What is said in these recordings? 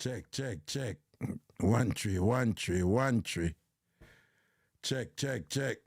Check, check, check. 1 3 1 3 1 3. Check, check, check.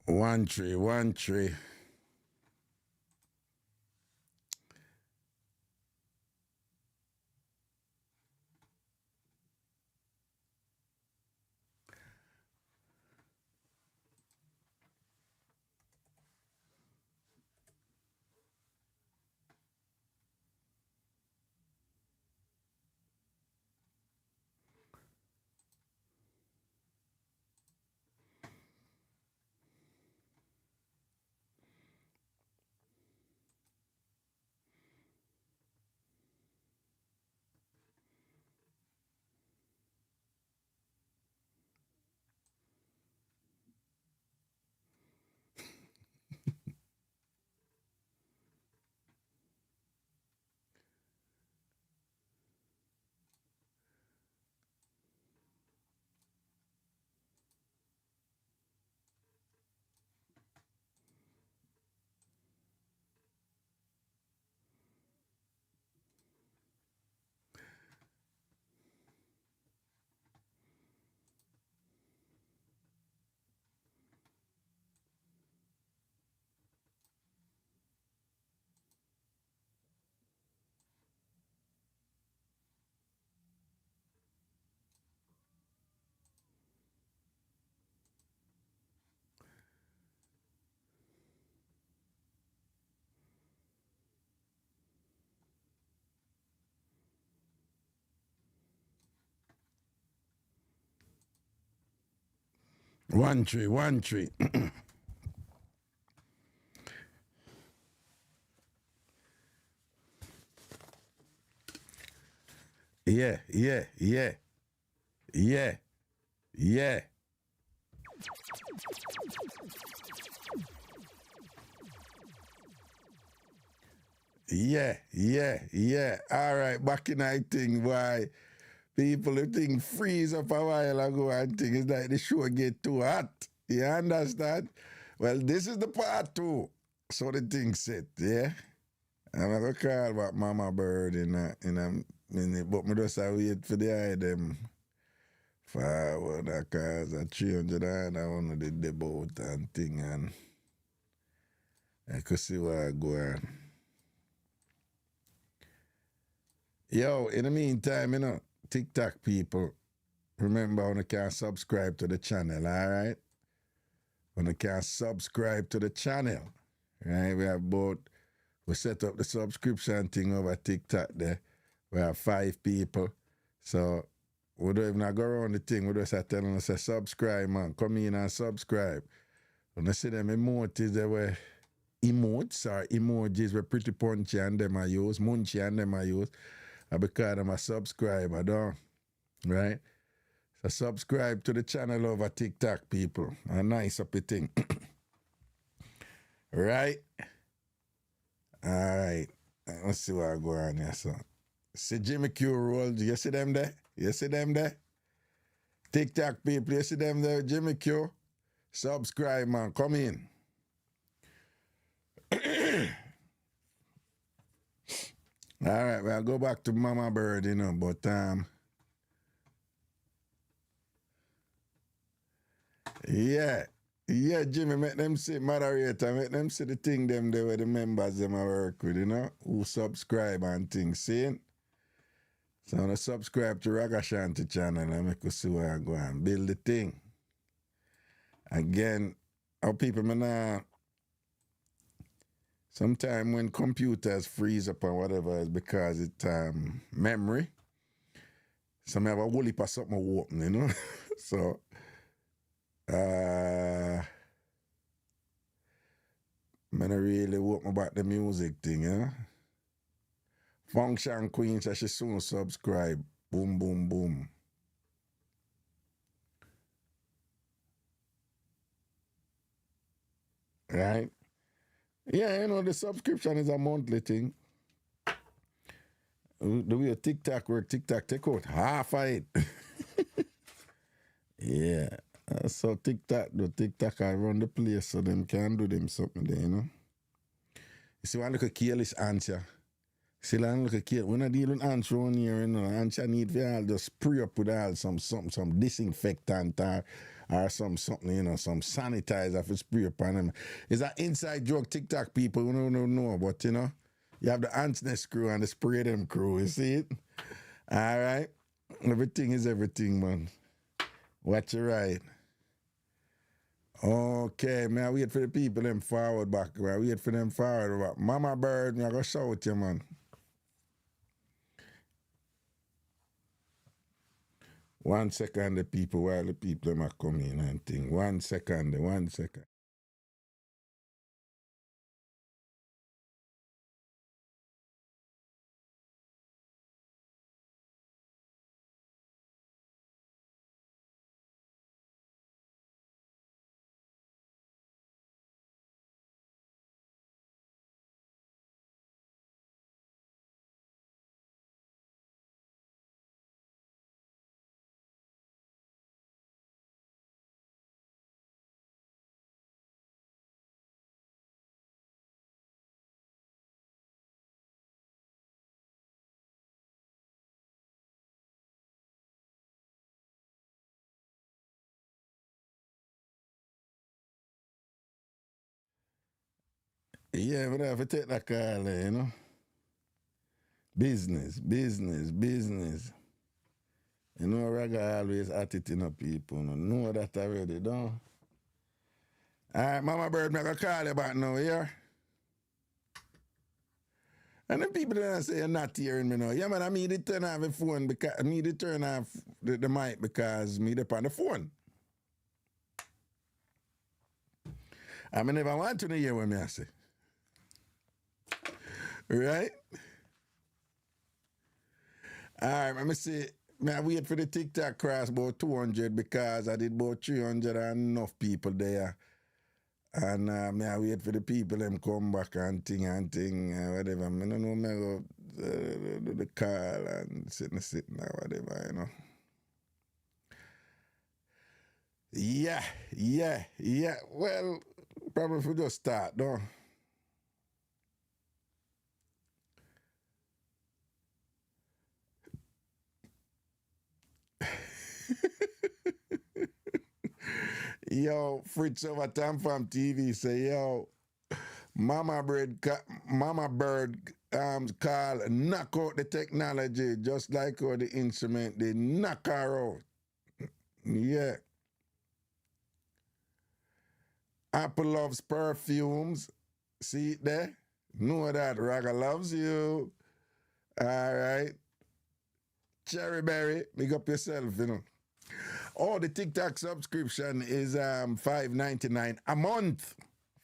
One tree, 1 3. One tree, 1 3. Yeah, yeah, yeah. Yeah, yeah. Yeah, yeah, yeah. All right, back in I think why people who think freeze up a while ago and think it's like the show get too hot. You understand? Well, this is the part 2. So the thing set, yeah? I'm gonna call about Mama Bird in a minute, but me just a wait for the item forward because a 300 and I want to the boat and thing and I could see where I go on. Yo, in the meantime, you know, TikTok people, remember when you can subscribe to the channel, all right? When you can subscribe to the channel, right? We set up the subscription thing over TikTok there. We have 5 people. So we don't even go around the thing. We just are telling us, say, subscribe, man. Come in and subscribe. When I see them emojis, they were emotes or emojis were pretty punchy and them I use, munchy and them I use. Because I'm a subscriber, though. Right? So subscribe to the channel over TikTok, people. A nice up thing. Right? All right. Let's see what I go on here. So, see Jimmy Q roll. You see them there? You see them there? TikTok people, you see them there? Jimmy Q. Subscribe, man. Come in. All right, well, I'll go back to Mama Bird, you know, but yeah, Jimmy, make them see moderator, make them see the thing them there where the members them I work with, you know, who subscribe and things, see? So I'm gonna subscribe to Ragashanti channel and make you see where I go and build the thing. Again, how people now sometimes when computers freeze up or whatever, it's because it's memory. So I have a whole heap of something open, you know. So I don't really work about the music thing, yeah. Function Queen says she soon subscribe. Boom, boom, boom. Right? Yeah, you know, the subscription is a monthly thing. The way TikTok work, TikTok take out half of it. Yeah. So TikTok I run the place so them can do them something there, you know. You see, I look at careless answer. See, I look at careless. When I deal with ants around here, you know, ants need to all just spray up with all some disinfectant or something, you know, some sanitizer for spray up on them. It's an inside joke TikTok people who don't know, but you know, you have the ants nest crew and the spray them crew, you see it? All right? Everything is everything, man. Watch your right. Okay, man, I wait for the people them forward back. Man. I wait for them forward back. Mama Bird, me I go shout you, man. 1 second, the people, while the people them are coming and thing. 1 second, 1 second. Yeah, but I have to take that call, you know. Business. You know, Raga always at it in a people. You know that already, don't? All right, Mama Bird, I'm going to call you back now, yeah? And the people that say you're not hearing me now. Yeah, man, I need to turn off the phone because I need to turn off the mic because me up on the phone. I mean, if I want to hear what I say. Right? All right, let me see. I wait for the TikTok cross about 200 because I did about 300 and enough people there. And I wait for the people them come back and thing, whatever. I don't know, I go the call and sitting or whatever, you know. Yeah. Well, probably if we just start, though. Yo, Fritz over time from TV say, yo, Mama Bird call knock out the technology just like how the instrument they knock her out. Yeah. Apple loves perfumes. See it there? Know that Raga loves you. All right. Cherry Berry, big up yourself, you know. Oh, the TikTok subscription is $5.99 a month.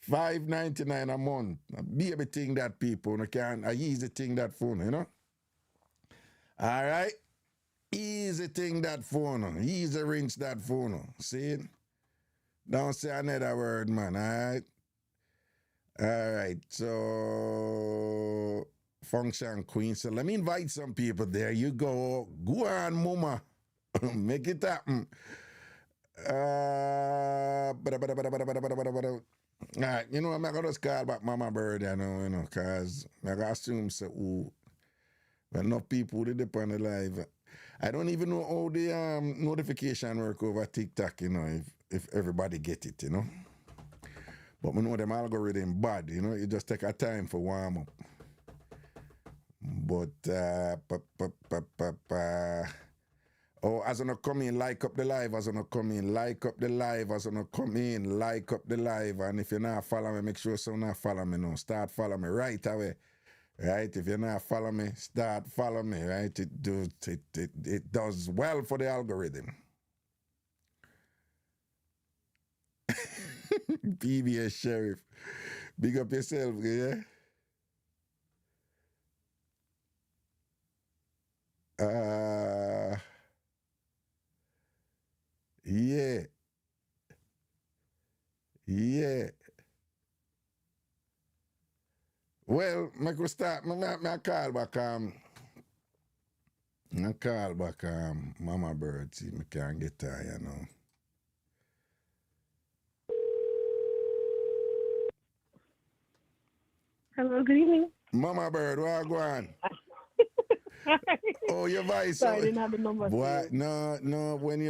$5.99 a month. A baby thing that people can, a easy thing that phone, you know. All right. Easy thing that phone. Easy rinse that phone. See it? Don't say another word, man. All right. All right. So function queen. So let me invite some people. There you go. Go on, mama. Make it happen. All right, you know, I'm not gonna just call back Mama Bird, you know, cause I assume so. Well, enough people did depend on the live. I don't even know how the notification work over TikTok, you know, if everybody get it, you know. But we know them algorithm bad, you know. You just take a time for warm up. But oh, as I come in, like up the live, as I come in, like up the live, as I come in, like up the live. And if you're not follow me, make sure so not follow me now. Start follow me right away. Right? If you're not follow me, start follow me, right? It does well for the algorithm. PBS Sheriff. Big up yourself, yeah? Yeah. Yeah. Well, I could start, I call back, Mama Bird, see, I can't get her, you know. Hello, good evening. Mama Bird, what go on? Oh, your voice. Sorry, I didn't have the number Boy, saved. no. When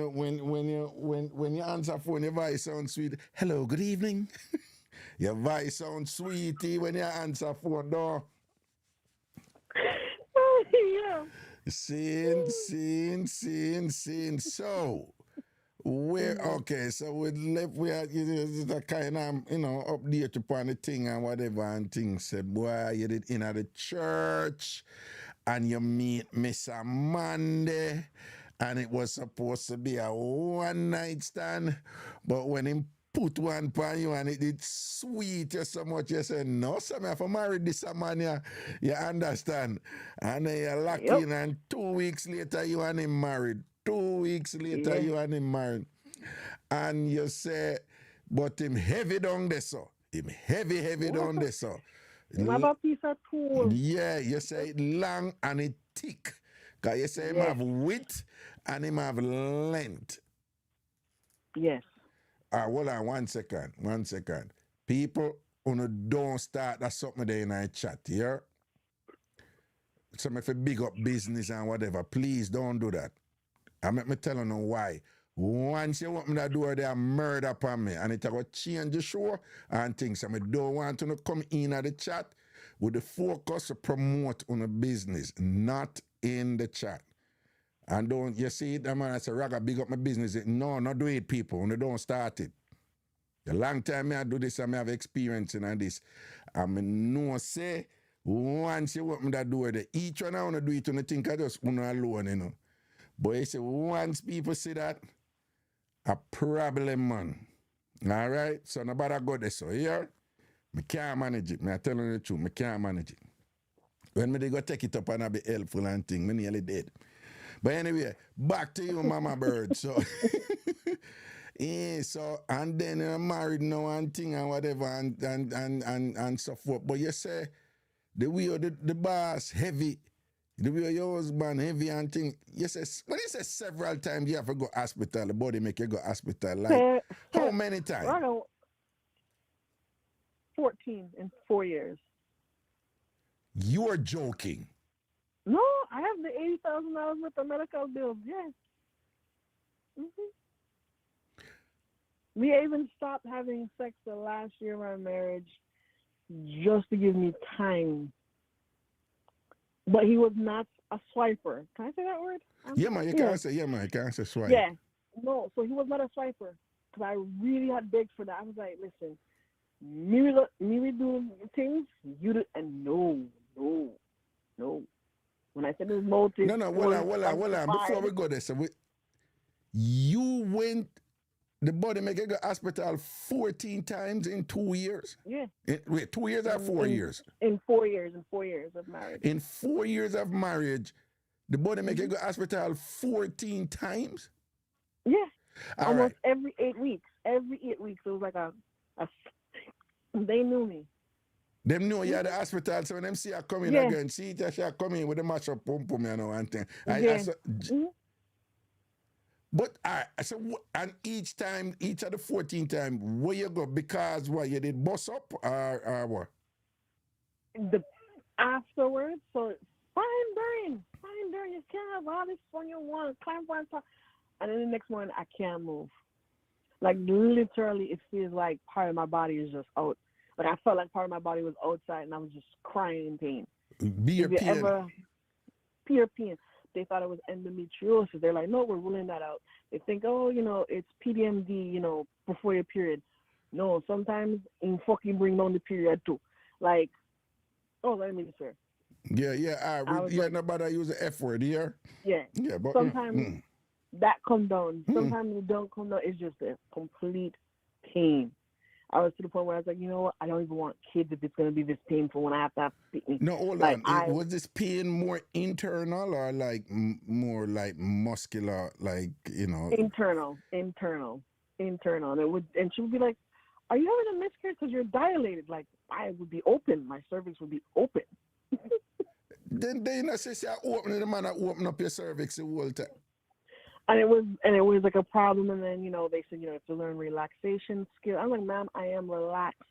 you answer phone, your voice sounds sweet. Hello, good evening. Your voice sounds sweetie when you answer phone, though. Yeah. Scene. So, Mhm. okay, so we left, we are, the kind of, update upon the thing and whatever, and things said, boy, you did in at the church, and you meet Miss Amanda, and it was supposed to be a one night stand, but when him put one upon you and it did sweet you so much, you said, no, sir, I have to marry this man, you understand? And then you lock Yep. in, and 2 weeks later, you and him married. 2 weeks later, Yeah. you and him married. And you say, but him heavy down there, so. Him heavy Yeah. down there, so. You have a piece of tool. Yeah, you say it long and it thick. Because you say him Yes. have width and him have length. Yes. Hold on 1 second. 1 second. People who don't start that something there in our chat here. So if you big up business and whatever, please don't do that. I make me tell you why. Once you want me to do they murder upon me and it will change the show and things. I don't want to come in at the chat with the focus to promote on the business, not in the chat. And don't you see it, man, I say, Raga, big up my business. No, not do it, people. When they don't start it. A long time I do this and I have experience in this. I know say once you want me to do it, each one I want to do it and I think I just want alone, But you say once people see that, a problem, man. All right? So nobody go there. So here, I can't manage it. I tell you the truth, I can't manage it. When me they go take it up and I be helpful and thing, me nearly dead. But anyway, back to you, Mama Bird. So, yeah, so and then I'm married now and thing and whatever and so forth. But you say the way the boss heavy, the way your husband heavy and thing. You say when you say several times you have to go hospital, the body make you go hospital. Like Se- how se- many times? Around 14 in 4 years. You're joking. No, I have the $80,000 worth of medical bills. Yes. hmm We even stopped having sex the last year of our marriage just to give me time. But he was not a swiper. Can I say that word? Yeah, man, you Yeah. can't say, yeah, man, you can't say swipe. Yeah. No, so he was not a swiper. Because I really had begged for that. I was like, listen, me doing things, you do, and no. When I said this motive, No, four, hold on. Before we sanctified, go there, so you went, the body make you go hospital 14 times in 2 years? yeah, Wait, 2 years or in, 4 years? in 4 years, in 4 years of marriage. In 4 years of marriage, the body make you hmm go hospital 14 times? Yeah, All almost right. every 8 weeks. Every 8 weeks, it was like a they knew me. Them know you at the hmm hospital, so when them see you coming Yeah, again, see that you come in with the mash up pum pum, and thing. yeah. hmm But so and each time, each of the 14 times, where you go because what you did bust up or what? The afterwards, so fine burn. You can't have all this fun you want, climb on top, and then the next morning I can't move. Like literally, it feels like part of my body is just out. Like I felt like part of my body was outside, and I was just crying in pain. Be a If you pain. ever pure pain, they thought it was endometriosis. They're like, no, we're ruling that out. They think, oh, it's PDMD, before your period. No, sometimes in fucking bring down the period too. Like, oh, let me be fair. I was like, Nobody use the F word here. yeah. Yeah, but Sometimes that come down. mm. Sometimes it don't come down. It's just a complete pain. I was to the point where I was like, you know what? I don't even want kids if it's gonna be this painful when I have to have me. No, hold Like on. Was this pain more internal or like more like muscular, like, you know? internal, and she would be like, "Are you having a miscarriage? Because you're dilated." Like I would be open, my cervix would be open. Then they not say, open the man, open up your cervix the whole time. And it was like a problem, and then they said you have to learn relaxation skill. I'm like, ma'am, I am relaxed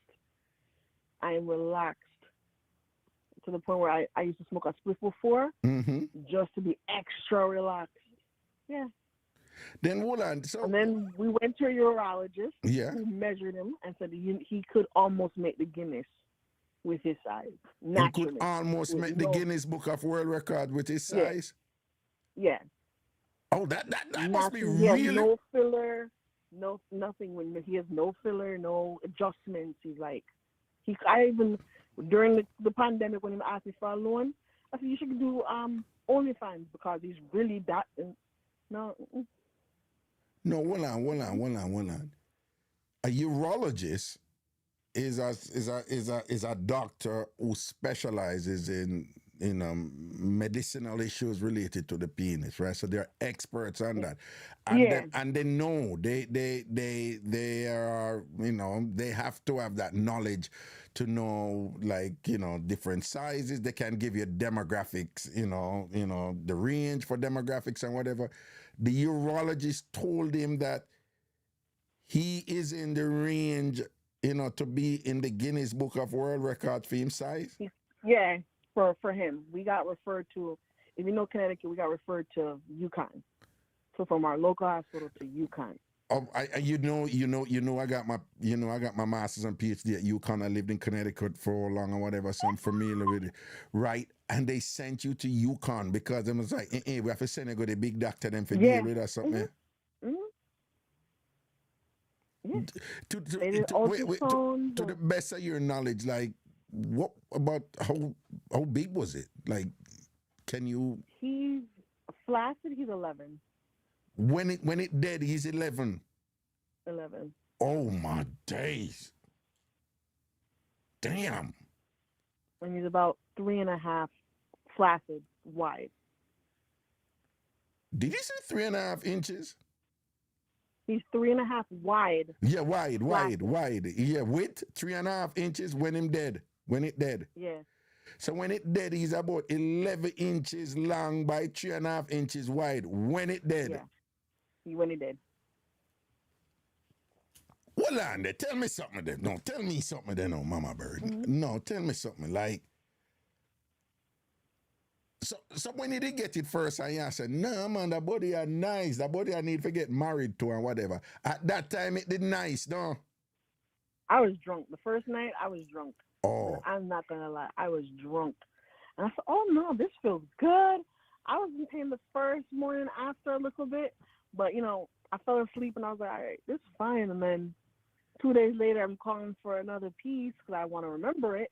to the point where I used to smoke a spliff before Mm-hmm. just to be extra relaxed. Yeah. Then hold on. So And then we went to a urologist yeah, who measured him and said he could almost make the Guinness with his size he could naturally. almost With make the Guinness Book of World Record with his size. Yeah. Oh, that must be Naturally, he has really. no filler, no nothing. When he has no filler, no adjustments. He's like, I even during the pandemic when he asked me for a loan, I said you should do OnlyFans because he's really that. No. No, hold on. A urologist is a doctor who specializes in medicinal issues related to the penis, right? So they're experts on that, and they know they are they have to have that knowledge to know, like, different sizes. They can give you demographics, the range for demographics and whatever. The urologist told him that he is in the range, to be in the Guinness Book of World Records for him size. Yeah, for him, we got referred to. If you know Connecticut, we got referred to UConn. So from our local hospital to UConn. Oh, I got my master's and PhD at UConn. I lived in Connecticut for long or whatever, so I'm familiar with it, right? And they sent you to UConn because them was like, we have to send you go to the big doctor them for deal with or something. Mm-hmm. Yeah. To To the best of your knowledge, like, what about how big was it? Like, can you? He's flaccid. He's 11. When it dead, he's 11. 11. Oh my days! Damn. And he's about 3.5 flaccid wide. Did you say 3.5 inches? He's 3.5 wide. Yeah, wide. Yeah, width 3.5 inches when him dead. When it dead. Yeah. So when it dead, he's about 11 inches long by 3.5 inches wide. When it dead. Yeah. When he dead. Hold on there. Tell me something then. No, tell me something then, oh, Mama Bird. Mm-hmm. No, tell me something. Like, so when did he get it first? And I said, no, man, the body are nice. The body I need to get married to and whatever. At that time, it did nice, no? I was drunk. The first night, I was drunk. Oh. I'm not going to lie. I was drunk. And I said, oh, no, this feels good. I was in pain the first morning after a little bit. But, I fell asleep and I was like, all right, this is fine. And then 2 days later, I'm calling for another piece because I want to remember it.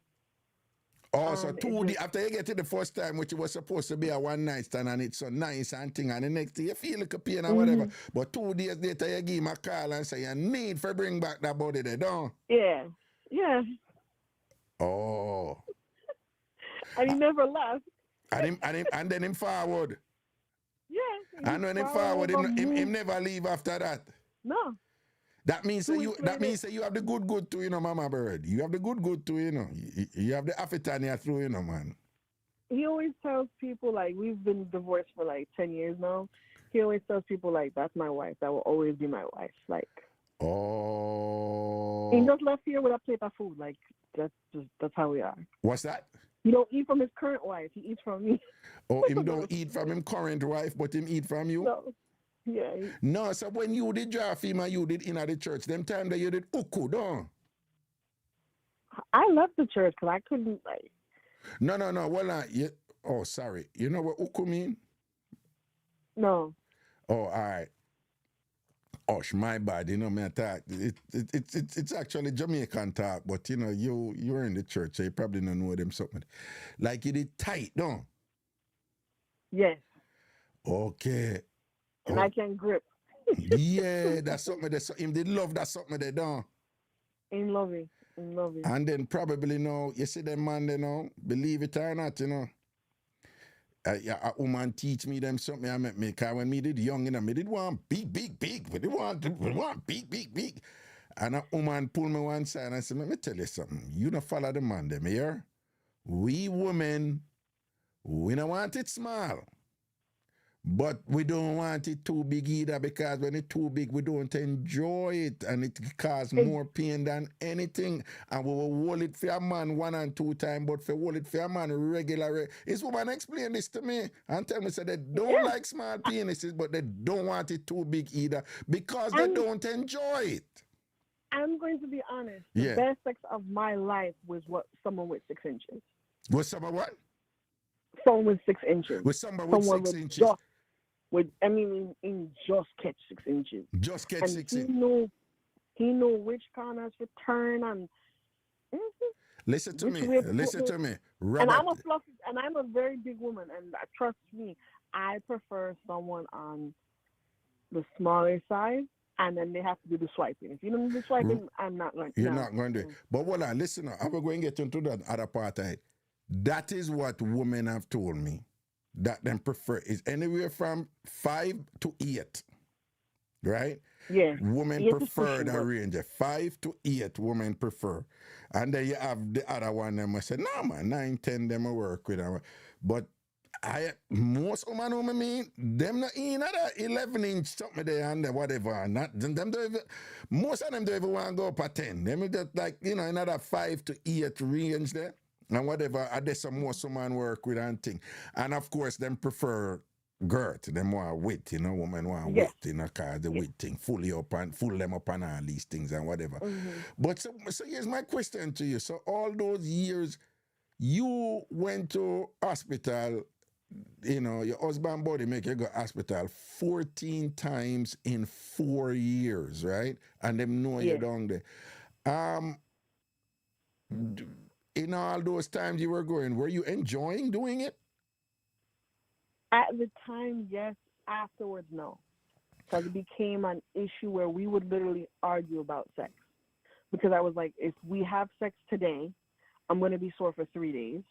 Oh, so after you get it the first time, which was supposed to be a one night stand, and it's so nice and thing, and the next day you feel like a pain or whatever. But 2 days later, you give him a call and say you need to bring back that body there, don't? Yeah. Oh. And he never left. And then him forward. Yeah. And when him forward, him never leave after that. No. That means that you have the good too, Mama Bird. You have the good too, You have the Afitania through, man. He always tells people, like, we've been divorced for like 10 years now. He always tells people, like, that's my wife. That will always be my wife. Like, oh. He just left here with a plate of food. Like, that's how we are. What's that? He don't eat from his current wife. He eats from me. Oh, him don't eat from him current wife, but him eat from you? No. Yeah. No, so when you did draft him and you did in at the church, them time that you did uku, don't? I left the church because I couldn't, like. No. Well, oh, sorry. You know what uku mean? No. Oh, all right. Oh, my bad. Me attack. It's actually Jamaican talk, but you were in the church, so you probably don't know them something. Like you did tight, don't? Yes. Okay. And I can grip. Yeah, that's something. Him did love that something they don't. In loving. In loving. And then probably now, you see them man, believe it or not, a woman teach me them something I make me, because when me did young, me did want big, big, big. We want big, big, big. And a woman pull me one side and I said, let me tell you something. You don't follow the man them here. We women, we don't want it small. But we don't want it too big either, because when it's too big, we don't enjoy it, and it causes more pain than anything. And we will hold it for a man 1 and 2 times, but for hold it for a man regular. This woman explained this to me and tell me that they don't like small penises, but they don't want it too big either, because they don't enjoy it. I'm going to be honest. The best sex of my life was someone with 6 inches. Was someone what? Someone with 6 inches. With someone with 6 inches. In just catch 6 inches. Just catch and 6 inches. He knew which corners to turn and. Listen to me. Robert. And I'm a fluffy, and I'm a very big woman, and trust me, I prefer someone on the smaller side, and then they have to do the swiping. If you don't do the swiping, I'm not going to. You're not going to do it. But hold on, listen, I'm going to get into that other part of it. That is what women have told me. That them prefer is anywhere from 5 to 8, right? Yeah. Women prefer that range. 5 to 8 women prefer. And then you have the other one, them I say, no man, 9, 10 them I work with. But most women who mean, them not in that 11-inch something there and whatever. Not them don't even, most of them don't even want to go up at 10. Them just like, another 5 to 8 range there. And whatever, there's some more man work with and thing. And of course, them prefer girth. Them want width, women want width, because the width thing, full them up on all these things and whatever. Mm-hmm. But so here's my question to you. So all those years, you went to hospital, your husband body make you go hospital 14 times in 4 years, right? And them know you're down there. In all those times you were going, were you enjoying doing it? At the time, yes. Afterwards, no. Because it became an issue where we would literally argue about sex. Because I was like, if we have sex today, I'm going to be sore for 3 days.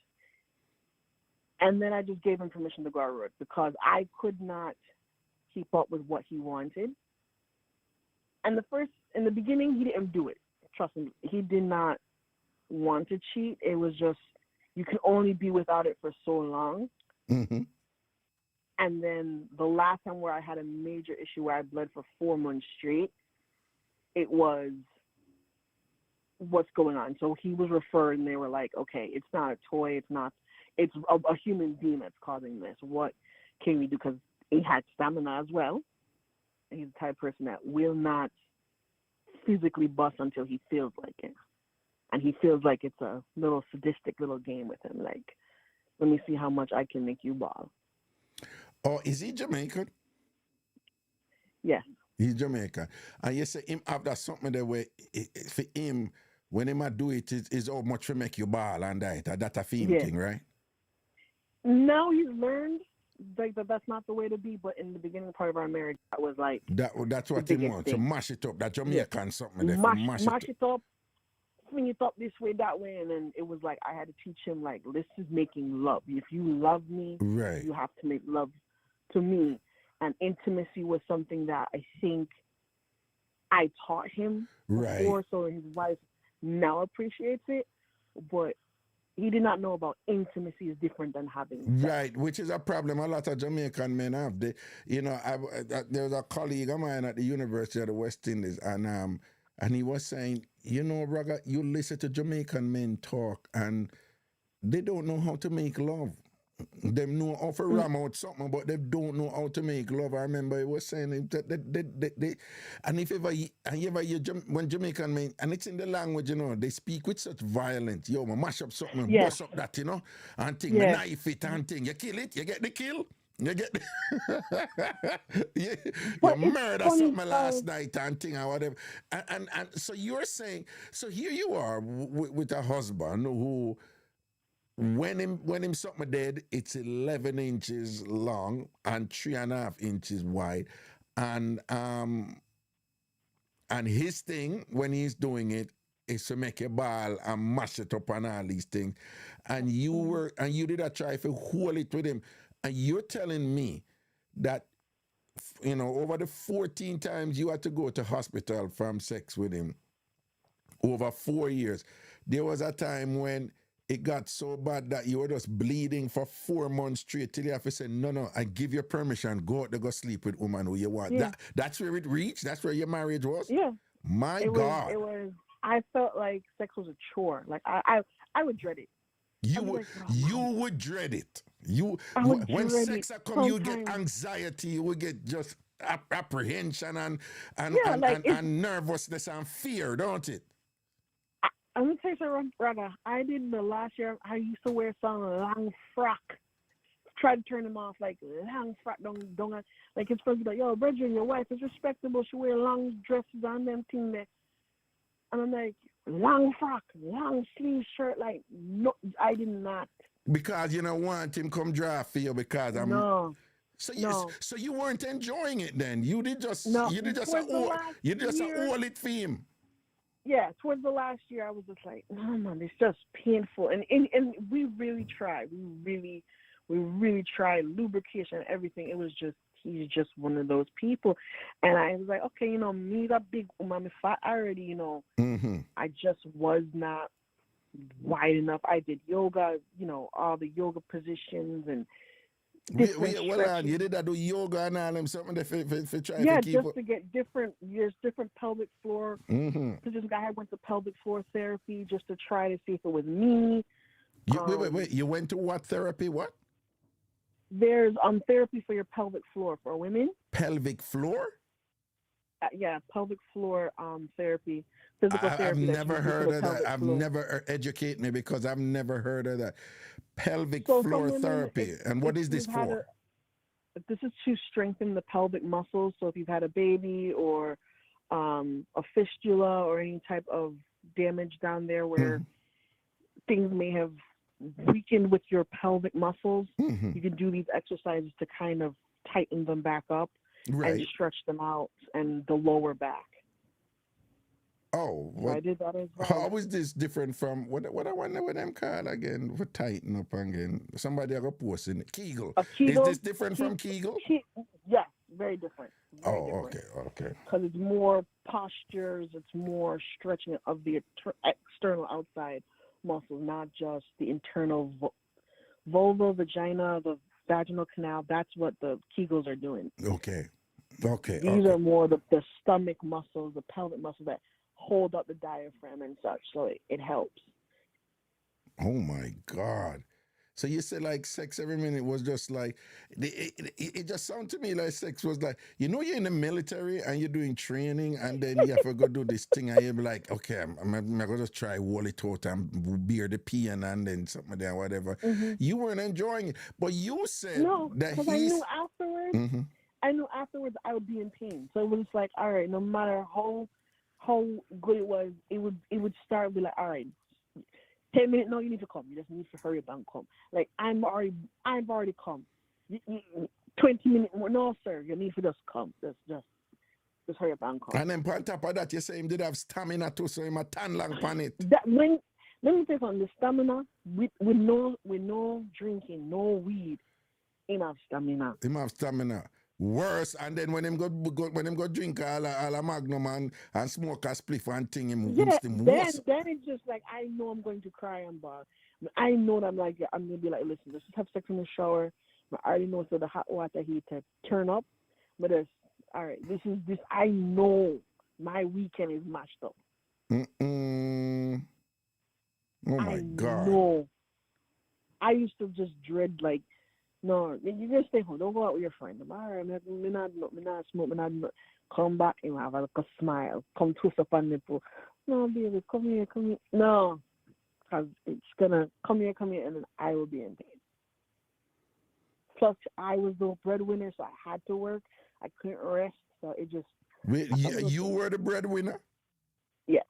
And then I just gave him permission to go our road, because I could not keep up with what he wanted. And in the beginning, he didn't do it. Trust me, he did not want to cheat. It was just, you can only be without it for so long. Mm-hmm. And then the last time where I had a major issue where I bled for 4 months straight, it was what's going on. So he was referred, and they were like, okay, it's not a toy, it's a human being that's causing this. What can we do? Because he had stamina as well. He's the type of person that will not physically bust until he feels like it. And he feels like it's a little sadistic little game with him. Like, let me see how much I can make you ball. Oh, is he Jamaican? Yes. He's Jamaican. And you say him have that something that way, for him, when him a do it, is how much to make you ball and that. That's a theme thing, right? Now he's learned like that's not the way to be, but in the beginning part of our marriage, that was like that's what he wants, to mash it up. That Jamaican something there, mash it up. Swing it up this way, that way, and then it was like I had to teach him, like, this is making love. If you love me, right, you have to make love to me. And intimacy was something that I think I taught him before, so his wife now appreciates it. But he did not know about intimacy is different than having sex. Right, which is a problem a lot of Jamaican men have. There was a colleague of mine at the University of the West Indies, and he was saying, Raga, you listen to Jamaican men talk, and they don't know how to make love. They know how to ram out something, but they don't know how to make love. I remember he was saying that they and if ever when Jamaican men, and it's in the language, they speak with such violence. Yo, mash up something, bust up that, and thing, knife it and thing. You kill it, you get the kill. You get you murder something last night and thing or whatever. And so you're saying, so here you are with a husband who, when him something dead, it's 11 inches long and 3.5 inches wide. And his thing, when he's doing it, is to make a ball and mash it up and all these things. And you did a try to hold it with him. And you're telling me that, over the 14 times you had to go to hospital from sex with him over 4 years, there was a time when it got so bad that you were just bleeding for 4 months straight till you have to say, no, I give you permission, go out to go sleep with woman who you want. Yeah. That's where it reached? That's where your marriage was? Yeah. My God. It was, I felt like sex was a chore. Like, I would dread it. You would dread it. When dread sex it come, you sometimes. get anxiety, you would get just apprehension and nervousness and fear, don't it? I'm gonna tell you something, brother. I did the last year. I used to wear some long frock. Tried to turn them off, like long frock. Don't like it's supposed to be like, yo, brethren, your wife is respectable. She wear long dresses on them thing there. And I'm like, long frock, long sleeve shirt. Like, no, I did not. Because you don't want him come draft for you because I'm. No. So you weren't enjoying it then. You did just an all it for him. Yeah, towards the last year, I was just like, no, man, it's just painful. And we really tried. We really tried lubrication and everything. It was just, he's just one of those people. And I was like, okay, me, that big woman, if I already, I just was not wide enough. I did yoga, all the yoga positions and different stretches. You did that do yoga and all them something for try to keep to get different pelvic floor positions. I went to pelvic floor therapy just to try to see if it was me. Wait. You went to what therapy? What? There's therapy for your pelvic floor for women. Pelvic floor? Yeah, pelvic floor therapy, physical therapy. I've never heard of that. I've never educate me because I've never heard of that. Pelvic floor therapy. And what is this for? This is to strengthen the pelvic muscles. So if you've had a baby or a fistula or any type of damage down there where things may have weakened with your pelvic muscles, you can do these exercises to kind of tighten them back up and stretch them out and the lower back. Oh, so I did that as well. How is this different from what I wonder what them call again for tighten up again? Somebody ever posting Kegel. Is this different from Kegel? Yes, very different. Very different. Okay. Because it's more postures, it's more stretching of the external outside muscles, not just the internal vulva, vagina, the vaginal canal. That's what the Kegels are doing. Okay. These are more the stomach muscles, the pelvic muscles that hold up the diaphragm and such, so it helps. Oh my God. So you said like sex every minute was just like, it just sounded to me like sex was like, you're in the military and you're doing training and then you have to go do this thing and you're like, okay, I'm going to just try wall it out and beer the piano and then something there, whatever. You weren't enjoying it. But you said that because I knew afterwards I would be in pain. So it was like, all right, no matter how good it was, it would start be like, all right, 10 minutes, no, you need to come. You just need to hurry up and come. Like, I've already come. 20 minutes more, no, sir, you need to just come. Just hurry up and come. And then on top of that, you say him did have stamina too, so him a tan long pan it. Let me tell you something, the stamina, with no drinking, no weed, him have stamina. Worse, and then when him go drink all a Magnum and smoke a spliff and thing, him worse. Then it's just like, I know I'm going to cry and ball. I know that I'm gonna be like, listen, let's just have sex in the shower. I already know, so the hot water heater turn up. But all right, this. I know my weekend is mashed up. Oh my God! No, I used to just dread like. No, you just stay home. Don't go out with your friend. All right, me not smoke. Me not come back and have a smile. Come twist up on nipple. No, baby, come here. No, because it's gonna come here, and then I will be in pain. Plus, I was the breadwinner, so I had to work. I couldn't rest, so it just. Wait, you were the breadwinner? Yeah.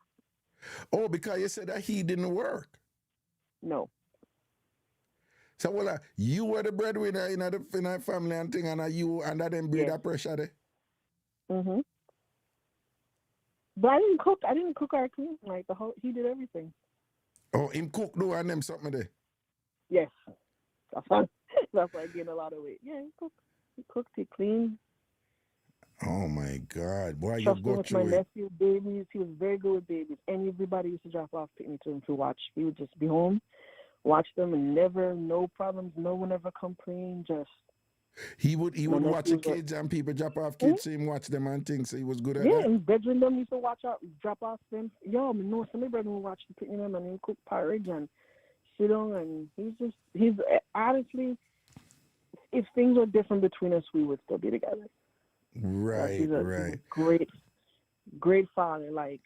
Oh, because you said that he didn't work. No. So, you were the breadwinner in the family and thing, and you under them breed that pressure there? But I didn't cook. I didn't cook or clean. Like the whole, he did everything. Oh, him cook do and them something there. Yes, that's why. That's why I gained a lot of weight. Yeah, he cooked. He cooked. He cleaned. Oh my God, boy, you Trust me, go with my through it. nephew, babies, he was very good with babies. Everybody used to drop off picnic to him to watch. He would just be home, watch them, and never, no problems. No one ever complained. Just He would my watch the nephews were. kids and people drop off kids, so him watch them and things. So he was good at Yeah, that. and bedroom them used to watch out, drop off them. Yo, no, some of my brethren would watch the picnic them and he cook porridge and sit on, and he's honestly, if things were different between us, we would still be together. Like Right, he's a right. great father. Like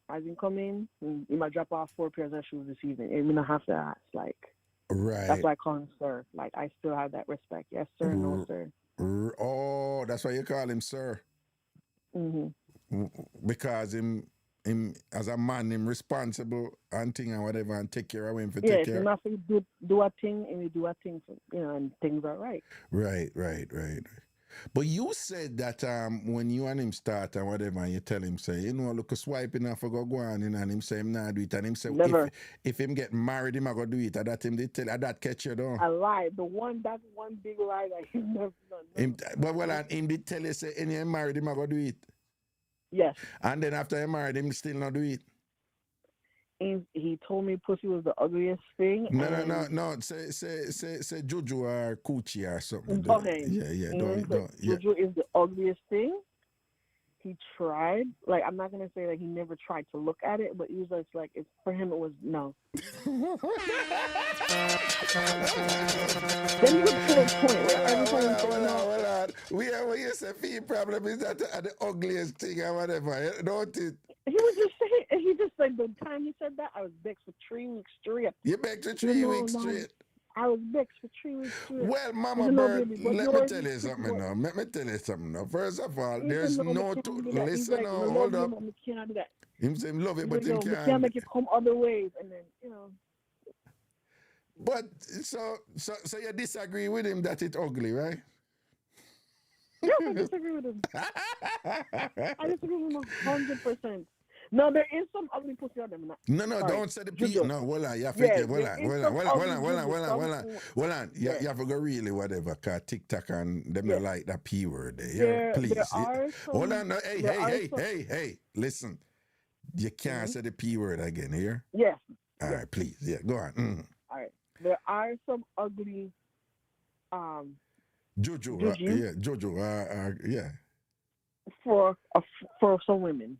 as he come in, he might drop off 4 pairs of shoes this evening. And we don't have to ask. Like Right. that's why I call him sir. Like I still have that respect. Yes, sir. No, sir. Oh, that's why you call him sir. Mhm. Because him as a man, him responsible and thing and whatever, and take care of him for Yeah, take if care. you nothing do a thing and we do a thing for and things are right. Right. But you said that when you and him start and whatever, and you tell him, say, look a swiping off for go on and him say him not do it, and him say Never. if him get married, him I go do it. And that him did tell that catch you down. I lied. That's one big lie that he never done. Him, and him did tell you say and you married him I go do it. Yes. And then after you married him still not do it. He told me pussy was the ugliest thing. No. Say Juju or Coochie or something. Okay. Yeah. Don't. Yeah. Juju is the ugliest thing. He tried. Like I'm not gonna say that he never tried to look at it, but he was just like it's for him. It was no. Then he was to a point where every time he said no. We say fee problem is that the ugliest thing or whatever, don't it? He was just saying. He just like the time he said that, I was vexed for 3 weeks straight. You vexed for 3 weeks straight. I was vexed for 3 weeks straight. Well, Mama Bird, let me tell you something now. Let me tell you something now. First of all, there's no listen now. Hold up. Him say him love it, but him can't. Can't make it come other ways, and then But so you disagree with him that it's ugly, right? Yes, I disagree with him. I disagree with him 100%. No, there is some ugly pussy out there. No, don't say the P. No, hold on. You have to get, hold on. You have to go really whatever, because TikTok and them don't like that P word there. Yeah, please. Hold on. No, hey. Listen. You can't say the P word again here. Yes. All right, please. Yeah, go on. All right. There are some ugly Juju. Yeah. For some women.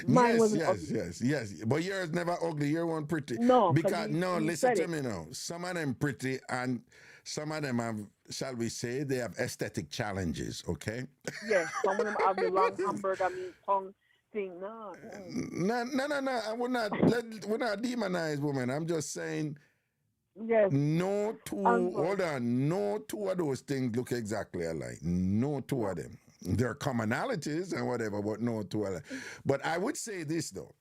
Mine wasn't ugly. Yes. But yours never ugly. Your one pretty. No, because listen to me now. Some of them pretty and some of them have, shall we say, they have aesthetic challenges. Okay. Yes, some of them have the long hamburger meat tongue thing. No. I would not. We're not demonize women. I'm just saying. Yes. No two of those things look exactly alike. No two of them. There are commonalities and whatever, but no two alike. But I would say this though.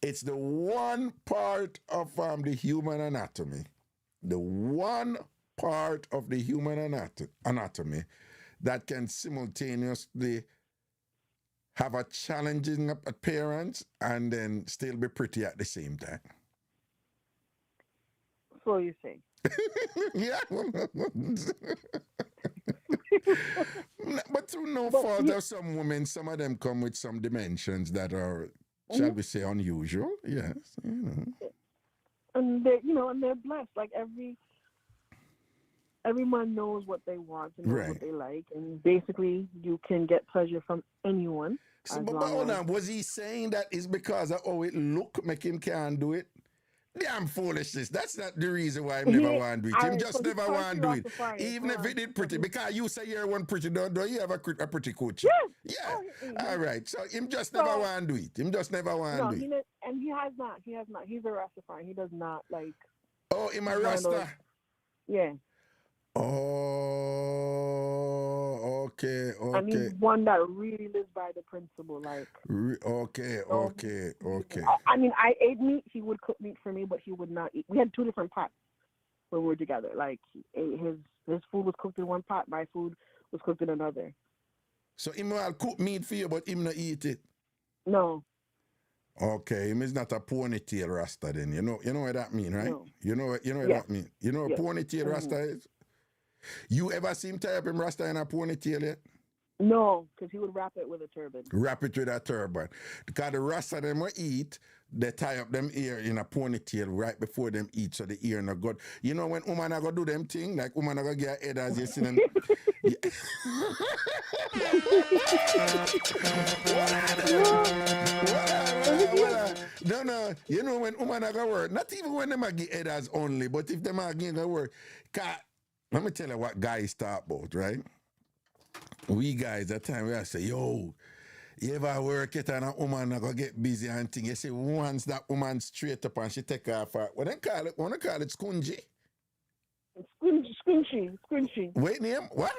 It's the one part of the human anatomy, the one part of the human anatomy that can simultaneously have a challenging appearance and then still be pretty at the same time. So you say. Yeah. But through no fault of some women, some of them come with some dimensions that are, shall we say, unusual. Yes. And they're blessed. Like everyone knows what they want and knows what they like, and basically you can get pleasure from anyone. So, but hold on, was he saying that is because of how it look make him can't do it? Damn foolishness. That's not the reason why him never want to do it. Him just never want to do it. Even if it did pretty. Because you say you're one pretty, don't you have a pretty coach? Yes. Yeah. All right. So him just never want to do it. Him just never want to do it. And he has not. He's a Rastafari. He does not like. Oh, him a Rasta? Yeah. Oh, okay. And he's one that really lives by the principle, like. Okay. I mean, I ate meat. He would cook meat for me, but he would not eat. We had 2 different pots when we were together. Like his food was cooked in one pot, my food was cooked in another. So him will cook meat for you, but him not eat it. No. Okay, him is not a ponytail rasta then. You know what that mean, right? No. You know what Yes. that mean. You know what Yes. ponytail rasta is? You ever see him tie up him rasta in a ponytail yet? No, because he would wrap it with a turban. Wrap it with a turban. Because the rasta them will eat, they tie up them ear in a ponytail right before them eat, so the ear not good. You know when woman are gonna do them thing, like woman are gonna get head as you see them. Yeah. No, you know when woman are gonna work, not even when them are get headers only, but if them are gonna work, let me tell you what guys talk about, right? We guys, that time we say, yo, you ever work it and a woman go get busy and thing. You see, once that woman straight up and she take off her, what they call it? Wanna call it scungy? Squinchy. Wait, name? What?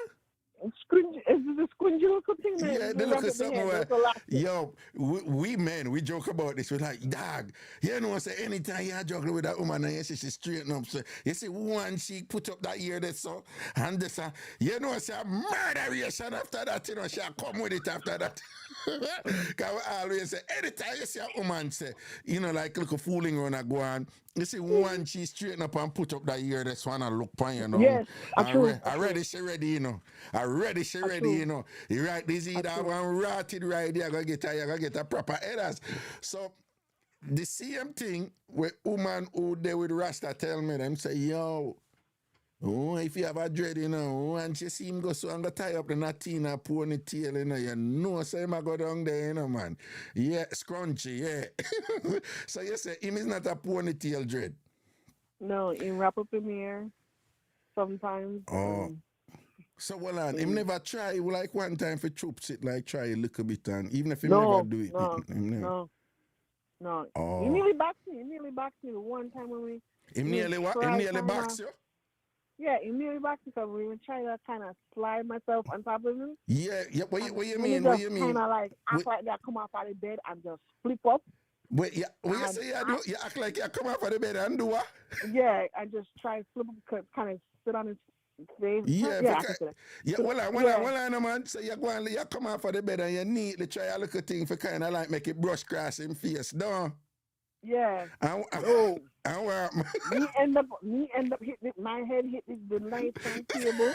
Scrungy. Is this a squingy little thing? Yeah, they look at something where, yo, we men, we joke about this. We're like, dog, you know, say anytime you're juggling with that woman and you see she straighten up, so you see one she put up that ear that's so, and this, you know, say a murderation after that, you know, she come with it after that. Because we always say, anytime you see a woman say, you know, like look a fooling around and go on, you see one she straighten up and put up that ear that's one and look on, you know. Yes, already she ready, you know. Already she ready, you know. You right this either one rotted right there, you gonna get a proper headers. So the same thing with woman who they with Rasta tell me, them say, yo, oh, if you have a dread, you know, and she see him go so I'm gonna tie up the Natina ponytail, you know, so him a go down there, you know, man. Yeah, scrunchy, yeah. So you say him is not a ponytail dread. No, he wrap up in the hair sometimes. Oh. So well on, him never try like one time for troops it, like try a little bit and even if he never do it. No. Oh. He nearly boxed me. The one time when we Him nearly what? Him nearly box you? Yeah, he nearly boxed me because we were trying to kind of slide myself on top of him. Yeah. What you mean? What you mean? Kind of like act like that, come off out of bed and just flip up. What you say you do? You act like you come out of the bed and do what? Yeah, I just try to flip up, kind of sit on his face. Yeah, well, on, man. So you go and you come out of the bed and you neatly try a little thing for kind of like make it brush cross him face, no? Yeah. Me end up hitting it. My head hit the nighttime table.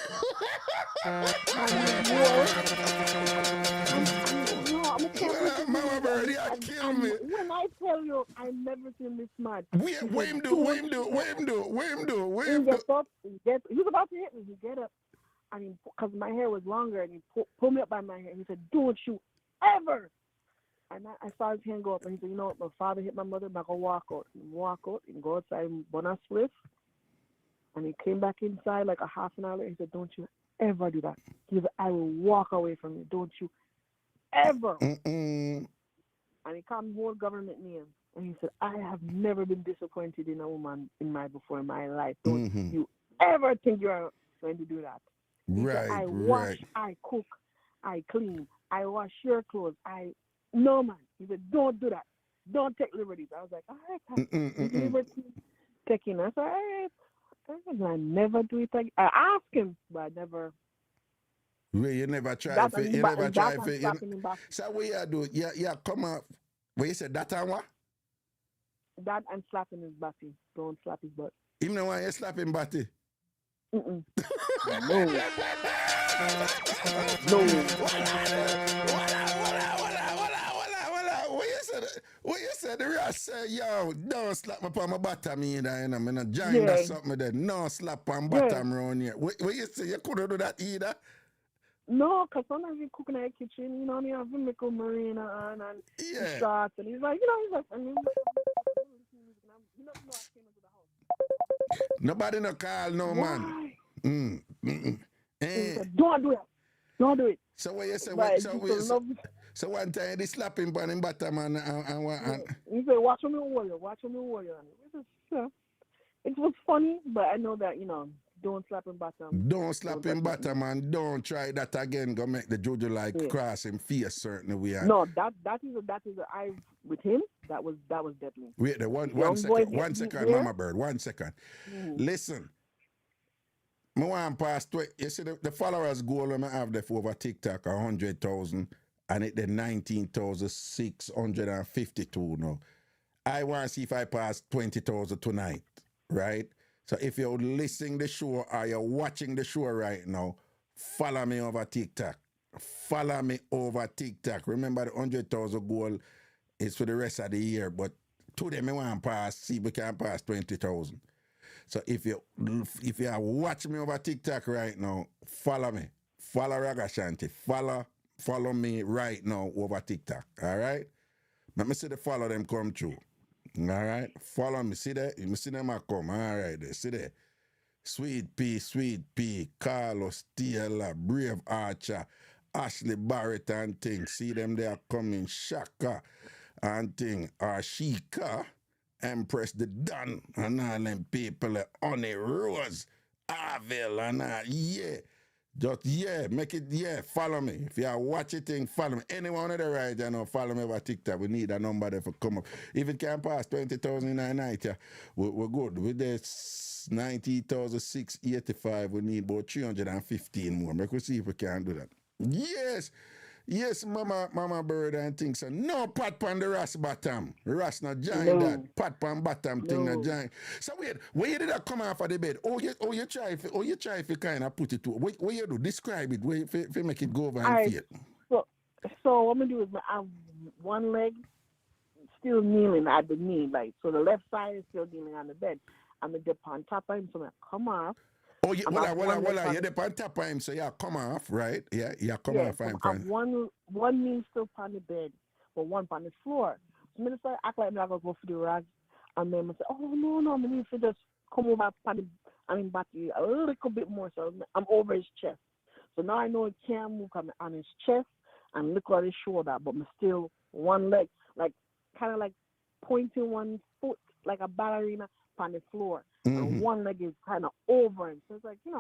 Mama bird, you kill me. When I tell you, I never seen this mad. What him do? He gets up. He's about to hit me. He get up, and because my hair was longer, and he pulled me up by my hair. He said, "Don't you ever." And I saw his hand go up, and he said, "You know what? My father hit my mother. I'm gonna walk out and go outside and burn a spliff." And he came back inside like a half an hour later. He said, "Don't you ever do that." He said, "I will walk away from you. Don't you ever." And he called me whole government name. And he said, "I have never been disappointed in a woman in my life. Don't you ever think you're going to do that." He said, "I wash, I cook, I clean, I wash your clothes. No, man." He said, "Don't do that. Don't take liberties." I was like, "All right, liberty taking." I said, "All right." I never do it again. I asked him, but I never. Well, you never try it. You never try it. So what you do? Yeah, come up. What you said, that and what? That and slapping his body. Don't slap his butt. Even though you slap him body? No. What you said? The rest say, yo, don't slap me on my bottom either. I'm going to join that something there. No slap on bottom around here. What you say? You couldn't do that either? No, because sometimes you cook in the kitchen, you know, you have him make a marina on and shots, and he's like, nobody no call no man. Don't do it. Don't do it. So what you say? So one time they slap him on him bottom and he said, "Watch me warrior." It was funny, but I know that don't slap him bottom. Don't slap him bottom and don't try that again. Go make the Jojo like cross him face certainly we are. No, that is I with him. That was deadly. Wait, one second, Mama Bird, 1 second. Listen. me want pass you see the followers goal when I have there for over TikTok 100,000 and it the 19,652 now. I want to see if I pass 20,000 tonight, right? So if you're listening the show or you're watching the show right now, follow me over TikTok. Follow me over TikTok. Remember the 100,000 goal is for the rest of the year, but today I want to pass, see if we can pass 20,000. So if you are watching me over TikTok right now, follow me. Follow Ragashanti. Follow me right now over TikTok. All right? Let me see the follow them come through. All right? Follow me. See that? You see them a come. All right. There. See that? Sweet Pea, Carlos, Stella, Brave Archer, Ashley Barrett and things. See them they are coming. Shaka and thing. Ashika. Empress the Don and all them people, Honey Rose, Avil and all, yeah. Just, make it, follow me. If you are watching thing, follow me. Anyone on the right, follow me over TikTok. We need a number there for come up. If it can pass 20,000 in a night, we're good. With this 90,685, we need about 315 more. Make we see if we can do that. Yes, mama bird and things. No pat pan the ras bottom. Ras not join that. Pat pan bottom thing not join. So wait, where did that come off of the bed? You try if you kind of put it to what you do? Describe it. If you make it go over and feel. So what I'm gonna do is I have one leg still kneeling at the knee, like so the left side is still kneeling on the bed. I'm gonna dip on top of him, so I'm gonna come off. Oh, yeah, well, you're the on top of him, so yeah, come off, right? Yeah, come off. So I'm one knee still on the bed, but one on the floor. So I'm gonna act like I'm not gonna go for the rags, and then I say, oh no, I need to just come over back a little bit more, so I'm over his chest. So now I know he can't move on his chest and look at his shoulder, but I'm still one leg, like kind of like pointing one foot like a ballerina on the floor. And one leg is kind of over him. So it's like, he's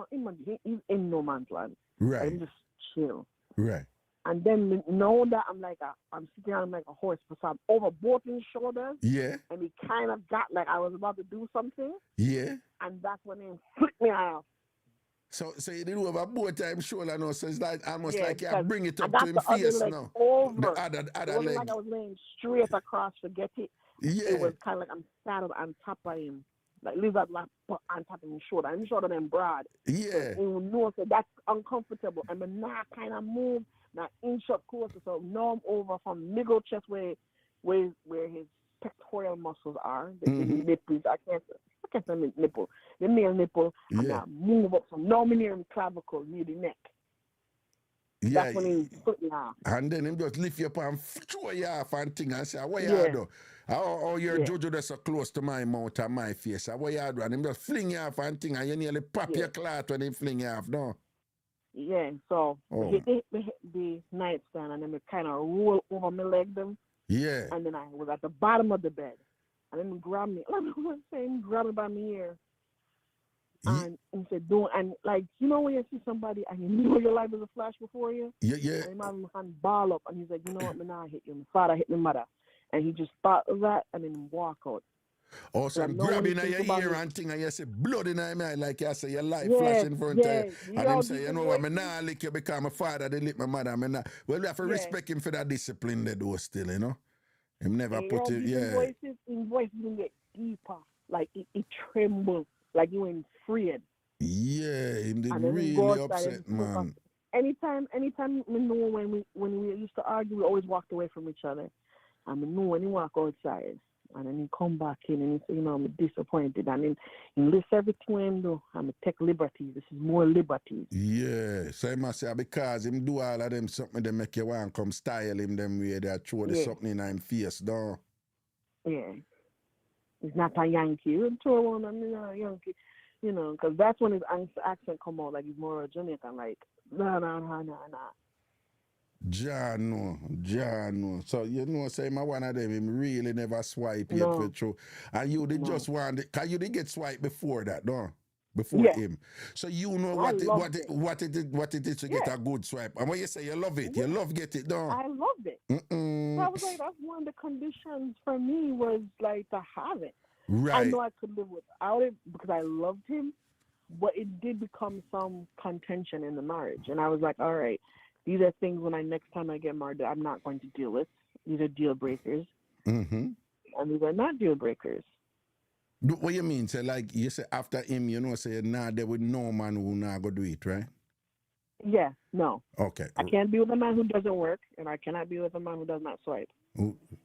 in no man's land. Right. I'm just chill. Right. And then know that I'm sitting on like a horse, so I'm over both his shoulders. Yeah. And he kind of got like I was about to do something. Yeah. And that's when he flicked me off. So you did over both time shoulder now, so it's like almost like you bring it up I to him got the face other leg now. over. The other it wasn't leg. like I was laying straight across, forget it. Yeah. It was kind of like I'm saddled on top of him. Like leave that like on top of his shoulder. I'm shorter than broad. Yeah. So you know, so that's uncomfortable. And then now I kind of move, now inch up closer. So now I'm over from middle chest where his pectoral muscles are. The nipples. I can't say nipple. The male nipple. And now move up. So now I'm near him clavicle, near the neck. Yeah. That's when he put me off. And then him just lift you up and throw you off and thing and say, what you do? Oh, your Jojo that's so close to my mouth and my face. What you do? And him just fling you off and thing and you nearly pop your cloth when he fling you off, no? Yeah, so he hit the nightstand and then it kind of roll over my leg them. Yeah. And then I was at the bottom of the bed. And then he grabbed me. Like I was saying, grabbed me by my ear. And he said, don't, and like, when you see somebody and you know your life is a flash before you? Yeah. And my hand ball up and he's like, you know what, man, I hit you. My father hit my mother. And he just thought of that and then walk out. Oh, so I'm grabbing your ear and thing and you say blood in my eye, like you say your life flash in front of you. And him say, you know what, I'm not lick you because my father they lick my mother. Well, we have to respect him for that discipline they do still, Him never put it, His voice didn't get deeper. Like it trembled. Like you ain't afraid. Yeah, him did really upset, man. Anytime we know when we used to argue, we always walked away from each other. And we know when he walk outside, and then he come back in and he say, I'm disappointed. And then he list everything him do, and he take liberties. This is more liberties. Yeah, so he must say because him do all of them something they make you want come style him them way they throw the something in him face, though. Yeah. He's not a Yankee. You throw one on a Yankee, because that's when his accent come out, like he's more Jamaican, like, no. John, no. So, say my one of them, him really never swipe yet for true. And you did just want it, because you did get swiped before that, no? Before him. So you know what it is to get a good swipe. And when you say you love it, you love get it, no? I loved it. So I was like, that's one of the conditions for me was like to have it. Right. I know I could live without it because I loved him. But it did become some contention in the marriage, and I was like, all right, these are things when next time I get married that I'm not going to deal with. These are deal breakers, Mm-hmm. and these are not deal breakers. What you mean? Say like you say after him, you know, say nah, there would no man who not go do it, right? Yeah, no, Okay. I can't be with a man who doesn't work, and I cannot be with a man who does not swipe.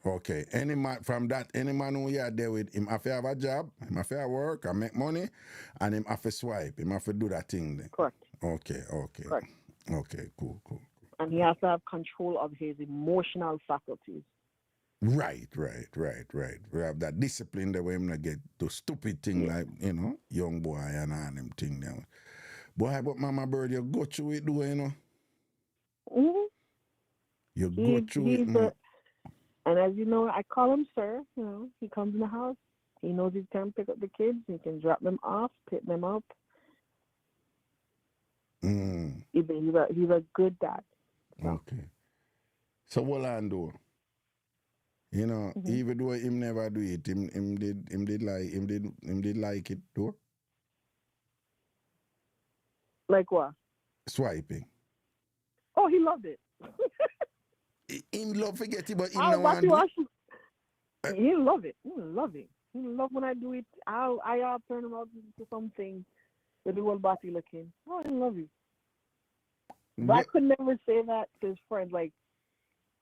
Okay. Any man from that, any man who you are there with him, have to have a job, him have to work and make money, and him have to swipe, him have to do that thing then. Correct. Okay. Correct. Okay. Cool. And he has to have control of his emotional faculties. Right. We have that discipline that way him not get to stupid thing like, you know, young boy and all them thing now. Boy, but mama bird, you go through it, do you know? Mm-hmm. You go through it, man. And as you know, I call him sir. You know, he comes in the house. He knows he can pick up the kids. He can drop them off, pick them up. He's a good dad. So. Okay. So what I do? You know, even though him never do it, him did like it though. Like what? Swiping. Oh, he loved it. Him love forget it, but him no want do it. He love it. He love it. He love when I do it. I turn him out to something with the whole body looking. Oh, I love it. But I could never say that to his friends. Like,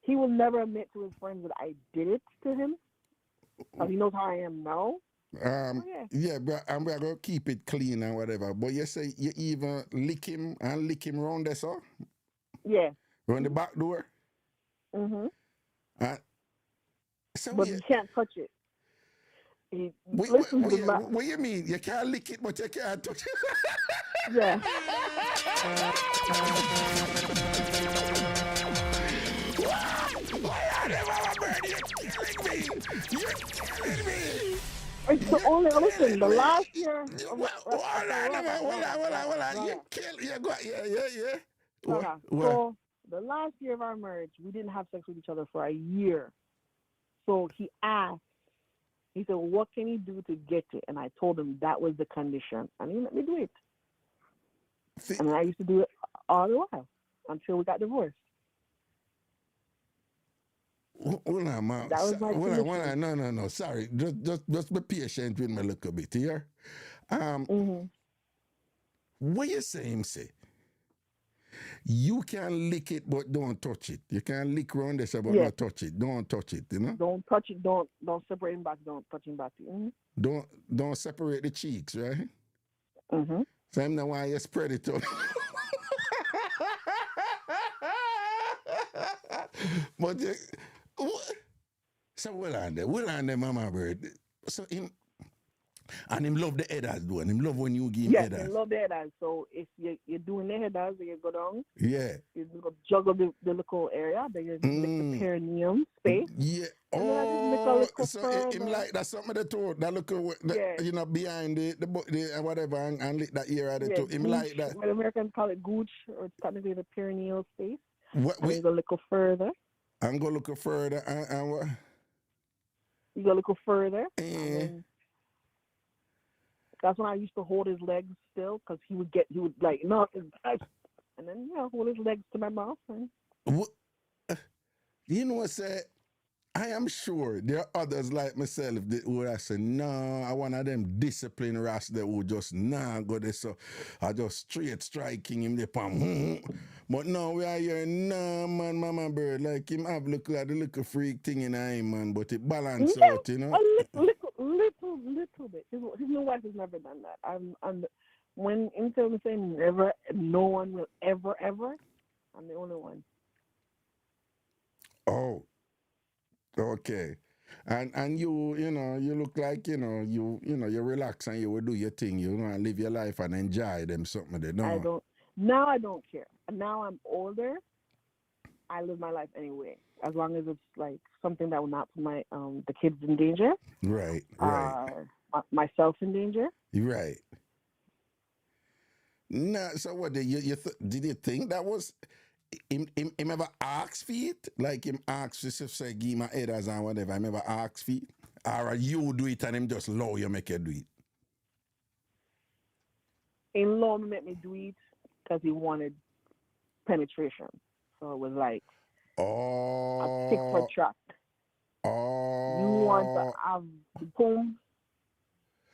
he will never admit to his friends that I did it to him. Because he knows how I am now. Yeah, but I'm gonna keep it clean and whatever. But you say you even lick him round there, so? Yeah. Round the back door? So but you can't touch it. What you mean? You can't lick it, but you can't touch it? Yeah. Why are they, Mama Bird? You're killing me! You're killing me! It's the only, listen, the last year. Hold on. You kill, you go, yeah. So, the last year of our marriage, we didn't have sex with each other for a year. So he asked, he said, what can he do to get it? And I told him that was the condition. And he let me do it. And I used to do it all the while until we got divorced. Hold on, man. That was my condition. No. Sorry. Just be patient with me a little bit here. What you say him say? You can lick it, but don't touch it. You can lick around this, but not touch it. Don't touch it, you know? Don't touch it. Don't separate him back. Don't touch him back. Don't separate the cheeks, right? So I'm the one you spread it on. But so well on there, Mama Bird. So him and him love the headers though, and him love when you give him headers. Yes, he love the headers. So if you're doing the headers, you go down. Yeah. You juggle the little area, then you lick the perineum space. Yeah. So him like that's something that too. That look, you know, behind the whatever and lick that area there too. Him like that. Well, Americans call it gooch, or it's technically the perineal space. We go a little further. I'm gonna look further and what? You go a little further. That's when I used to hold his legs still, because he would like knock his back, and then hold his legs to my mouth. What? You know what I say? I am sure there are others like myself that would have said, no, I one of them disciplined rats that would just go there, so I just straight striking him the palm. But now we are here, man, Mama Bird, like him have look like the little freak thing in him, man, but it balance out, you know? A little bit. His new wife has never done that. When until we say never, no one will ever, I'm the only one. Oh. Okay, and you look like you relax and you will do your thing, and live your life and enjoy them something they know. I don't care. Now I'm older. I live my life anyway, as long as it's like something that will not put my the kids in danger. Right. Myself in danger. Right. Nah. So what did you think that was? Him ever ask for it? Like him ask for say give my headers and whatever. Him ever ask for it? Or you do it and him just allow you make you do it? in-law made me do it because he wanted penetration. So it was like a tick for Oh, track. You want to oh. have the boom?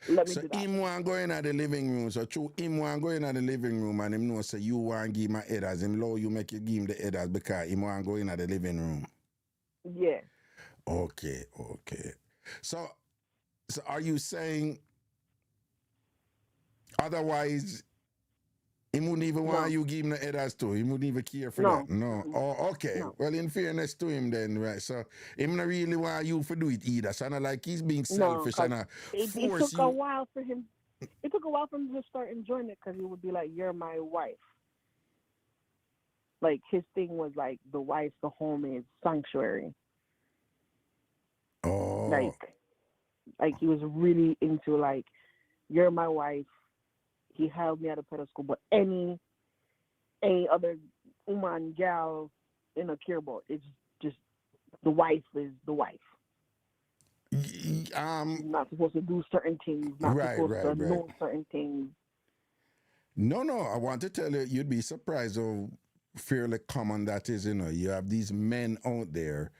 Let me So do that. him want go in at the living room. So true, him want go in at the living room and him know say you want give my headers. Him low you make you give him the headers because him want go in at the living room. Yeah. Okay, okay. So are you saying otherwise he wouldn't even want No. you give him the headers too? He wouldn't even care for that. No. No. Mm-mm. Oh, okay. No. Well, in fairness to him then, right? So him not really want you to do it either. So not like he's being No. selfish Because and it force took a you. while for him. It took a while for him to start enjoying it because he would be like, "You're my wife." Like his thing was like the wife, the home is sanctuary. Oh, Like he was really into like, "You're my wife." He held me at a pedestal, but any other woman, gal in a care about, it's just the wife is the wife. Not supposed to do certain things, not right, supposed right, to right. know certain things. No, I want to tell you, you'd be surprised how fairly common that is. You have these men out there,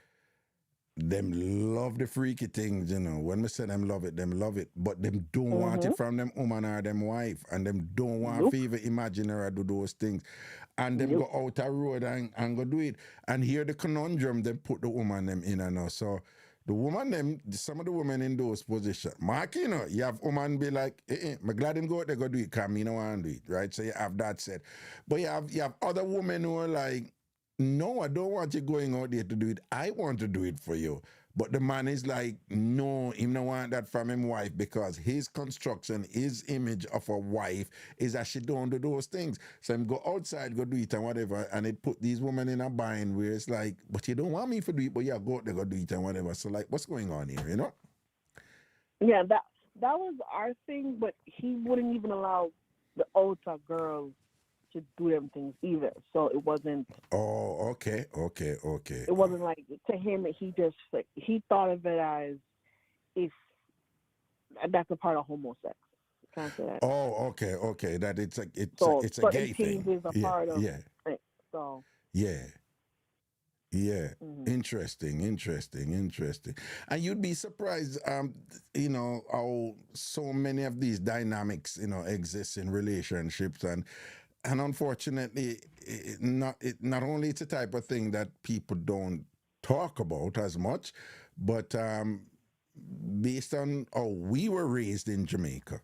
them love the freaky things. When we say them love it, but them don't want Mm-hmm. it from them woman or them wife, and them don't want to Nope. even imagine her do those things, and them Nope. go out a road and go do it. And here the conundrum, them put the woman them in and so. The woman them, some of the women in those positions, Mark, you have woman be like, I'm glad him go out there go do it, because me no want to do it, right? So you have that said. But you have other women who are like, no, I don't want you going out there to do it. I want to do it for you. But the man is like, no, him don't want that from him wife because his construction, his image of a wife is that she don't do those things. So him go outside, go do it and whatever, and it put these women in a bind where it's like, but you don't want me to do it, but yeah, go out there, go do it and whatever. So like, what's going on here? Yeah, that was our thing, but he wouldn't even allow the older girls to do them things either. So it wasn't. Oh, okay. It wasn't like to him. He just like he thought of it as if that's a part of homosex. Can't say that. Oh, okay. That So it's a certain gay things thing. is a Yeah, part of yeah, it. So yeah. Yeah, mm-hmm. interesting. And you'd be surprised, how so many of these dynamics, exist in relationships, and unfortunately, not only it's a type of thing that people don't talk about as much, but based on how we were raised in Jamaica,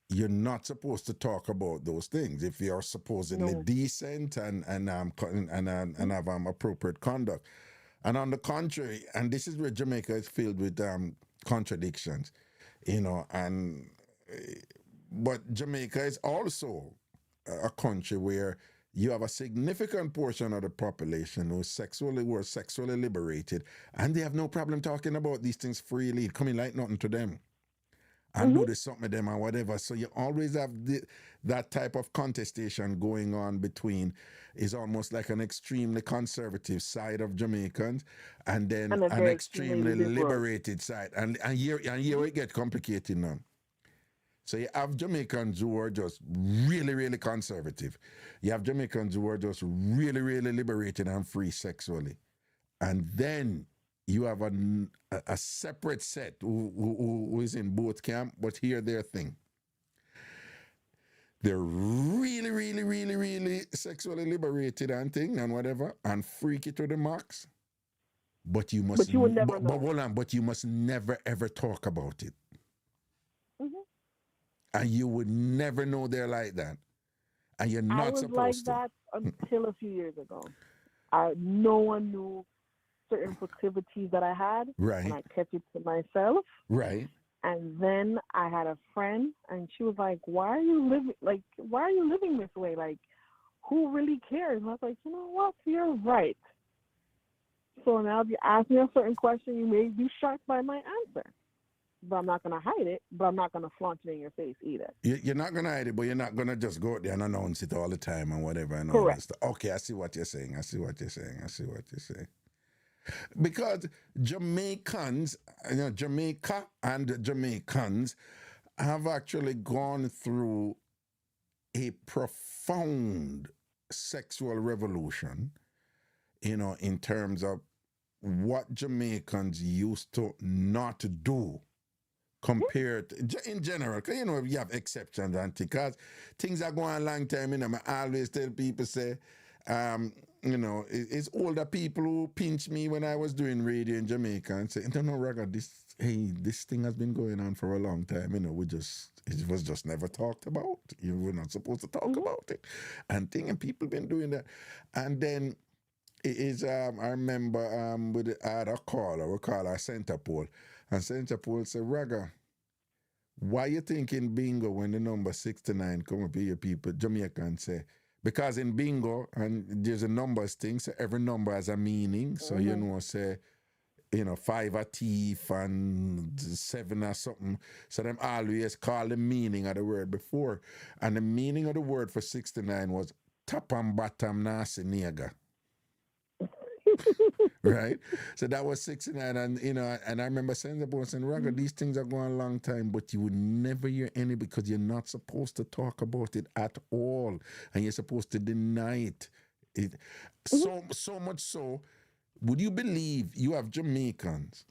you're not supposed to talk about those things if you're supposedly No. decent and have appropriate conduct. And on the contrary, and this is where Jamaica is filled with contradictions, and but Jamaica is also a country where you have a significant portion of the population who are sexually liberated, and they have no problem talking about these things freely, coming like nothing to them and Mm-hmm. do this something with them or whatever. So you always have that type of contestation going on between is almost like an extremely conservative side of Jamaicans and then And a an very extremely extremely liberal. liberated side. And here it get complicated now. So you have Jamaicans who are just really, really conservative. You have Jamaicans who are just really, really liberated and free sexually. And then you have a separate set who is in both camp, but here their thing. They're really, really, really, really sexually liberated and thing and whatever, and freaky to the max. But you must, But you would never but know. hold on, but you must never ever talk about it, Mm-hmm. and you would never know they're like that, and you're I not was like supposed to. that until a few years ago. No one knew certain proclivities that I had, and Right, I kept it to myself. right. And then I had a friend, and she was like, "Why are you living like? Why are you living this way? Like, who really cares?" And I was like, "You know what? You're right." So now, if you ask me a certain question, you may be shocked by my answer, but I'm not gonna hide it. But I'm not gonna flaunt it in your face either. You're not gonna hide it, but you're not gonna just go out there and announce it all the time and whatever and all that Correct. stuff. Okay, I see what you're saying. Because Jamaicans, Jamaica and Jamaicans have actually gone through a profound sexual revolution, in terms of what Jamaicans used to not do compared to, in general, because you have exceptions and because things are going a long time. I always tell people, say, it's older people who pinch me when I was doing radio in Jamaica and say, no, Raga, this thing has been going on for a long time. It was just never talked about. You were not supposed to talk about it. And people been doing that. And then I remember I had a caller, we call her Center Pole. And Center Pole said, Raga, why you thinking bingo when the number 69 come up here, people, Jamaicans say, because in bingo, and there's a numbers thing, so every number has a meaning. So, say, 5 a thief and 7 or something. So them always call the meaning of the word before. And the meaning of the word for 69 was top and bottom nasi nigga. Right? So that was 69. And, and I remember saying the boy saying, Raga, these things are going a long time, but you would never hear any because you're not supposed to talk about it at all. And you're supposed to deny it. So much so, would you believe you have Jamaicans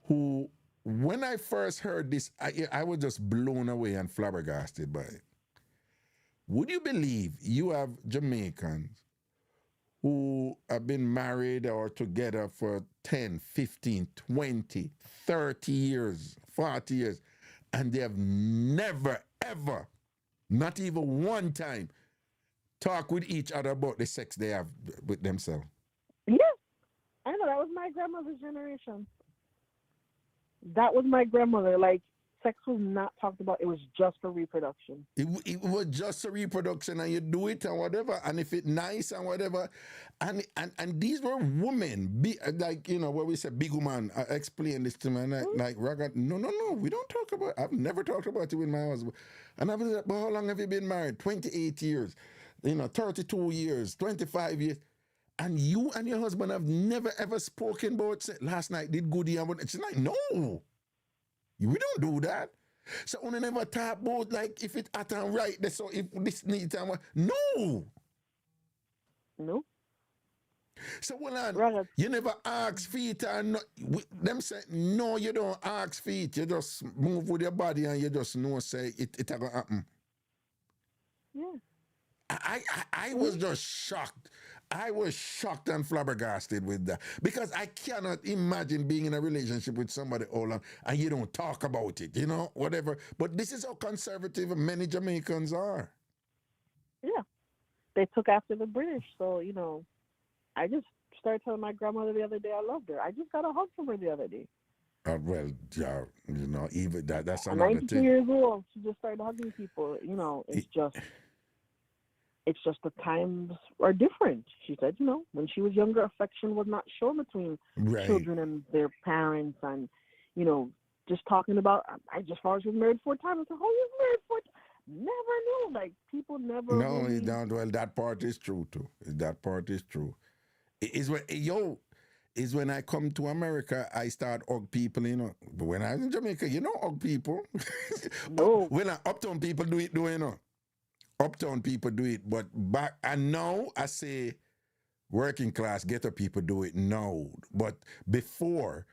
who, when I first heard this, I was just blown away and flabbergasted by it. Would you believe you have Jamaicans who have been married or together for 10, 15, 20, 30 years, 40 years, and they have never, ever, not even one time, talk with each other about the sex they have with themselves? Yeah, I know. That was my grandmother's generation. That was my grandmother. Like, sex was not talked about. It was just for reproduction. It was just a reproduction, and you do it and whatever, and if it's nice and whatever, and these were women, like where we say big woman. I explained this to me, and like Raga, no, we don't talk about. I've never talked about it with my husband, and I was like, but how long have you been married? 28 years, 32 years, 25 years. And you and your husband have never ever spoken about, say, last night did goodie and what? It's like, no. We don't do that. So we never talk about like if it at and right, so if this needs time. No. No. So you never ask feet and no, them say no, you don't ask feet. You just move with your body and you just know say it gonna happen. Yeah. I was just shocked. I was shocked and flabbergasted with that because I cannot imagine being in a relationship with somebody older and you don't talk about it, whatever. But this is how conservative many Jamaicans are. Yeah. They took after the British. So, I just started telling my grandmother the other day I loved her. I just got a hug from her the other day. Well, yeah, even that's At another 92 thing. years old, she just started hugging people. It's just the times are different. She said, when she was younger, affection was not shown between children and their parents. And, just talking about, I just was married 4 times. I said, oh, you married 4 times? Never knew. Like, people never No, really... well, that part is true, too. That part is true. Is when I come to America, I start hug people, But when I was in Jamaica, hug people. No. When uptown people do it, Uptown people do it, but back and now I say working class ghetto people do it now. But before,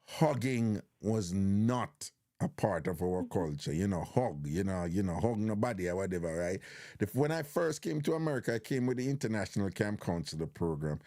hugging was not a part of our culture. Hug, hug nobody or whatever, right? When I first came to America, I came with the International Camp Counselor program,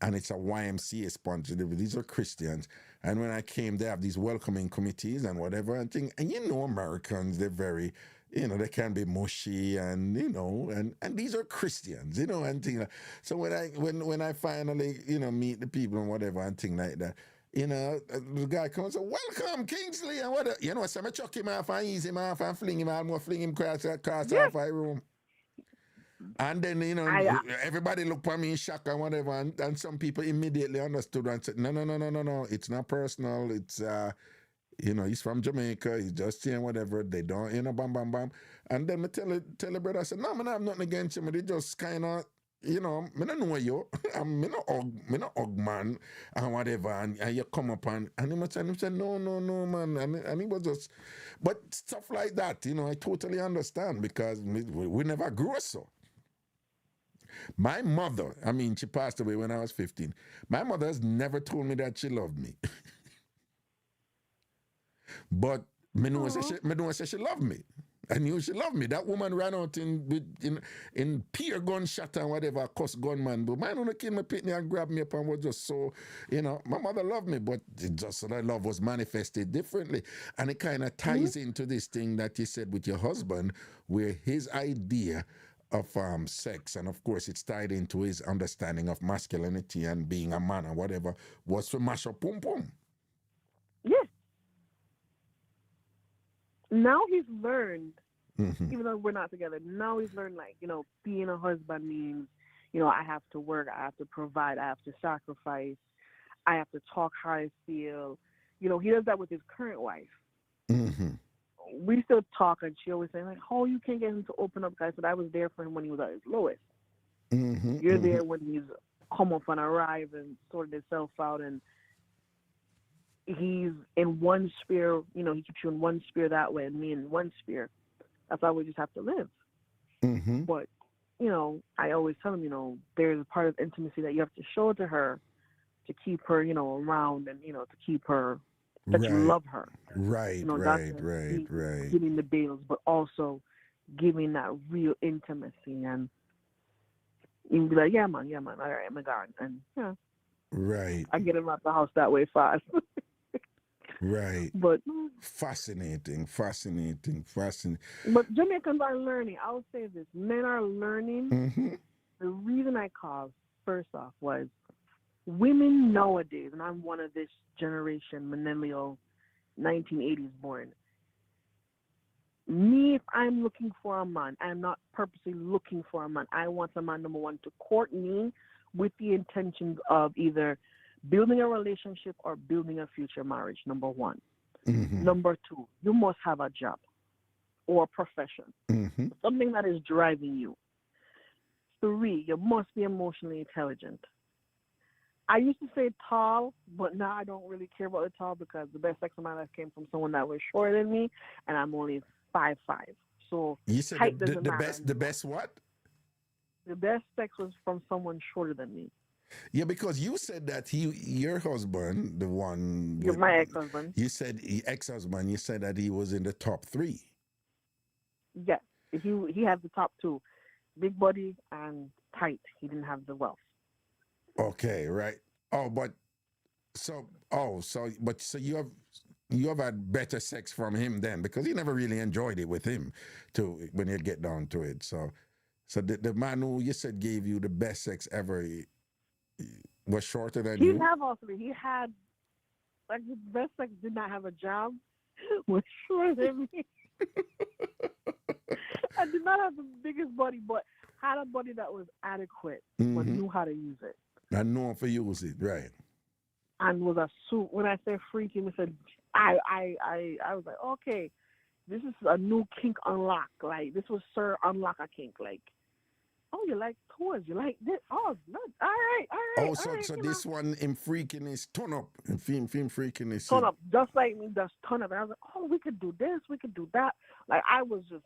and it's a YMCA sponsored. These are Christians. And when I came, they have these welcoming committees and whatever and thing. And Americans, they're very, they can be mushy and and these are Christians, and things like. So when I finally, meet the people and whatever and thing like that, the guy comes and welcome Kingsley and whatever. So I chuck him off and ease him off and fling him across off my room. And then, everybody looked at me in shock and whatever, and some people immediately understood and said, no, it's not personal. It's, he's from Jamaica. He's just saying whatever. They don't, bam, bam, bam. And then I tell the brother, I said, no, man, I have nothing against him. They just kind of, you know, me no know you. Me no hug man and whatever. And you come up and him say, no, man. And he was just, but stuff like that, you know, I totally understand because we never grew so. My mother, I mean, she passed away when I was 15. My mother has never told me that she loved me. But me know say she loved me. I knew she loved me. That woman ran out in peer gunshot and whatever, cuss gunman. But mine only came me pick me and grabbed me up and was just so, you know, my mother loved me, but it just that love was manifested differently. And it kind of ties into this thing that you said with your husband, where his idea of sex, and of course it's tied into his understanding of masculinity and being a man or whatever, was to mash up pum pum. Yes. Now he's learned, even though we're not together, now he's learned, like, you know, being a husband means, you know, I have to work, I have to provide, I have to sacrifice, I have to talk how I feel. You know, he does that with his current wife. We still talk, and she always say, like, oh, you can't get him to open up. I said, I was there for him when he was at his lowest. You're there when he's come up and arrived and sorted himself out, and he's in one sphere, you know, he keeps you in one sphere that way, and me in one sphere. That's how we just have to live. But, you know, I always tell him, you know, there's a part of intimacy that you have to show to her to keep her, you know, around, and, you know, to keep her, that you love her. Right, you know, right. giving the bills, but also giving that real intimacy. And you can be like, yeah, man, all right, I'm going. And, yeah. Right. I get him out the house that way fast. Right. But fascinating. But Jamaicans are learning. I would say this: men are learning. The reason I called first off was women nowadays, and I'm one of this generation, millennial, 1980s born. Me, if I'm looking for a man, I'm not purposely looking for a man. I want a man, number one, to court me with the intentions of either building a relationship or building a future marriage, number one. Number two, you must have a job or a profession, something that is driving you. Three, you must be emotionally intelligent. I used to say tall, but now I don't really care about the tall because the best sex of my life came from someone that was shorter than me, and I'm only 5'5". So you said height doesn't matter. The best what? The best sex was from someone shorter than me. Yeah, because you said that your husband, the one, You're my ex-husband. You said ex-husband. You said that he was in the top 3. Yes, he had the top 2, big body and tight. He didn't have the wealth. Okay, right. But you have had better sex from him then, because you never really enjoyed it with him, too, when you get down to it. So the man who you said gave you the best sex ever was shorter than you? He had, like, the best sex, did not have a job, was shorter than me. I did not have the biggest body, but had a body that was adequate, but knew how to use it. I know for use it, right? And was a suit. When I said freaky, I said, I was like, okay, this is a new kink unlock. Like, this was Sir Unlock a Kink. Like, oh, you like toys? You like this? Oh, look, all right. Oh, so this one in freakiness, turn up. In film freakiness. Turn up, just like me, just turn up. And I was like, oh, we could do this, we could do that. Like, I was just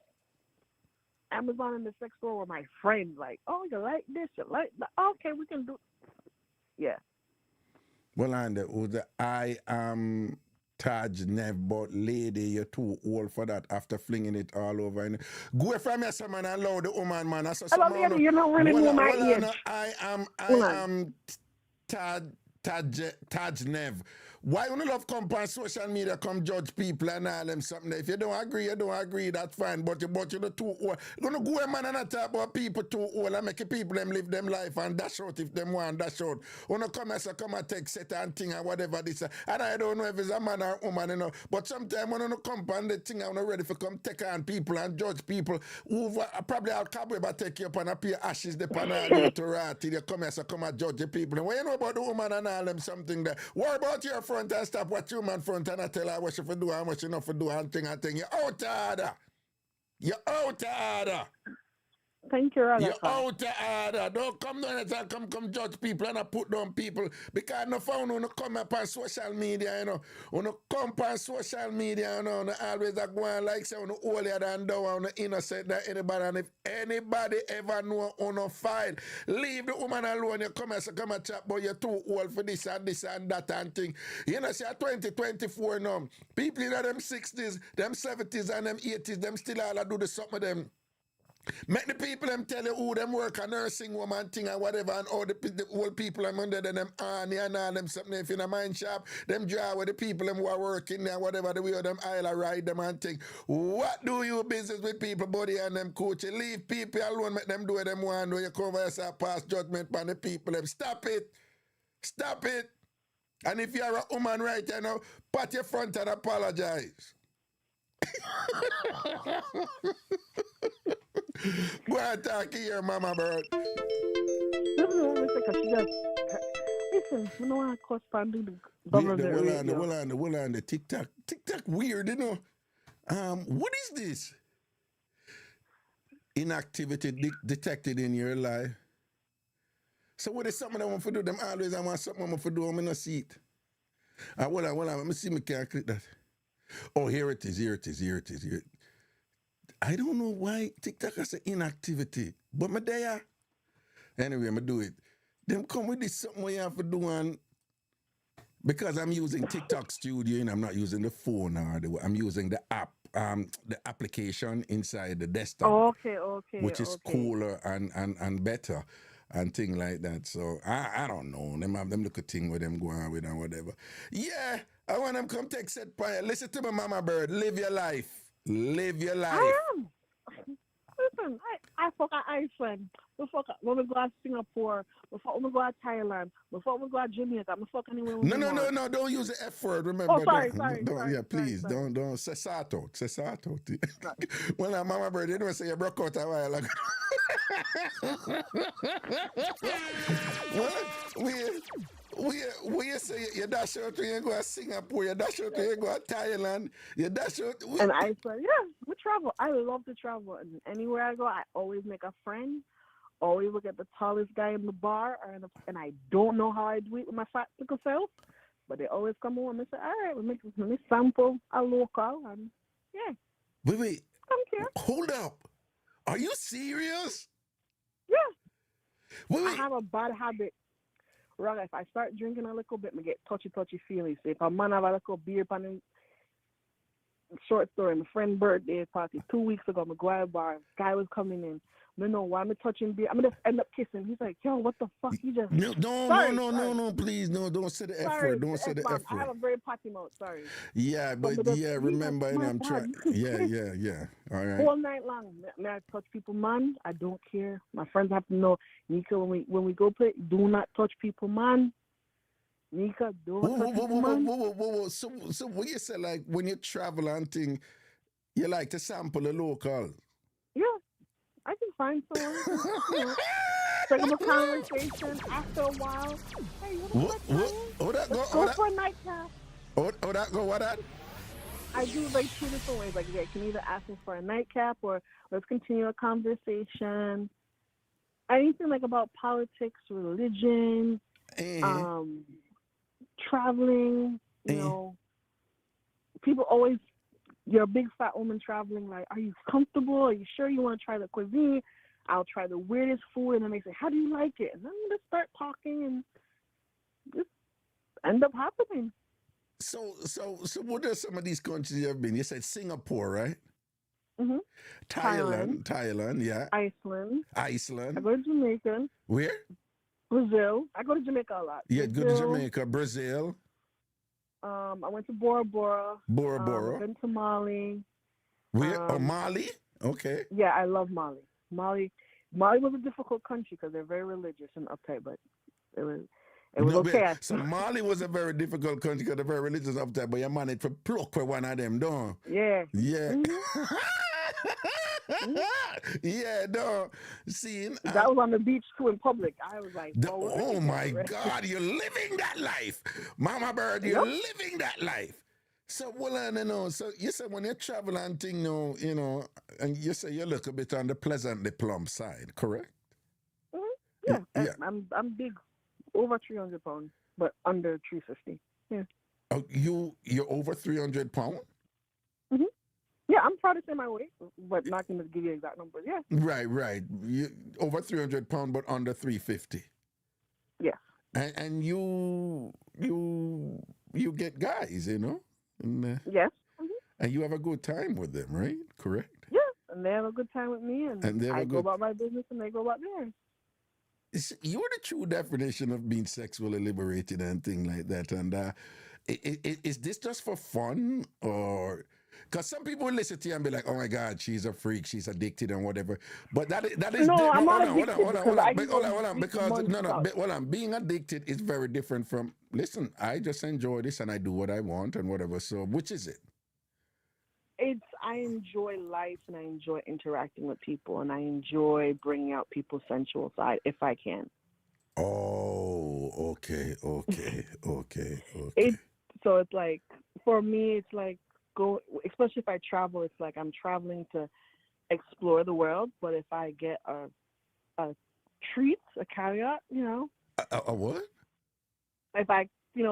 Amazon in the sex store with my friend. Like, oh, you like this? You like that? Okay, we can do. Yeah. Well, and I am Taj Nev, but lady, you're too old for that after flinging it all over. And go from here, some man, and allow the woman, man. Hello, lady, you don't really know my age. I am Taj Nev. Why you love come on social media, come judge people and all them something? If you don't agree, that's fine. But you're too old. You're gonna go a man and talk about people too old and make people them live them life and dash out if them want dash out. You know, come and take set and thing and whatever this. And I don't know if it's a man or a woman, you know. But sometimes when you come on the thing, I'm not ready for come take on people and judge people who probably I'll cobweb take you up and appear ashes depend on you to rat till you come and judge the people. And when you know about the woman and all them something there, what about your front and stop what you man front and I tell her what she for do and what she not for do and thing. You're out of order. You're out of order. Thank you, You're Ragashanti. out of order. Don't come down here and come judge people and put down people. Because no phone on come up on social media, you know. On come on social media, you know, and always a go on like say on holier than thou, on innocent than anybody. And if anybody ever know on a file, leave the woman alone. You come and chat, but you're too old for this and that and thing. You know, say 2024 now. People in them 60s, them 70s and them 80s, them still all do the something of them. Make the people them tell you who them work a nursing woman thing and whatever, and all the old people them under them Arnie and all them something if in a mine shop, them draw with the people them who are working there, whatever the way of them aisle ride them and thing. What do you business with people, buddy, and them coach? You leave people alone, make them do what them want, do you cover yourself pass judgment on the people them. Stop it. Stop it. And if you're a woman right now, pat your front and apologize. Go and talk here, mama bird. This is what we say, 'cause she just, listen, you know what correspond to the The government well radio. on the TikTok. TikTok weird, you know. What is this? Inactivity detected in your life. So what is something I want to do? Them always I want something I want to do. I'm in a seat. Hold on. Let me see me can click that. Oh, here it is. I don't know why TikTok has an inactivity, but me there. Anyway, I'm do it. Them come with this something you have to do and because I'm using TikTok Studio and I'm not using the phone I'm using the app, the application inside the desktop, Okay. which is cooler and better and thing like that. So I don't know. Them have them little thing with them going on with and whatever. Yeah, I want them come take set fire. Listen to me, mama bird. Live your life. Live your life. I am. Listen, I fuck at Iceland. When we go to Singapore, before we go to Thailand, before we go to Jamaica, I fuck anywhere we want. No. Don't use the F word. Remember. Oh, sorry. Please. Don't say sort out. Say sort out. When I'm mama bird, you know say you broke out a while ago. We say you dash out when you go to Singapore, you dash out when you go to Thailand, you dash out. And Iceland, yeah, we travel. I love to travel, and anywhere I go, I always make a friend. Always look at the tallest guy in the bar, and I don't know how I do it with my fat little self, but they always come on and say, "All right, let me sample a local," and yeah. Wait. I don't care. Hold up. Are you serious? Yeah. Wait. I have a bad habit. Right, if I start drinking a little bit, I get touchy feelings. So if a man have a little beer pan him, short story, my friend birthday party 2 weeks ago, my guy bar, guy was coming in. I know why I'm touching beer. I'm gonna end up kissing. He's like, "Yo, what the fuck? You just no, please, no, don't say the F word. Don't say the F word. I have a very potty mouth. Sorry. Yeah, but yeah, remember, and I'm trying. Yeah. All right. All night long, may I touch people, man? I don't care. My friends have to know, Nika, when we go play, do not touch people, man. Nika, don't touch people, man. Whoa. So what you say, like when you travel and thing, you like to sample the local? Yeah. I can find someone. Take up a conversation after a while. Hey, let's go for a nightcap. What that? I do like two different ways. Like, I can either ask them for a nightcap or let's continue a conversation. Anything like about politics, religion, traveling. You know, people always. You're a big fat woman traveling, like, are you comfortable? Are you sure you want to try the cuisine? I'll try the weirdest food, and then they say, how do you like it? And then I'm just start talking, and just end up happening. So what are some of these countries you have been? You said Singapore, right? Mm-hmm. Thailand, yeah. Iceland. I go to Jamaica. Where? Brazil. I go to Jamaica a lot. Yeah, go to Jamaica, Brazil. I went to Bora Bora. Bora. Been to Mali. Where? Mali? Okay. Yeah, I love Mali. Mali was a difficult country because they're very religious and uptight, but it was okay. So Mali was a very difficult country because they're very religious uptight, but you managed to pluck with one of them, don't you? Yeah. Yeah. Mm-hmm. Yeah, no. See, that was on the beach too in public. I was like, oh my God, you're living that life. Mama Bird, you're living that life. So, well, I don't know. So, you said when you travel and thing, and you say you're a little bit on the pleasantly plump side, correct? Hmm. Y- Yeah, Yeah. I'm big, over 300 pounds, but under 350. Yeah. Oh, you're over 300 pounds? Hmm. Yeah, I'm proud to say my weight, but not going to give you exact numbers. Yeah. Right, right. You over 300 pounds, but under 350. Yes. And you get guys, Yes. Hmm. and you have a good time with them, right? Correct. Yeah. And they have a good time with me, and And they have I a go good. about my business, and they go about theirs. You're the true definition of being sexually liberated and thing like that. And is this just for fun, or because some people will listen to you and be like, "Oh my God, she's a freak, she's addicted and whatever." But that is No, I'm no, not hold addicted on, because hold on, I can hold go on, hold on, weeks, because months no, without. hold on. Being addicted is very different from. Listen, I just enjoy this and I do what I want and whatever. So, which is it? I enjoy life and I enjoy interacting with people and I enjoy bringing out people's sensual side if I can. Oh, okay, okay, okay, It okay. so it's like for me it's like go especially if I travel, it's like I'm traveling to explore the world, but if I get a treat, a caveat, A what? if I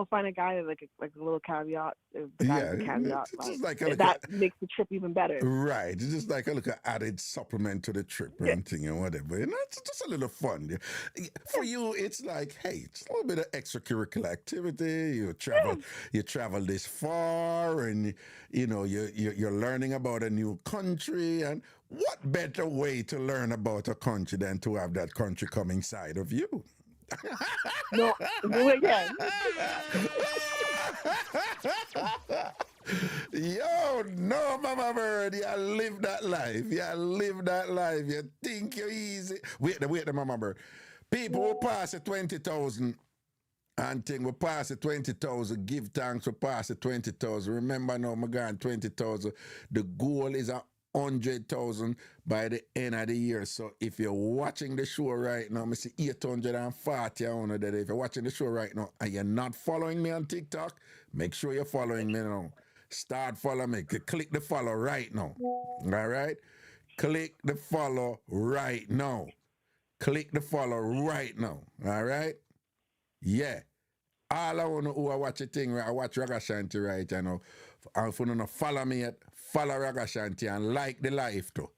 find a guy that like a little caveat, if the guy's Yeah, a caveat, it's like just like a look that at. makes the trip even better. Right. It's just like a little added supplement to the trip Yeah, and thing and whatever. And it's just a little fun. Yeah. For yeah, you, it's like, hey, it's a little bit of extracurricular activity. yeah. You travel this far, and you're learning about a new country. And what better way to learn about a country than to have that country come inside of you? No, well, yeah. Yo, no, Mama Bird, you live that life. You live that life. You think you're easy. Wait, the Mama Bird. People will pass the 20,000 and thing will pass the 20,000. Give thanks for pass the 20,000. Remember now, my God, 20,000. The goal is 100,000 by the end of the year. So if you're watching the show right now, I see 840 on that. If you're watching the show right now and you're not following me on TikTok, make sure you're following me now. Start following me. Click the follow right now. All right? Click the follow right now. Click the follow right now. All right? Yeah. All I want to who I watch a thing, I watch Ragashanti right now. And if you don't follow me yet, follow Ragashanti and like the live too.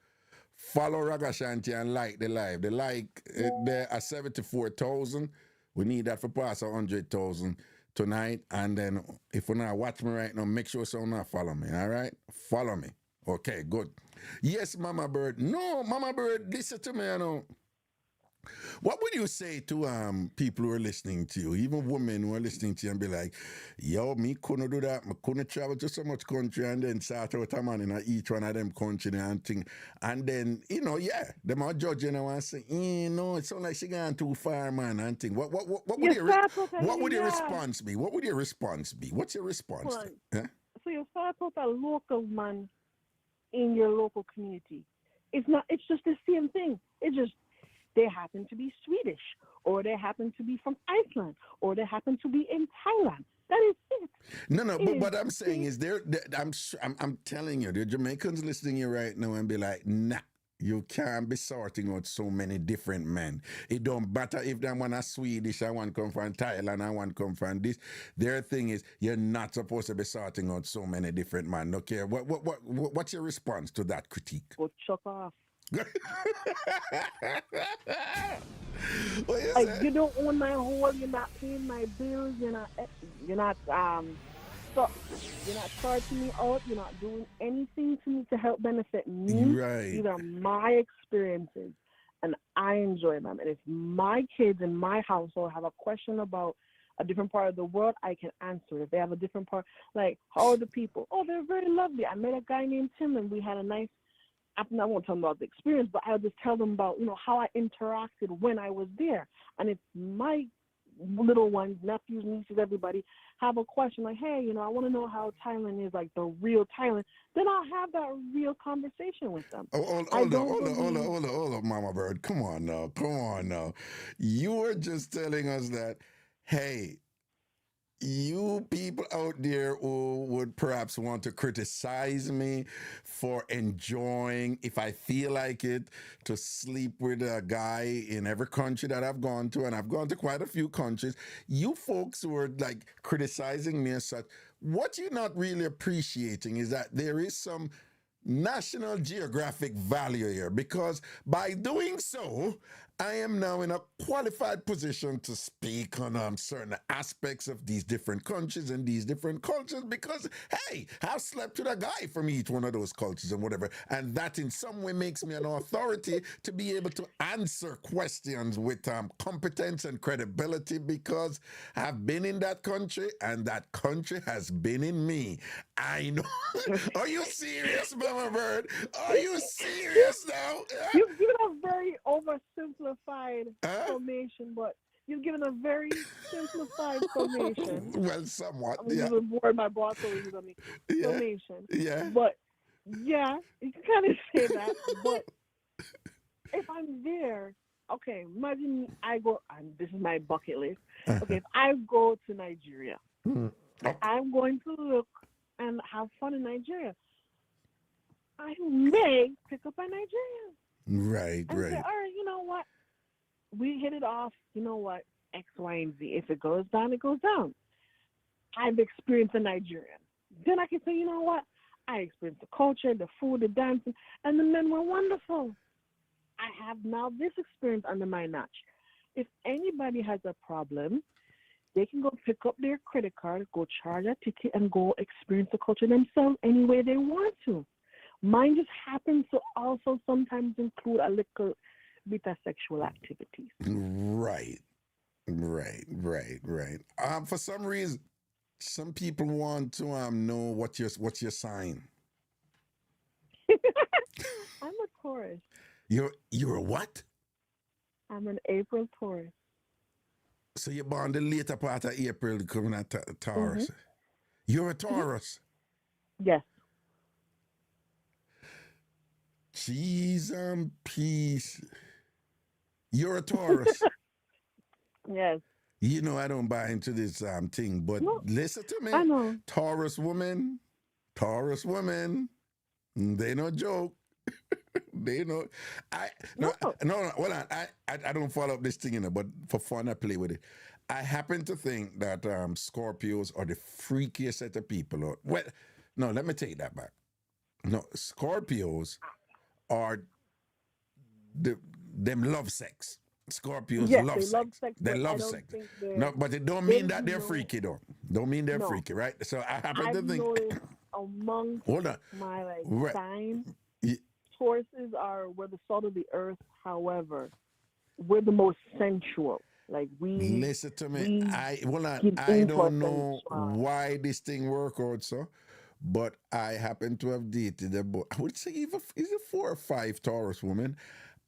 Follow Ragashanti and like the live. The like, there are 74,000. We need that for past 100,000 tonight. And then if you're not watch me right now, make sure someone not follow me. All right? Follow me. Okay, good. Yes, Mama Bird. No, Mama Bird, listen to me, What would you say to people who are listening to you, even women who are listening to you and be like, yo, me couldn't do that. I couldn't travel to so much country and then start out a man in each one of them country and thing. And then, yeah, them are judging and say, it sounds like she gone too far, man, and thing. What would You your start out, what would your yeah. response be? What would your response be? What's your response Hold on. then? Huh? So you start out a local man in your local community. It's not. It's just the same thing. It's just they happen to be Swedish, or they happen to be from Iceland, or they happen to be in Thailand. That is it. No, It but is what I'm saying is I'm telling you, the Jamaicans listening here right now and be like, nah, you can't be sorting out so many different men. It don't matter if that one are Swedish, I want come from Thailand, I want come from this. Their thing is you're not supposed to be sorting out so many different men. Okay, what's your response to that critique? go chuck off. What you Like say? you don't own my hole. You're not paying my bills. You're not so you're not charging me out. You're not doing anything to me to help benefit me. Right. These are my experiences, and I enjoy them. And if my kids in my household have a question about a different part of the world, I can answer it. If they have a different part, like how are the people? Oh, they're very lovely. I met a guy named Tim, and we had a nice. I won't tell them about the experience, but I'll just tell them about how I interacted when I was there. And if my little ones, nephews, nieces, everybody have a question like, hey, I want to know how Thailand is, like the real Thailand, then I'll have that real conversation with them. Oh, hold, I hold on, don't hold on, hold on, believe. hold on, hold on, Mama Bird. Come on now, come on now. You were just telling us that, hey, you people out there who would perhaps want to criticize me for enjoying, if I feel like it, to sleep with a guy in every country that I've gone to, and I've gone to quite a few countries. You folks who are like criticizing me as such, what you're not really appreciating is that there is some National Geographic value here, because by doing so, I am now in a qualified position to speak on certain aspects of these different countries and these different cultures, because, hey, I've slept with a guy from each one of those cultures and whatever. And that in some way makes me an authority to be able to answer questions with competence and credibility, because I've been in that country and that country has been in me. I know. Are you serious, Mama Bird? Are you serious now? You've given a very oversimplified Huh? summation, but you've given a very simplified summation. Well, somewhat, I'm yeah. using the word my boss always uses on me. Yeah, Summation. yeah. But yeah, you can kind of say that. But if I'm there, okay, imagine I go, and this is my bucket list. Okay, if I go to Nigeria, Mm. I'm going to look and have fun in Nigeria. I may pick up a Nigerian Right, and say, right. all right, you know what? We hit it off. You know what? X, Y, and Z. If it goes down, it goes down. I've experienced a Nigerian. Then I can say, you know what? I experienced the culture, the food, the dancing, and the men were wonderful. I have now this experience under my notch. If anybody has a problem, they can go pick up their credit card, go charge a ticket, and go experience the culture themselves any way they want to. Mine just happens to also sometimes include a little bit of sexual activities. Right, right. For some reason, some people want to know what's your sign. I'm a Taurus. You're a what? I'm an April Taurus. So you're born the later part of April, coming at Taurus. Mm-hmm. You're a Taurus. Yes. Cheese and peace. You're a Taurus. Yes. You know I don't buy into this thing, but No, listen to me. I know. Taurus women, they no joke. They know. I no No. no hold on. I don't follow up this thing, but for fun I play with it. I happen to think that Scorpios are the freakiest set of people. Well, no, let me take that back. No, Scorpios are them love sex. Scorpios Yes, love they love sex. sex, They but I love don't sex. think No, but it don't there's mean that they're no, freaky though. Don't mean they're no. freaky, right? So I happen I've to think. noticed amongst Hold on. my Right. signs, Y- Tauruses we're the salt of the earth. However, we're the most sensual. Like Listen to me. we Hold on. give I into our don't know sensuality. why this thing work out so, but I happen to have dated about, I would say even is it 4 or 5 Taurus women,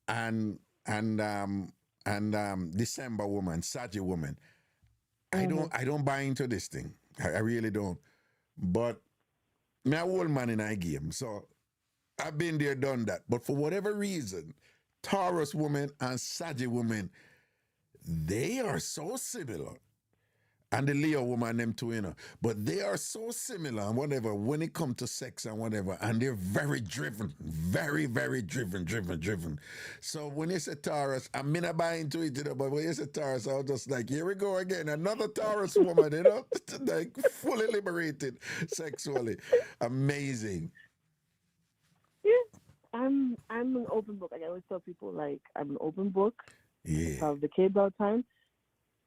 and and um December woman, Sagittarius woman. Mm-hmm. I don't buy into this thing. I really don't. But me a old man in a game, so I've been there, done that. But for whatever reason, Taurus women and Sagittarius women, they are so similar. And the Leo woman, them too, But they are so similar and whatever when it comes to sex and whatever. And they're very driven, very driven. So when you say Taurus, I'm not buying into it, but when you say Taurus, I was just like, here we go again. Another Taurus woman, like fully liberated sexually. Amazing. Yeah, I'm an open book. Like I always tell people, like I'm an open book. I Yeah. tell the kids all the time,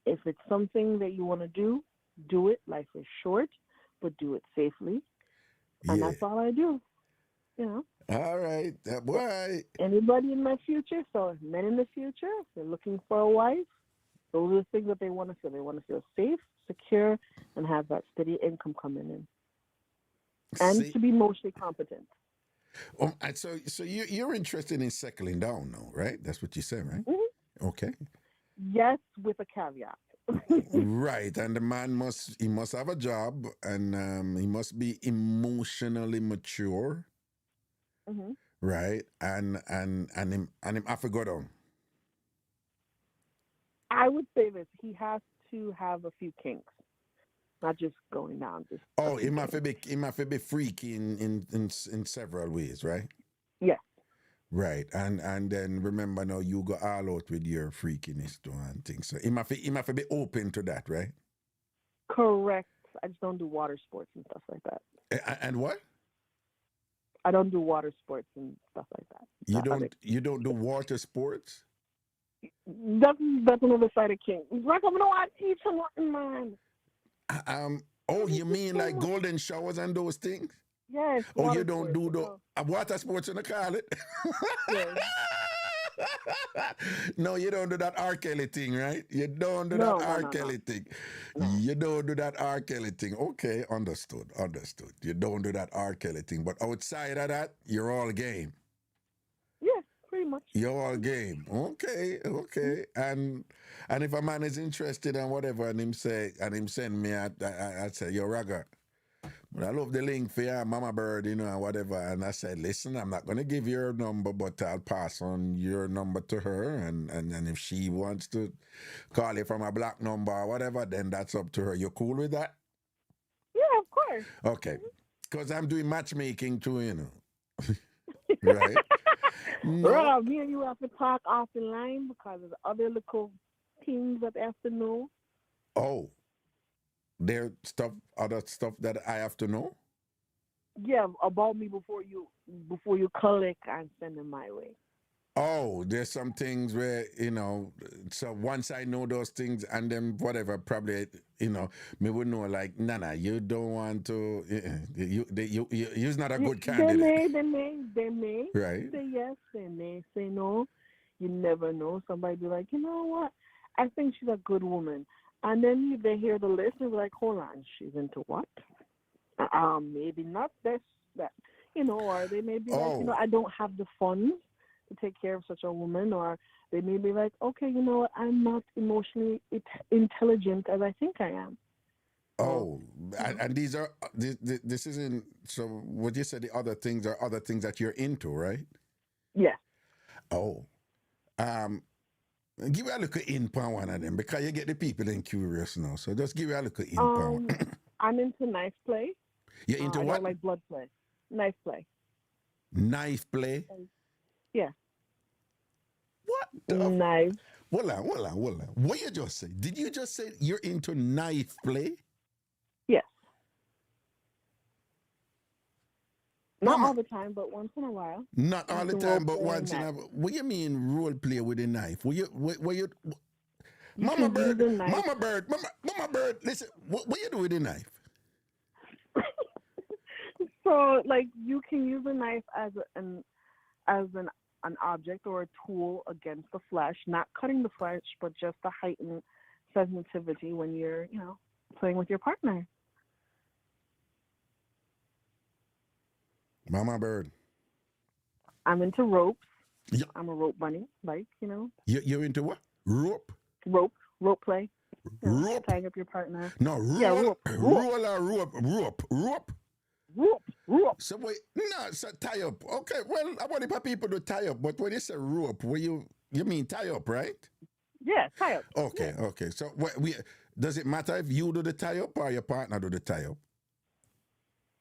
if it's something that you want to do it. Life is short, but do it safely. And Yeah. that's all I do. You know. All right. So Boy. anybody in my future, so men in the future, if they're looking for a wife, those are the things that they want to feel. They want to feel safe, secure, and have that steady income coming in. And See. to be emotionally competent. And so you're interested in settling down now, right? That's what you said, right? Hmm. Okay. Yes, with a caveat. Right, and the man must have a job, and he must be emotionally mature, Hmm. right? And him have to go down. I would say this: he has to have a few kinks. not just going down. Just Oh, a few things. it might be freaky in several ways, right? Yes, Right, and then remember now you go all out with your freakiness too and things. So it might be open to that, right? correct. I just don't do water sports and stuff like that. And what? I don't do water sports and stuff like that. You don't do water sports? That's another side of king. Like I'm no, I teach him nothing, man. Oh, you mean like golden showers and those things? Yes, Oh, you water don't sports. do the No. water sports in the call it? Yes. No, you don't do that R. Kelly thing, right? You don't do that No, no, R. no, no, Kelly thing. no. You don't do that R. Kelly thing. Okay, understood, understood. You don't do that R. Kelly thing. But outside of that, you're all game. Yes, pretty much. You're all game. Okay, okay. And if a man is interested in whatever and him send me, I say, yo, Raga, but I love the link for your mama bird, you know, and whatever. And I said, listen, I'm not going to give you her number, but I'll pass on your number to her. And if she wants to call you from a black number or whatever, then that's up to her. You cool with that? Yeah, of course. Okay. Because I'm doing matchmaking too, you know. Right? No. Bro, me and you have to talk off the line because there's other little things that I have to know. Oh. There other stuff that I have to know? Yeah, about me before you collect and send them my way. Oh, there's some things where, you know, so once I know those things and then whatever, probably, you know, me would know like, Nana, you don't want to, you're not a good candidate. They may Right? say yes, they may say no. You never know. Somebody be like, you know what? I think she's a good woman. And then they hear the list and be like, hold on, she's into what? Maybe not this, that, you know, or they may be like, you know, Oh, I don't have the funds to take care of such a woman, or they may be like, okay, you know what, I'm not emotionally intelligent as I think I am. So, oh, you know, and this isn't, so what you said, the other things are other things that you're into, right? yeah. Oh, um, give me a look at in on one of them because you get the people in curious now. So just give me a look at in on. I'm into knife play. You're into I what? don't like blood play. Knife play. Knife play? Yeah. What the? Knife. Hold on. What you just say? Did you just say you're into knife play? Yes. Not Mama, all the time, but once in a while. not all Like the the role time, but playing once in knife. a. What you mean role play with a knife? What you? You can use a knife. Mama bird. Listen, what you do with a knife? So, like, you can use a knife as an object or a tool against the flesh, not cutting the flesh, but just to heighten sensitivity when you're, playing with your partner. Mama bird. I'm into ropes. You, I'm a rope bunny, like, you're into what? Rope? rope play, Rope? tying up your partner. No, Yeah, rope, roll or rope. rope. So wait, no, so tie up. Okay, well, I want if people to tie up, but when you say rope, you mean tie up, right? Yeah, tie up. Okay, Yeah. okay. So does it matter if you do the tie up or your partner do the tie up?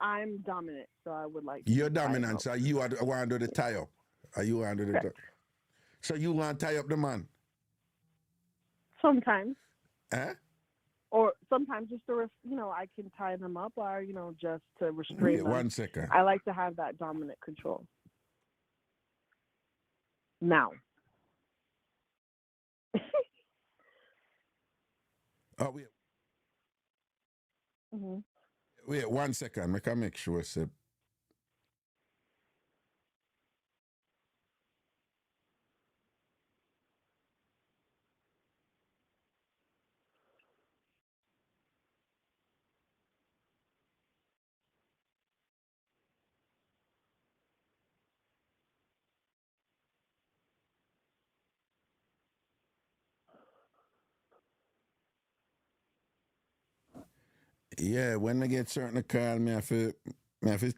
I'm dominant, so I would like to You're tie dominant, up. so you want to do the tie up. Are you want to do the tie? Correct. So you want to tie up the man? Sometimes. Eh? Or sometimes just to, I can tie them up or, just to restrain Wait them. 1 second. I like to have that dominant control. Now. Oh wait, Hmm. wait 1 second. I can make sure. Say, yeah, when I get certain call, me have to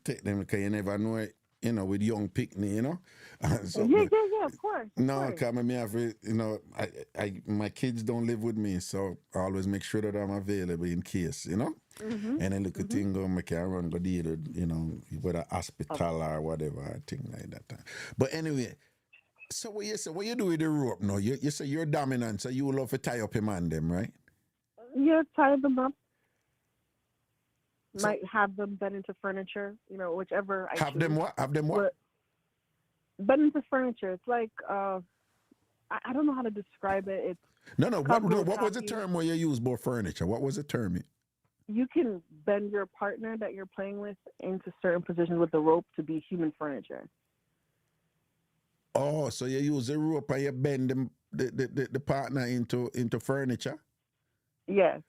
take them because you never know it, with young picnic, Yeah, something. Yeah, of course. Of No, course. come me have it, my kids don't live with me, so I always make sure that I'm available in case, Mhm. And then look at Mhm. thing go make I run go deal, whether Of hospital or whatever, thing like that. But anyway, so what you say, what you do with the rope now? You say you're dominant, so you love to tie up him and them, right? yeah, tie them up. So Might have them bed into furniture. Whichever I have them choose. what? Have them what? But bed into furniture. It's like I don't know how to describe it. It's No, no. What combo no, what was the tacky. term where you use about furniture? What was the term? You can bend your partner that you're playing with into certain positions with the rope to be human furniture. Oh, so you use the rope and you bend them, the partner into furniture? Yes.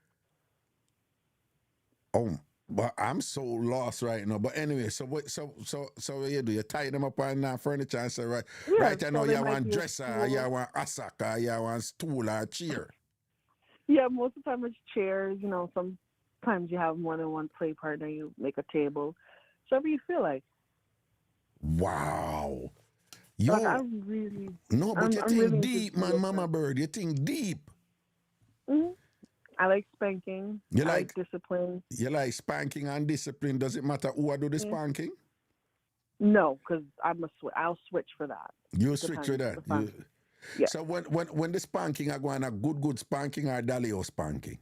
Oh, but I'm so lost right now. But anyway, so what you do? You tie them up on furniture and say, right, Yeah. right, I know So they you might want be a dresser, or you stool. want assak, or you want stool or chair. Yeah, most of the time it's chairs. Sometimes you have more than one play partner. You make a table. Whatever you feel like. Wow. Like Yo, I'm really, no, but you I'm think really into deep, man, Mama different. Bird. You think deep. Mhm. I like spanking. You I like like discipline. you like spanking and discipline. Does it matter who I do the Yeah. spanking? No, because I'll switch for that. You switch with Depends that. if I'm. Yeah. So when the spanking are going a good spanking or Dalio spanking?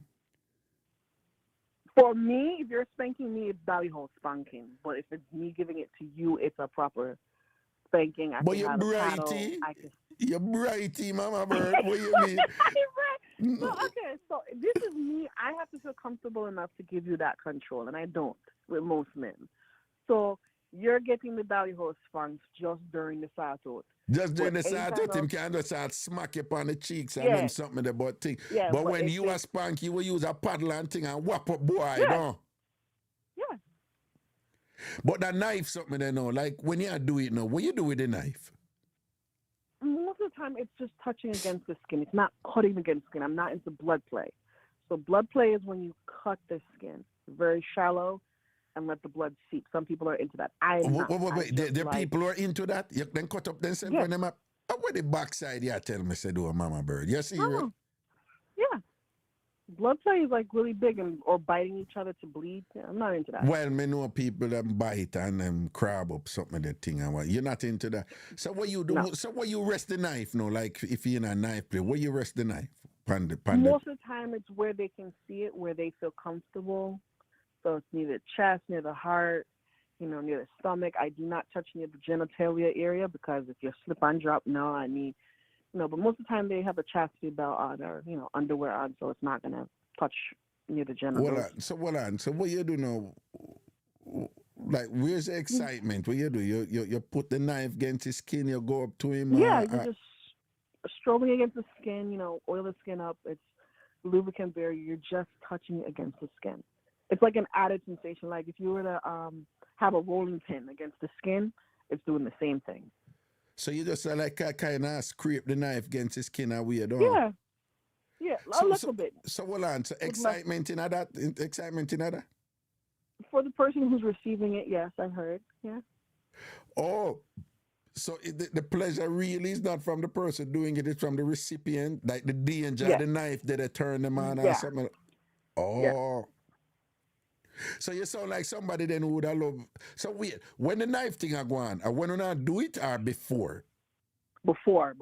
For me, if you're spanking me, it's belly hole spanking. But if it's me giving it to you, it's a proper spanking. I But can you're have a paddle. brighty. I can. You're brighty, Mama Bird. What you mean? So okay, so this is me. I have to feel comfortable enough to give you that control, and I don't with most men. So you're getting the belly hole spanks just during the salto. Just But during the side anytime of him else, can just start smack you upon the cheeks and them yeah, something about thing. yeah. But But when if you are it's spank, you will use a paddle and thing and whap up boy, yeah, don't. yeah. But that knife something they know, like when you do it now, what you do with the knife? Most of the time, it's just touching against the skin. It's not cutting against skin. I'm not into blood play. So blood play is when you cut the skin very shallow and let the blood seep. Some people are into that. I am not. I Wait. just There like people who are into that. You then cut up themselves yeah. when them up. Where the backside you tell me say do a Mama Bird. You serious? Oh, yeah. Blood play is like really big or biting each other to bleed. Yeah, I'm not into that. Well, me know people that bite and crab up something of the thing and what. You're not into that. So what you No. do? So what you rest the knife now? Like if you're in a knife play, where you rest the knife? Pand the. Most of the time, it's where they can see it, where they feel comfortable. So it's near the chest, near the heart, near the stomach. I do not touch near the genitalia area because if you slip and drop, no, I need, but most of the time they have a chastity belt on or, underwear on, so it's not going to touch near the genitals. So what you do now? Like where's the excitement? What you do? You put the knife against his skin. You go up to him. Yeah, you're just strobing against the skin, oil the skin up. It's lubricant barrier. You're just touching it against the skin. It's like an added sensation. Like if you were to have a rolling pin against the skin, it's doing the same thing. So you just like kind of scrape the knife against his skin and weird, don't Yeah, yeah, a little bit. So hold on. So excitement in that? Excitement in that? For the person who's receiving it, yes, I heard. Yeah. Oh, so the pleasure really is not from the person doing it, it's from the recipient, like the danger of Yes. the knife that they turn them on or Yeah. something. Yeah. Oh. So you sound like somebody then who would have loved. So wait, when the knife thing are going, when you not do it or before? Before.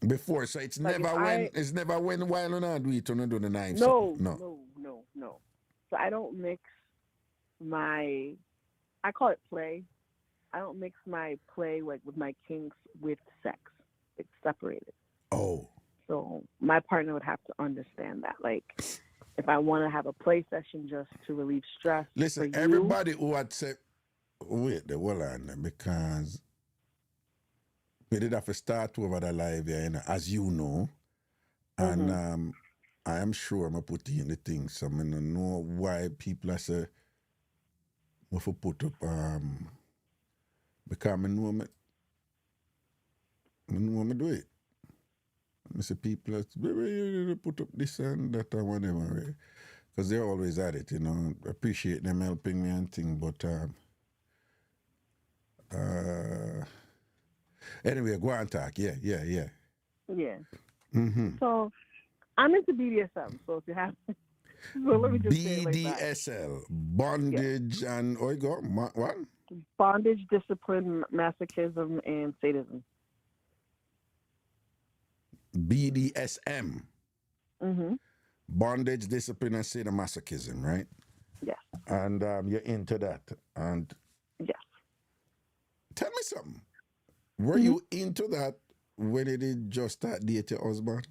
Before, so it's Like never when while you not do it, you not do the knife. no. No. So I don't mix I call it play. I don't mix my play like with my kinks with sex. It's separated. Oh. So my partner would have to understand that. Like if I want to have a play session just to relieve stress. Listen, for everybody who had said, wait, hold on, because we did have to start over the live here, as you know. And I am sure I'm putting in the thing, so I don't know why people are say, we have put up, because I know me do it. I say people put up this and that and whatever, because they're always at it, appreciate them helping me and thing, but Anyway, go on talk. Yeah, yeah, yeah. Yeah. Mm-hmm. So I'm into BDSM. So if you have, so let me just say it like that. BDSL, Yes. bondage and oh, you go what? Bondage, discipline, masochism, and sadism. BDSM, Mhm. bondage, discipline, and sadomasochism, right? Yes. And you're into that. And Yes. tell me something. Were Mhm. you into that when you did just start date your husband?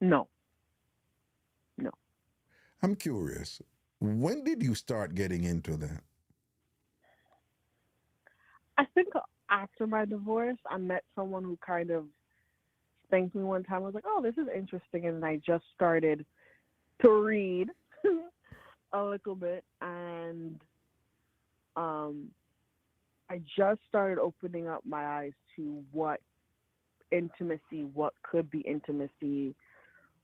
No. No. I'm curious. When did you start getting into that? I think after my divorce, I met someone who kind of spanked me one time. I was like, oh, this is interesting. And I just started to read a little bit. And um, I just started opening up my eyes to what intimacy, what could be intimacy,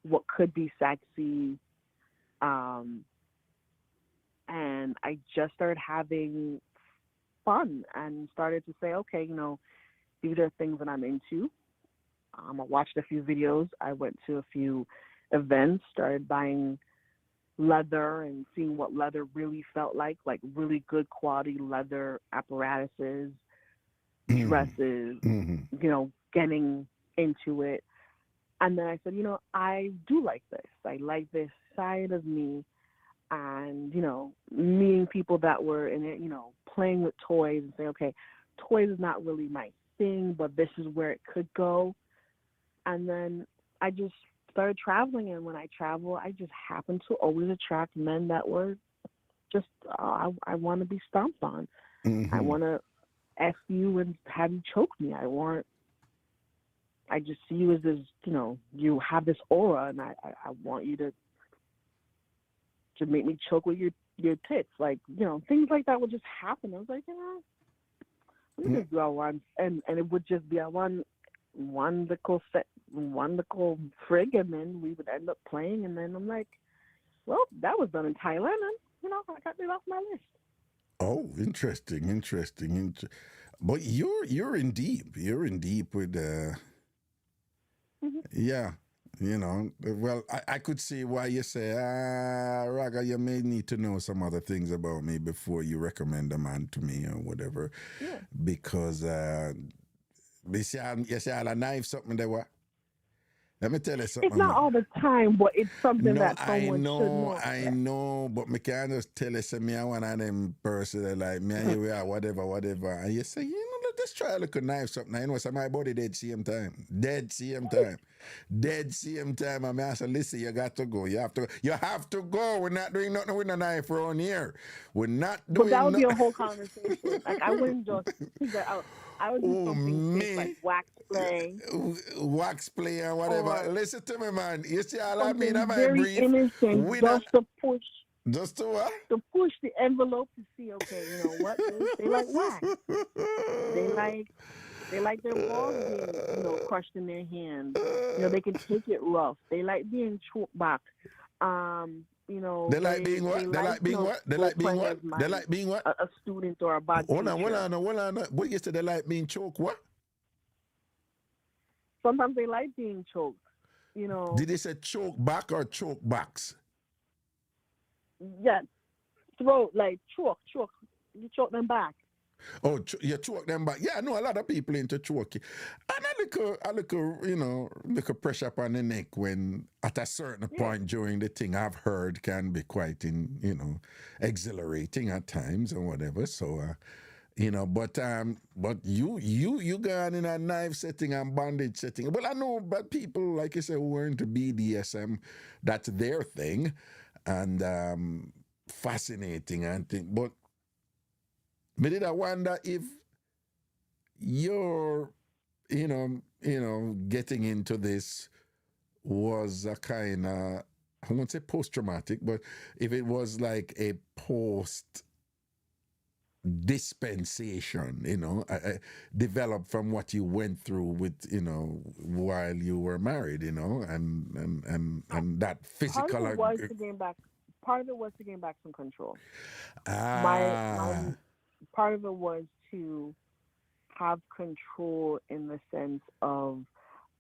what could be sexy. Um, and I just started having fun and started to say, okay, these are things that I'm into. I watched a few videos. I went to a few events, started buying leather and seeing what leather really felt like really good quality leather apparatuses, Mm-hmm. dresses, Mm-hmm. getting into it. And then I said, I do like this. I like this side of me. And, meeting people that were in it, playing with toys and saying, okay, toys is not really my thing, but this is where it could go. And then I just started traveling. And when I travel, I just happen to always attract men that were just, I want to be stomped on. I Mm-hmm. want to F you and have you choke me. I just see you as this, you have this aura, and I want you to make me choke with your tits. Like, things like that would just happen. I was like, let me just do I want, and it would just be I want one little set, one little frig, and then we would end up playing, and then I'm like, well, that was done in Thailand, and I got it off my list. Oh, interesting, interesting. But you're in deep. You're in deep with Hmm. yeah. Well, I could see why you say, Raga, you may need to know some other things about me before you recommend a man to me or whatever. Yeah, Because, you see, all a knife something there, what? Let me tell you it's something, not man. all the time, but it's something No, that someone should know. I Yeah. know, but me can't just tell you, say, me, I one of them person that like, me and you are whatever, whatever. And you say, let's try a little knife something. You know, so my body dead same time. Dead same time. Dead same time. And I say, listen, you got to go. You have to go. You have to go. We're not doing nothing with a knife around here. We're not But that doing would be a nothing. whole conversation. Like I wouldn't just figure out. I would do Oh, something safe like me. wax play Wax play and whatever. or Listen to me, man. You see all I mean? I something might very brief. innocent, We not just to push just to what? the envelope to see. Okay, you know what? They like wax. They like their balls being crushed in their hands. They can take it rough. They like being choked back. They like They being they what? They like like being what? They role like being playing what? as They like being what? a student or a bad Hold on, hold teacher. on, hold on. What you said? They like being choked? What? Sometimes they like being choked. Did they say choke back or choke backs? Yeah, throat like choke. You choke them back. Oh, you choke them back. Yeah, I know a lot of people into choking. And a little, little pressure upon the neck when at a certain Yeah. point during the thing I've heard can be quite exhilarating at times and whatever. So but you gone in a knife setting and bondage setting. Well, I know, but people like you say who are into BDSM, that's their thing, and fascinating and thing. But me did I wonder if you're, getting into this was a kind of, I won't say post traumatic, but if it was like a post dispensation, developed from what you went through with, while you were married, and that Part of physical. it was to gain back. Part of it was to gain back some control. My Ah, part of it was to have control in the sense of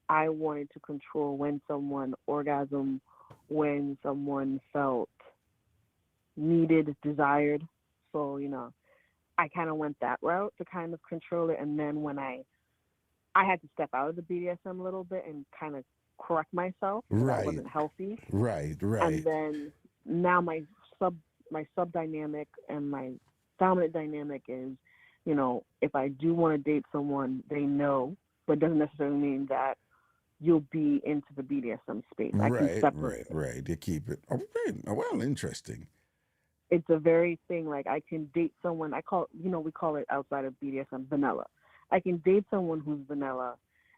I wanted to control when someone orgasmed, when someone felt needed, desired. So, I kind of went that route to kind of control it. And then when I had to step out of the BDSM a little bit and kind of correct myself, so that wasn't healthy. Right. And then now my sub dynamic and my dominant dynamic is, if I do want to date someone, they know, but it doesn't necessarily mean that you'll be into the BDSM space. I can separate it. Right. You keep it. Oh, well, interesting. It's a very thing, like I can date someone, we call it outside of BDSM vanilla. I can date someone who's vanilla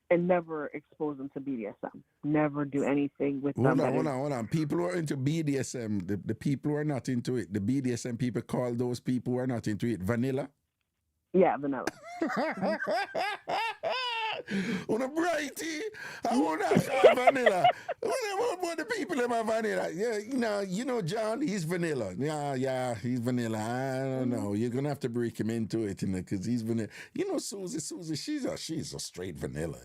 and never expose them to BDSM. Never do anything with them. Hold on. People who are into BDSM, the people who are not into it, the BDSM people call those people who are not into it vanilla? Yeah, vanilla. On a brighty, I want to vanilla. What the people in my vanilla? Yeah, John, he's vanilla. Yeah, he's vanilla. I don't know. You're gonna have to break him into it, because he's vanilla. Susie, she's a straight vanilla,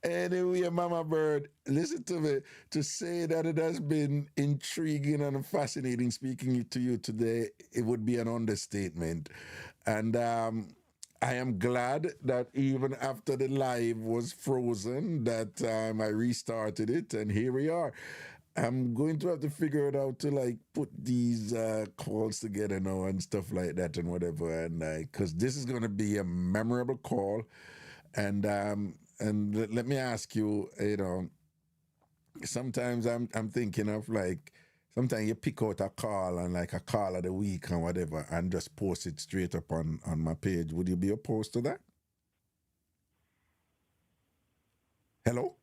Anyway, Mama Bird, listen to me. To say that it has been intriguing and fascinating speaking to you today, it would be an understatement. And I am glad that even after the live was frozen, that I restarted it, and here we are. I'm going to have to figure it out to put these calls together now and stuff like that and whatever, and because this is going to be a memorable call. And let me ask you, sometimes I'm thinking of sometimes you pick out a call and a call of the week and whatever and just post it straight up on my page. Would you be opposed to that? Hello?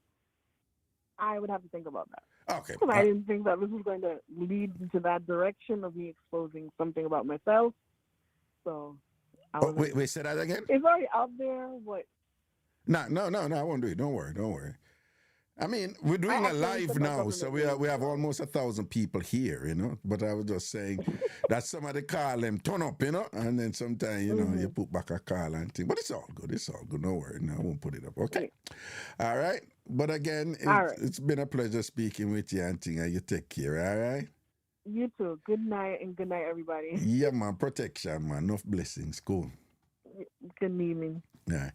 I would have to think about that. Okay. I didn't think that this was going to lead into that direction of me exposing something about myself. So wait, say that again? It's already out there. What? No, I won't do it. Don't worry. I mean, we're doing a live now, so we have almost 1,000 people here, But I was just saying that somebody call them, turn up, and then sometimes, you put back a call and thing. But it's all good. No worry. No, I won't put it up. Okay. All right. But again, it's been a pleasure speaking with you and thing. You take care, all right? You too. Good night, and good night, everybody. Yeah, man. Protection, man. Enough blessings. Cool. Good evening. Yeah.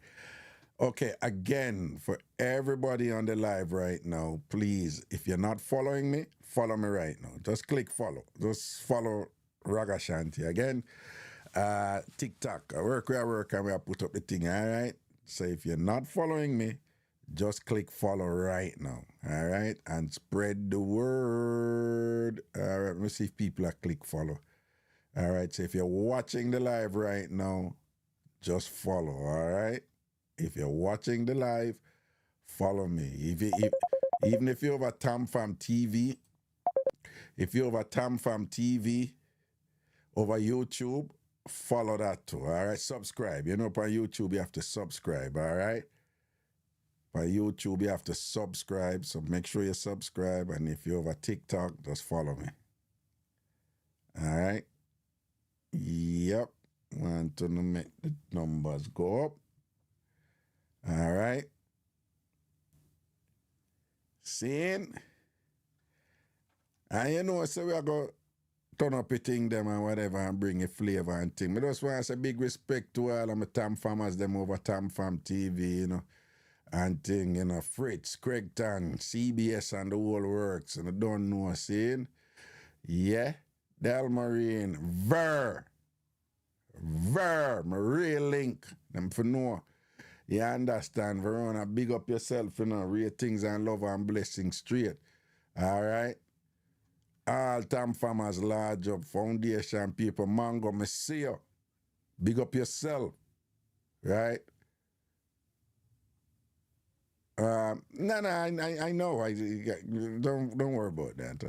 Okay, again, for everybody on the live right now, please, if you're not following me, follow me right now. Just click follow. Just follow Ragashanti. Again, TikTok. I work, and we put up the thing, all right? So if you're not following me, just click follow right now, all right? And spread the word. All right, let me see if people are click follow. All right, so if you're watching the live right now, just follow, all right? If you're watching the live, follow me. Even if you're over TamFam TV, over YouTube, follow that too, all right? Subscribe. On YouTube, you have to subscribe, all right? By YouTube, you have to subscribe, so make sure you subscribe. And if you're over TikTok, just follow me. All right? Yep. Want to make the numbers go up. All right. Seeing? And so we are going to turn up a thing them and whatever and bring a flavor and thing. But just want to say big respect to all of my Tam Farmers, them over Tam Farm TV, and thing, Fritz, Craigton, CBS and the whole works. And I don't know, seeing? Yeah. Del Marine, Marie Link, them for know. You understand, Verona, big up yourself, ratings and love and blessings straight. All right? All Tam Farmers, large up, foundation people, Mango, me see you. Big up yourself. Right? I know. Don't worry about that.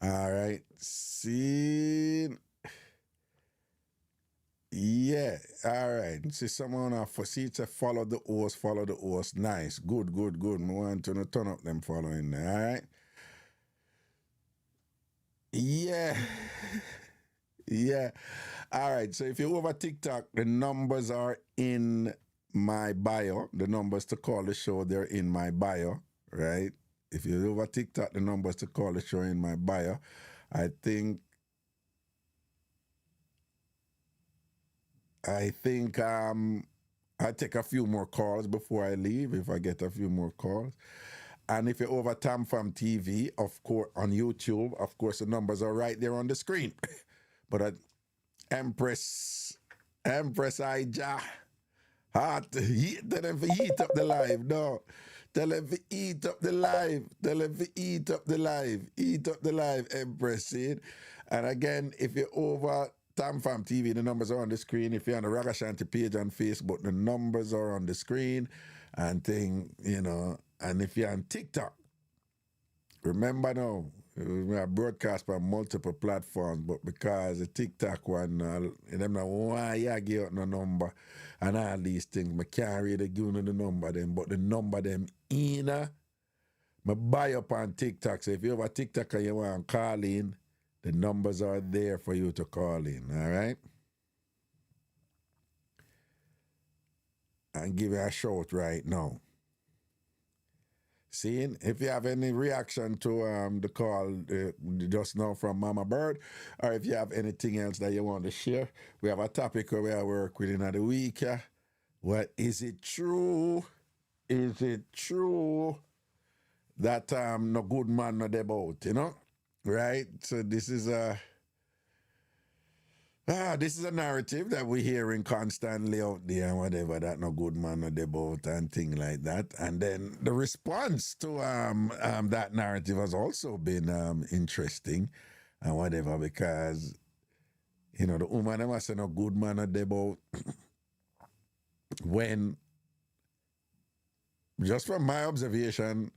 All right. See. Yeah, all right. See someone to follow the horse. Nice. Good. Me want to turn up them following there, all right? Yeah. Yeah. All right. So if you're over TikTok, the numbers are in my bio. The numbers to call the show, they're in my bio, right? If you're over TikTok, the numbers to call the show in my bio. I think I take a few more calls before I leave if I get a few more calls. And if you're over Tamfam TV, of course, on YouTube, of course, the numbers are right there on the screen. But Empress Ija, hot, tell them to heat up the live. No, tell them to eat up the live. Tell them to eat up the live. Eat up the live, Empress. See it? And again, if you're over Tamfam TV, the numbers are on the screen. If you're on the Ragashanti page on Facebook, the numbers are on the screen. And and if you're on TikTok, remember now, we are broadcast on multiple platforms, but because the TikTok one, them not why you give out no number and all these things, I can't really give you the number them, but the number them in, I buy up on TikTok. So if you have a TikTok and you want to call in, the numbers are there for you to call in, all right? And give you a shout right now. Seeing if you have any reaction to the call just now from Mama Bird, or if you have anything else that you want to share, we have a topic where we are working in the week. What is it true? Is it true that no good man not about, right? So this is a narrative that we're hearing constantly out there and whatever, that no good man not about and thing like that. And then the response to that narrative has also been interesting and whatever, because the woman must say no good man not about when, just from my observation,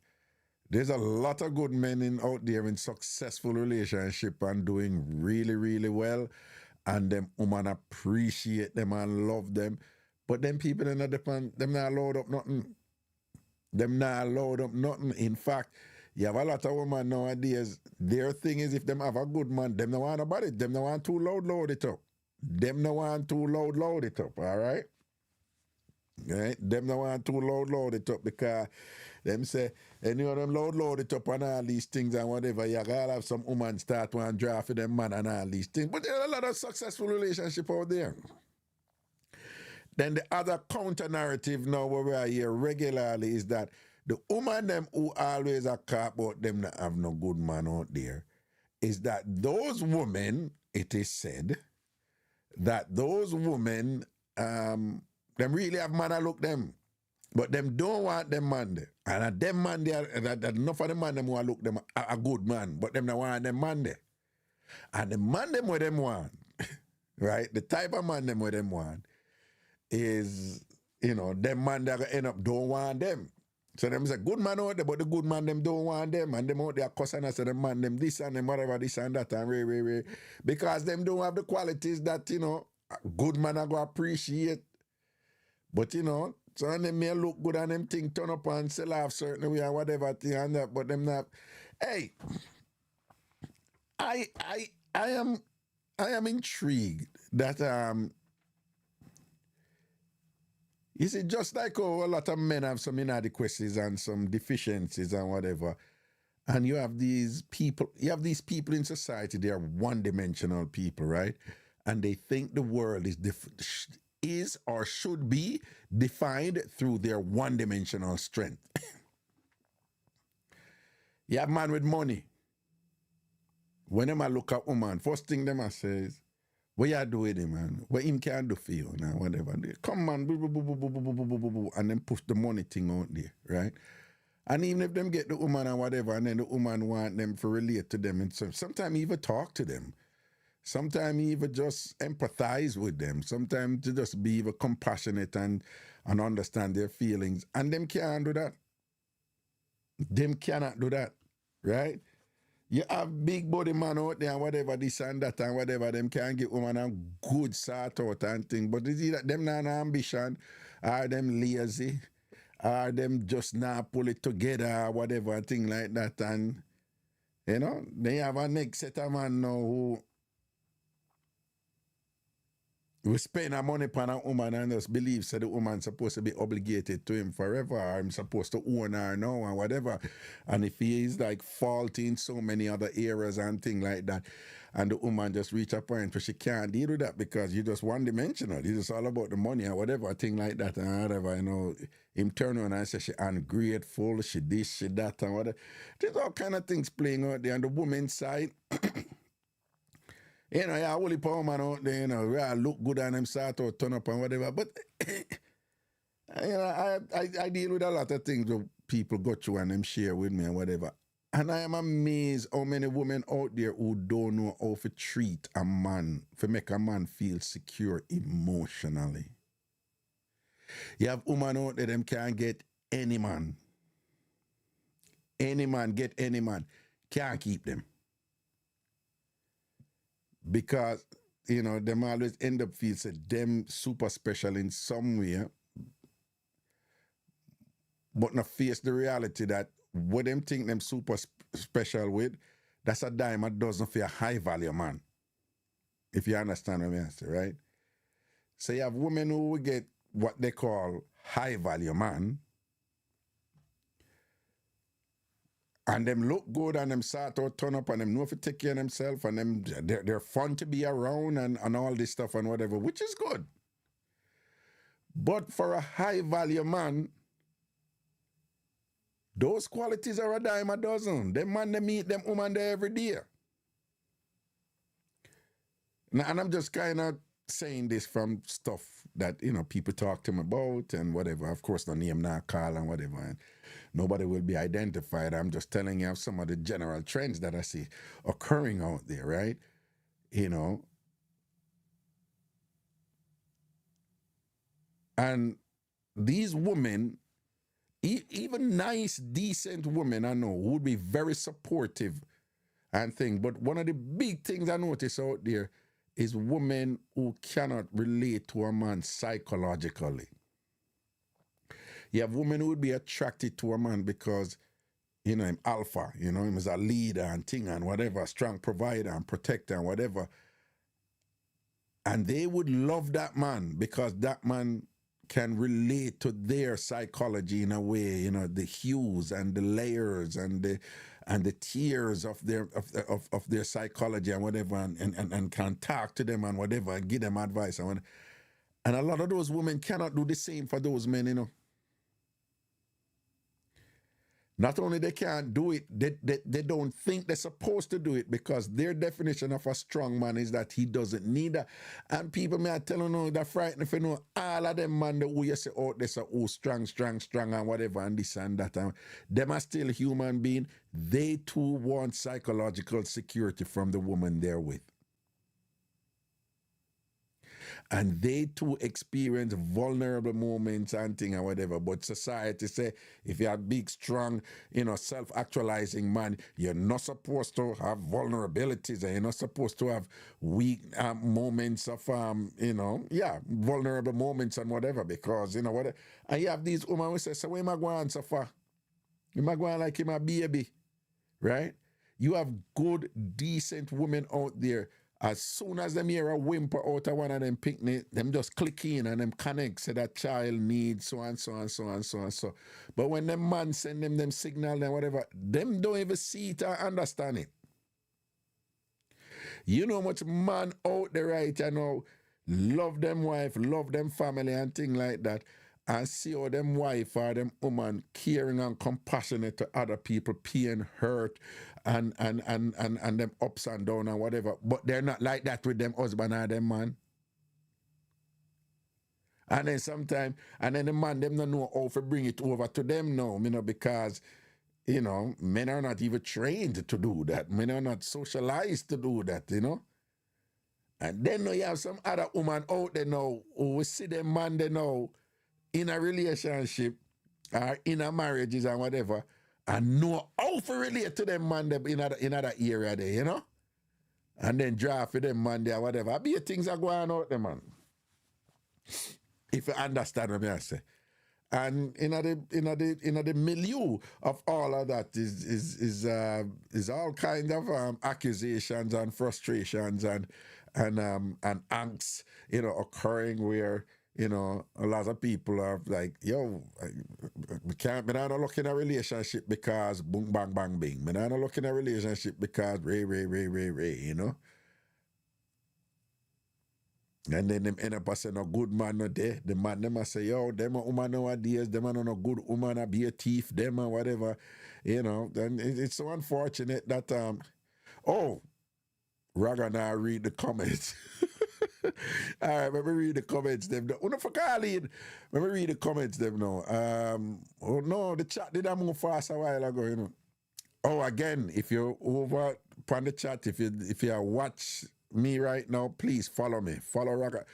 there's a lot of good men out there in successful relationship and doing really, really well. And them woman appreciate them and love them. But them people in the depend, them not allowed up nothing. Them not allowed up nothing. In fact, you have a lot of women nowadays, their thing is if them have a good man, them no want about it. Them no want too loud it up. Them no want too loud it up, all right? Right? Them no want too loud it up because them say, any of them load it up on all these things and whatever, you gotta have some woman start one draft for them man and all these things. But there are a lot of successful relationship out there. Then the other counter narrative now where we are here regularly is that the woman them who always are caught about them that have no good man out there is that those women, it is said, that those women, them really have man that look them. But them don't want them man there. And them man there, that enough of them man them want look them a good man, but them don't want them man there. And the man them what them want, right? The type of man them what them want is, them man that end up don't want them. So them say good man out there, but the good man them don't want them. And them out there cussing and say them man them this and them whatever, this and that and re. Because them don't have the qualities that, a good man are going to appreciate. But so and them may look good and them thing turn up and sell off certain way or whatever thing and that, but them not. Hey, I am intrigued that you see, just like a lot of men have some inadequacies and some deficiencies and whatever, and you have these people in society, they are one-dimensional people, right? And they think the world is or should be defined through their one-dimensional strength. You have man with money. When them a look at woman, first thing them a says, what you do with him, man? What him can do for you, now, whatever. Come man, and then push the money thing out there, right? And even if them get the woman and whatever, and then the woman want them to relate to them, and sometimes even talk to them. Sometimes even just empathize with them. Sometimes to just be even compassionate and understand their feelings. And them can't do that. Them cannot do that, right? You have big body man out there and whatever, this and that and whatever, them can get woman a good sort out and thing. But is it that them not ambition, or them lazy, or them just not pull it together or whatever, thing like that. And, they have a next set of man now who We spend our money upon a woman and just believe so the woman's supposed to be obligated to him forever, or I'm supposed to own her now and whatever. And if he is like faulty in so many other areas and things like that, and the woman just reach a point where she can't deal with that because you just one dimensional. It's just all about the money or whatever, a thing like that and whatever, you know. Him turn on and say she ungrateful, she this, she that and whatever. There's all kind of things playing out there on the woman's side. You know, yeah, only power man out there, you know, yeah, look good on them, start to turn up and whatever. But, you know, I deal with a lot of things that people go through and them share with me and whatever. And I am amazed how many women out there who don't know how to treat a man, to make a man feel secure emotionally. You have women out there, them can't get any man. Any man, get any man. Can't keep them. Because, you know, them always end up feeling them super special in some way, but not face the reality that what them think them super special with, that's a dime a dozen for a high value man. If you understand what I'm saying, right? So you have women who will get what they call high value man, and them look good and them start to turn up and them know if to take care of themselves and them they're fun to be around and all this stuff and whatever, which is good. But for a high value man, those qualities are a dime a dozen. Them man, they meet them woman there every day. Now, and I'm just kind of saying this from stuff that, you know, people talk to me about and whatever. Of course, no name, not call and whatever. And nobody will be identified. I'm just telling you of some of the general trends that I see occurring out there, right? You know. And these women, even nice, decent women I know, would be very supportive and things. But one of the big things I notice out there is women who cannot relate to a man psychologically. You have women who would be attracted to a man because, you know, him alpha, you know, him as a leader and thing and whatever, strong provider and protector and whatever. And they would love that man because that man can relate to their psychology in a way, you know, the hues and the layers and the tiers of their psychology and whatever, and can talk to them and whatever and give them advice and whatever. And a lot of those women cannot do the same for those men, you know. Not only they can't do it, they don't think they're supposed to do it because their definition of a strong man is that he doesn't need that. And people may tell you, they're frightened if you know all of them man who you say out there say, oh, strong and whatever and this and that. And them are still human beings. They too want psychological security from the woman they're with. And they too experience vulnerable moments and thing and whatever. But society say, if you're a big, strong, you know, self-actualizing man, you're not supposed to have vulnerabilities and you're not supposed to have weak moments of, you know, vulnerable moments and whatever because, you know, what. And you have these women who say, so where am I going so far? Am I going like him a baby? Right? You have good, decent women out there. As soon as them hear a whimper out of one of them picnic, them just click in and them connect, say that child needs so and so and so and so and so. But when them man send them signal and whatever, them don't even see it or understand it. You know how much man out there right now love them wife, love them family and thing like that, and see how them wife or them woman caring and compassionate to other people, pain, hurt, and them ups and downs and whatever. But they're not like that with them husband or them man. And then sometimes, and then the man, them don't know how to bring it over to them now, you know, because, you know, men are not even trained to do that. Men are not socialized to do that, you know. And then you have some other woman out there now who will see them man they know in a relationship or in a marriages and whatever, and know how to relate to them man in other area there, you know? And then draft for them man there, whatever. I be things are going out there, man. If you understand what I say. And in the milieu of all of that is all kinds of accusations and frustrations and angst, occurring where a lot of people are like, yo, we can't. Me not look in a relationship because boom bang bang bing. Me not look in a relationship because ray. And then them end up as saying no good man no there. The man them a say, yo, them a woman nowadays, them a no good woman a be a thief, them a whatever. And it's so unfortunate that oh, Raga now read the comments. All right, let me read the comments them. Let me read the comments them now. Oh no, the chat did move fast a while ago, Oh, again, if you're over on the chat, if you watch me right now, please follow me. Follow Raga.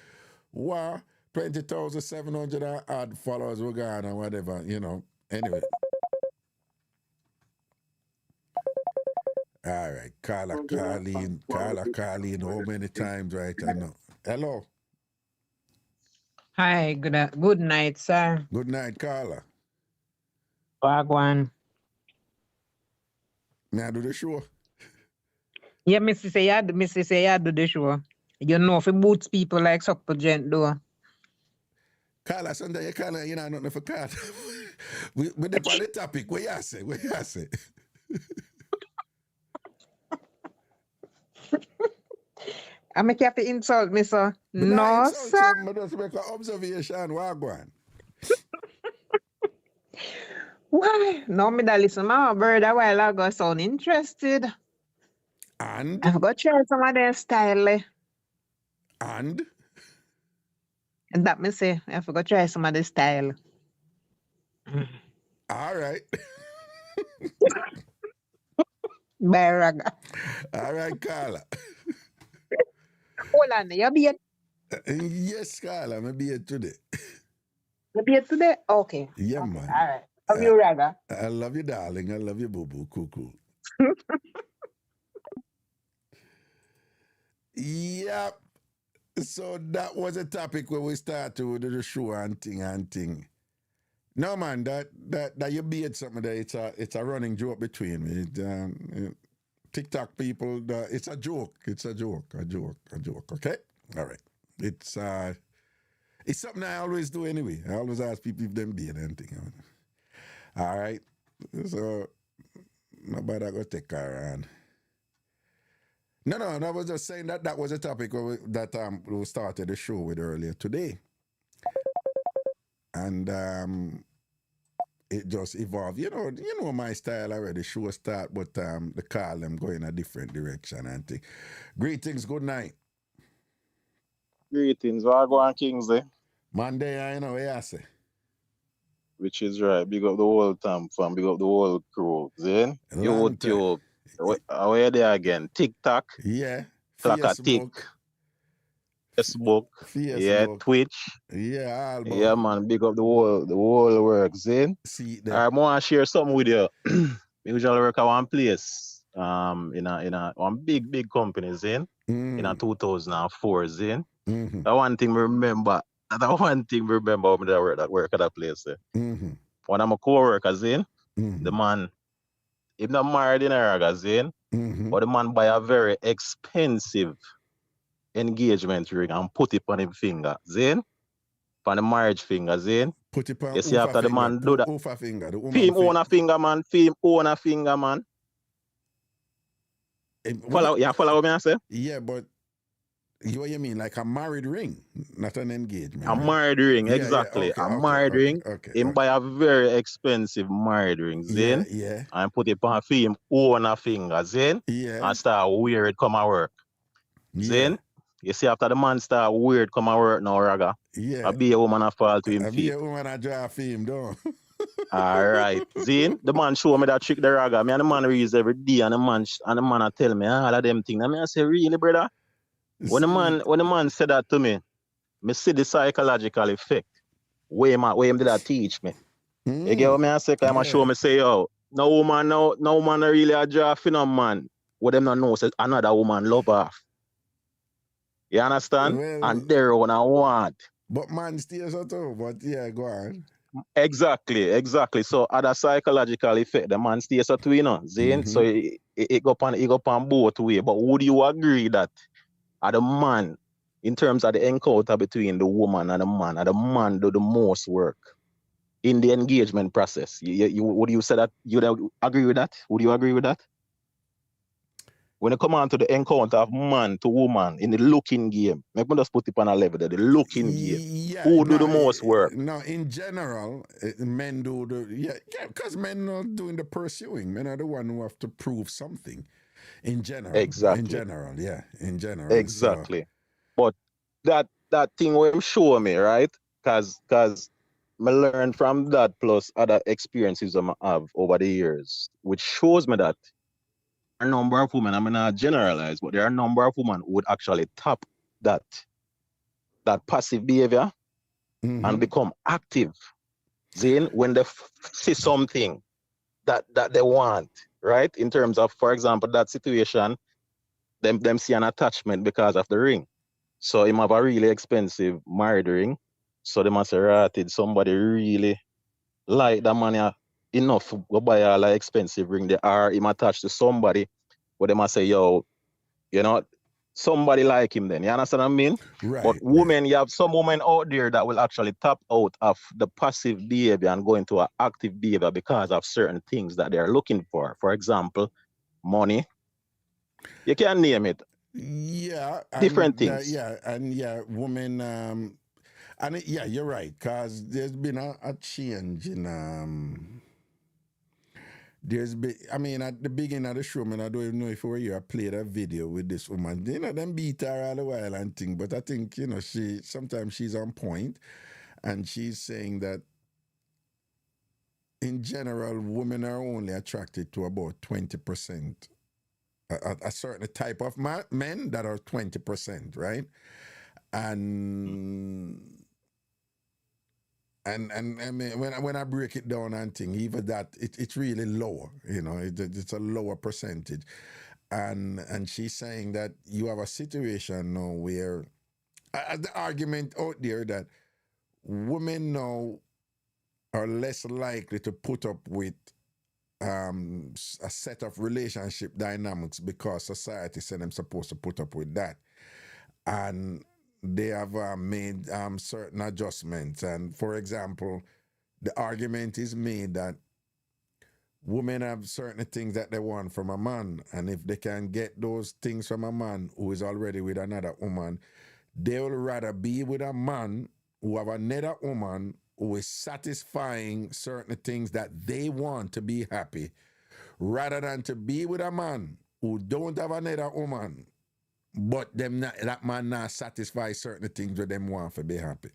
Wow, 20,700 odd followers we're going or whatever, Anyway. All right, Carla, Carleen, how many times, right? I know. Hello. Hi, good night, sir. Good night, Carla. Wagwan. May I do the show? Yeah, Missy say you do the show. You know, if it boots people like Supper Gent do. Carla, Sunday, you know nothing for Carla. we the on the topic. What you say? I make you have to insult me, sir. No, sir. I just make an observation. Wagwan. Why? No, me that listen my bird a while ago sound interested. And? I've got to try some of their style. And that me say, I forgot to try some of the style. All right. Bye, Raga. All right, Carla. Hold on, you be it? Yes, Carla, I'm be it today. You be it today? Okay. Yeah, okay. man. All right. Love you, Raga. I love you, darling. I love you, boo-boo. Cool. Yep. So that was a topic where we started with the show and thing. No, man, that you be it something that it's a running joke between me. TikTok people, it's a joke. It's a joke. Okay, all right. It's something I always do anyway. I always ask people if them be anything. All right. So nobody go take her around. No, I was just saying that was a topic that we started the show with earlier today. And it just evolved. You know my style already. Show start, but the call them go in a different direction and thing. Greetings, good night. Greetings, Wagwan Kingsley. Monday, I know what you say. Which is right. Big up the whole time fam, big up the whole crew. Then YouTube. Where there again? TikTok. Yeah. Facebook. Yeah, Twitch. Yeah, all yeah, man. Big up the whole work. Then I want to share something with you. I usually work at one place. In a one big company. Then in a 2004. Then that one thing we remember. When I work at that place. One of my co-workers the man, if not married in a magazine, but the man buy a very expensive engagement ring and put it on his finger. On the marriage finger, Put it on you see after the man do that. Finger, the film own a finger, man. Follow me, I say? Yeah, but what you mean? Like a married ring, not an engagement. A married ring, exactly. Yeah, okay, a married ring. Him buy a very expensive married ring, Yeah. And put it on him own a finger, Yeah. And start weird come and work. Yeah. You see after the man start weird come and work now, Raga. Yeah. I be a woman a fall to him feet. I be a woman a draw for him, though. Alright. The man show me that trick the Raga. Me and the man reads every day and the man a tell me all of them things. And I say, really, brother? When the man said that to me see the psychological effect. Where him did that teach me. You get what I say? Cause I show me say, yo, no woman really a draw for no man. What them not know says another woman love her. You understand? Well, and they're one I want. But man stays out too, but yeah, go on. Exactly. So other psychological effect, the man stays out too, So it go on both ways. But would you agree that are the man, in terms of the encounter between the woman and the man do the most work in the engagement process. Would you say that? You would agree with that? Would you agree with that? When it come on to the encounter of man to woman in the looking game, make me just put it on a level there, the looking game. Yeah, Who do the most work? No, in general, men do because men are doing the pursuing. Men are the one who have to prove something. In general, Exactly. In general. Exactly. So, but that thing will show me, right? Because I learned from that plus other experiences I have over the years, which shows me that a number of women, I'm not generalize, but there are a number of women who would actually tap that passive behavior and become active. Then when they see something that they want, right? In terms of, for example, that situation, them see an attachment because of the ring. So him have a really expensive married ring. So they must have rated somebody really like that man enough to go buy a expensive ring. They are him attached to somebody, but they must say, yo, you know, somebody like him then. You understand what I mean? Right. But women, you have some women out there that will actually tap out of the passive behavior and go into an active behavior because of certain things that they're looking for. For example, money. You can name it. Yeah. Different things. Women, you're right, because there's been a change in there's been, at the beginning of the show, man, I don't even know if I played a video with this woman. You know, them beat her all the while and thing, but I think, sometimes she's on point, and she's saying that in general, women are only attracted to about 20%. A certain type of men that are 20%, right? And I mean, when I break it down and thing, even that it's really lower, it's a lower percentage. And she's saying that you have a situation now where the argument out there that women now are less likely to put up with a set of relationship dynamics because society said I'm supposed to put up with that. And they have made certain adjustments. And for example, the argument is made that women have certain things that they want from a man. And if they can get those things from a man who is already with another woman, they will rather be with a man who have another woman who is satisfying certain things that they want to be happy, rather than to be with a man who don't have another woman, but that man not satisfy certain things that them want to be happy.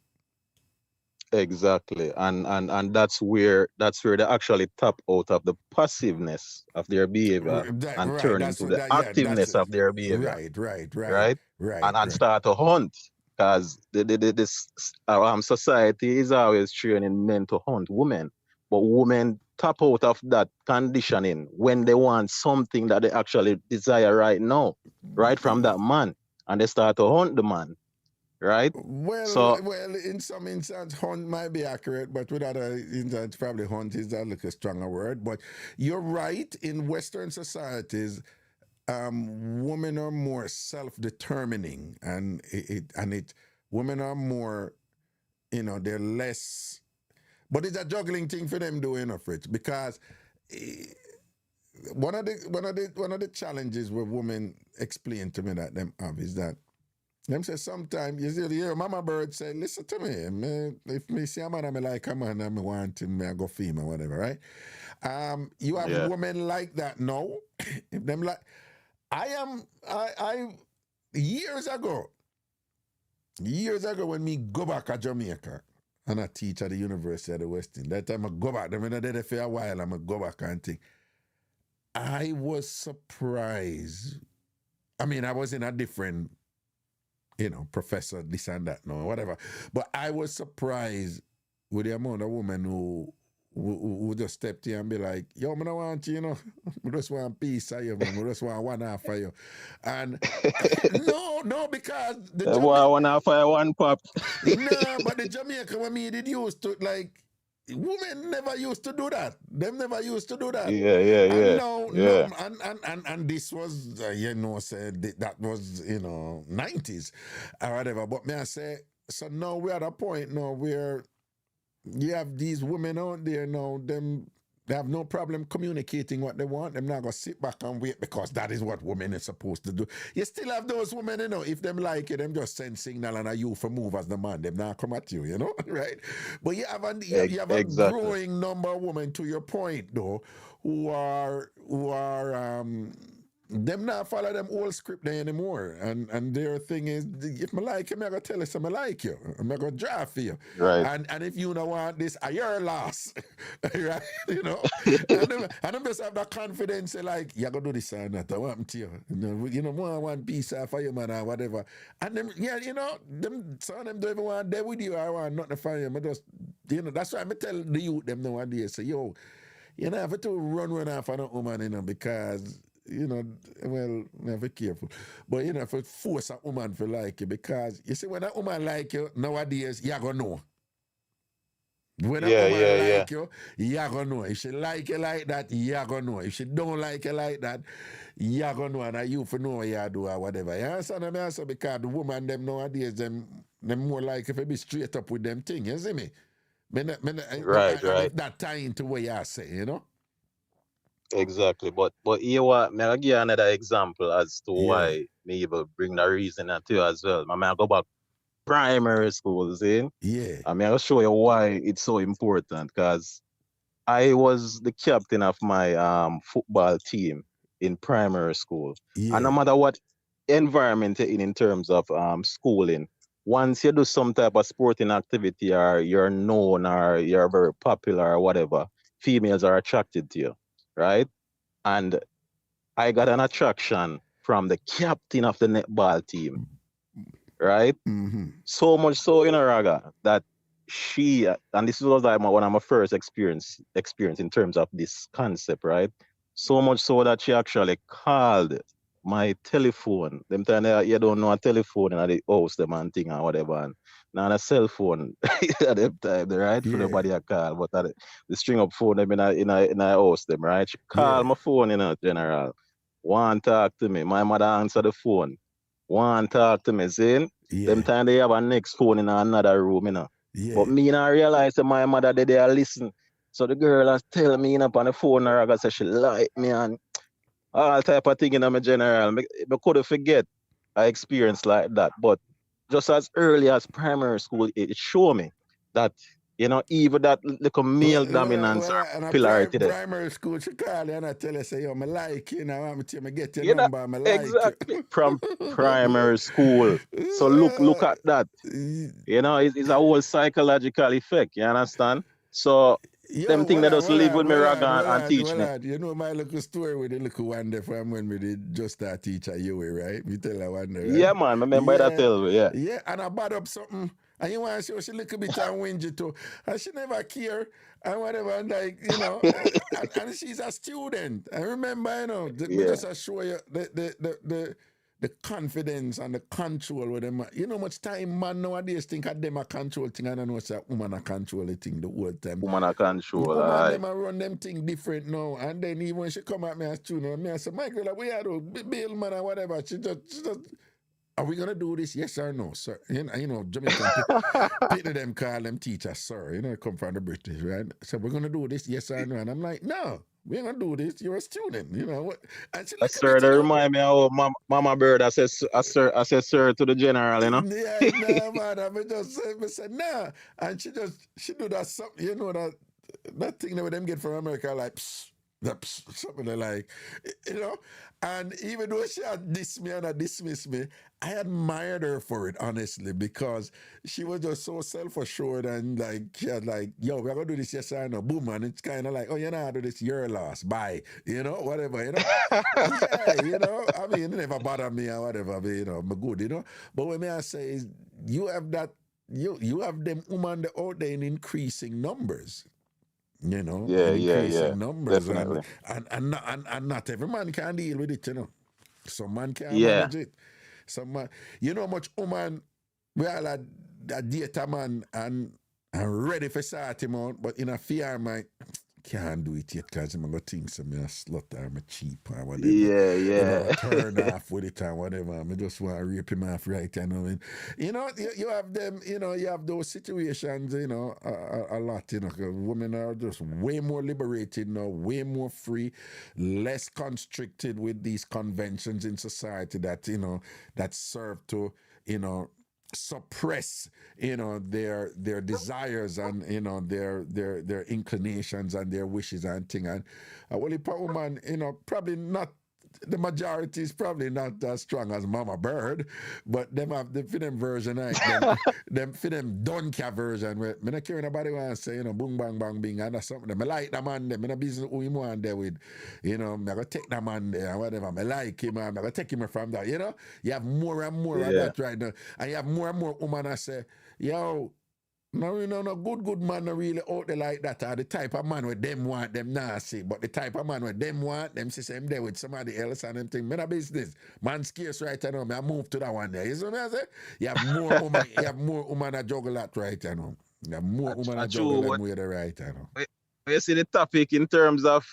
Exactly. And that's where they actually tap out of the passiveness of their behavior and turn into the activeness of their behavior. Right. And start to hunt. Because this society is always training men to hunt women. But women tap out of that conditioning when they want something that they actually desire right now, right from that man. And they start to hunt the man. Right? Well, in some instances, hunt might be accurate, but with other instances, probably hunt is a stronger word. But you're right. In Western societies, women are more self-determining, and women are more, they're less. But it's a juggling thing for them doing, Fritz, because one of the challenges where women explain to me that them have is that them say sometimes you hear Mama Bird say, listen to me, if me see a man I like a man and me want him, I go female, whatever, right? You have women like that now. If them like, I years ago when me go back to Jamaica and I teach at the University of the West Indies, that time I go back, I mean I did it for a while, I'm go back and think. I was surprised. I mean, I was in a different professor, this and that, no, whatever. But I was surprised with the amount of women who just stepped in and be like, yo, I don't want you, I just want peace of you, man. I just want one half of you. And no, because one half of one pop. No, but the Jamaica when me did used to like women never used to do that. Them never used to do that. Yeah. And no, and this was, said that was, 90s or whatever. But may I say, so now we're at a point now where you have these women out there now, they have no problem communicating what they want. They're not going to sit back and wait because that is what women are supposed to do. You still have those women, if them like it, them just send signal and you for move as the man. Them not come at you, right? But you have a growing number of women, to your point, though, who are them not follow them old script there anymore. And their thing is, if I like you, I'm going to tell you I like you. I'm going to draft for you. Right. And if you don't want this, your loss. Right? And them just have that confidence, like, you're going to do this or not. I want to you. One piece for you, man, or whatever. And them, them, some of them don't even want there with you or want nothing for you. Just, that's why I tell the youth them nowadays, say, you have to run off on a woman, because well, never careful. But if you force a woman to like you, because you see, when a woman like you nowadays, you're gonna know. When a woman like you, you're gonna know. If she like you like that, you're gonna know. If she don't like you like that, you're gonna know, and you for know what you do or whatever. You understand me? Also, because the woman them nowadays, them more like if you be straight up with them thing, you see me? Right. That tie into what you say, Exactly, but here what may I give you another example as to why me even bring the reason to you as well. I go back primary school, see? Yeah. I mean, I'll show you why it's so important, because I was the captain of my football team in primary school. Yeah. And no matter what environment you're in terms of schooling, once you do some type of sporting activity or you're known or you're very popular or whatever, females are attracted to you, right? And I got an attraction from the captain of the netball team, right? Mm-hmm. So much so, Raga, that she, and this was like one of my first experience in terms of this concept, right? So much so that she actually called my telephone. Them time you don't know a telephone and the house them and thing or whatever. And now a cell phone at them time, right? For nobody a call, but the string up phone them in a house them, right? She called my phone in general. Want talk to me. My mother answer the phone. Want talk to me, saying them time they have a next phone in another room, But me and I realize that my mother they listen. So the girl has tell me up on the phone, and I say she like me and all type of thing in my general. I couldn't forget I experienced like that. But just as early as primary school, it showed me that, even that little male dominance or popularity there. Primary school, she call you and I tell you, say, I like you, I'm to get your number, I like exactly. From primary school. So look at that. It's a whole psychological effect, you understand? So them thing that just live with me, Raga, and teach me. You know my little story with the little one there from when we did just start teach at UA, right? We tell her one day, right? Yeah, man, I remember that tell me, yeah. Yeah, and I bought up something, and you want to show she a little bit and whingy too, and she never care, and whatever, and like, and she's a student. I remember, we just show you the confidence and the control with them. You know much time man nowadays think of them a control thing. I don't know say woman a control the thing the whole time. Woman a control. Woman them a run them thing different now. And then even when she come at me as student, me I say, Michael, like, we are do Bill man or whatever. She just are we gonna do this? Yes or no, sir? Jamaican people them call them teachers, sir. Come from the British, right? So we're gonna do this, yes or no? And I'm like, no. We ain't gonna do this. You're a student, And she sir, that remind me of Mama Bird. I said sir to the general, Yeah, man. I just said, nah. And she do that something, that thing that them get from America, like, something like, And even though she had dissed me and dismissed me, I admired her for it, honestly, because she was just so self-assured and like, she had like, yo, we're going to do this, yes or no, boom, and it's kind of like, oh, you're not do this, you're lost, bye, whatever, Yeah, I mean, it never bothered me or whatever, but, I'm good, But what I say is, you have that, you have them women out there in increasing numbers. Increasing numbers. Definitely. And not every man can deal with it, Some man can manage it. Some man, much woman, we all a data man, and and ready for sort him out, but in a fear, my can't do it yet because I'm going to think some a slut or I'm cheap or whatever. Yeah, You know, yeah. turn off with it or whatever. I just want to rape him off right. You know, you have them, you know, you have those situations, you know, a lot, you know, 'cause women are just way more liberated now, way more free, less constricted with these conventions in society that, you know, that serve to, you know, suppress, you know, their desires and, you know, their inclinations and their wishes and thing. And well, if a woman, you know, probably not, the majority is probably not as strong as Mama Bird, but them have the for them version, right? them for them donkey version where me not care nobody want to say, you know, boom bang bang bing, and that's something. I like that man there. Me not business who him want there with, you know, me gonna take that man there and whatever. Me like him and me gonna take him from that. You know, you have more and more of that right now, and you have more and more women that say, yo. No, you know, no good man no really out there like that. Or the type of man where them want them nasty, but the type of man where them want them see them there with somebody else and them thing. Me no business. Man scarce right now. Me I move to that one there. You see what I say? You have more woman, you have more woman that juggle that right now. You have more woman that juggle them with the right now. You see the topic in terms of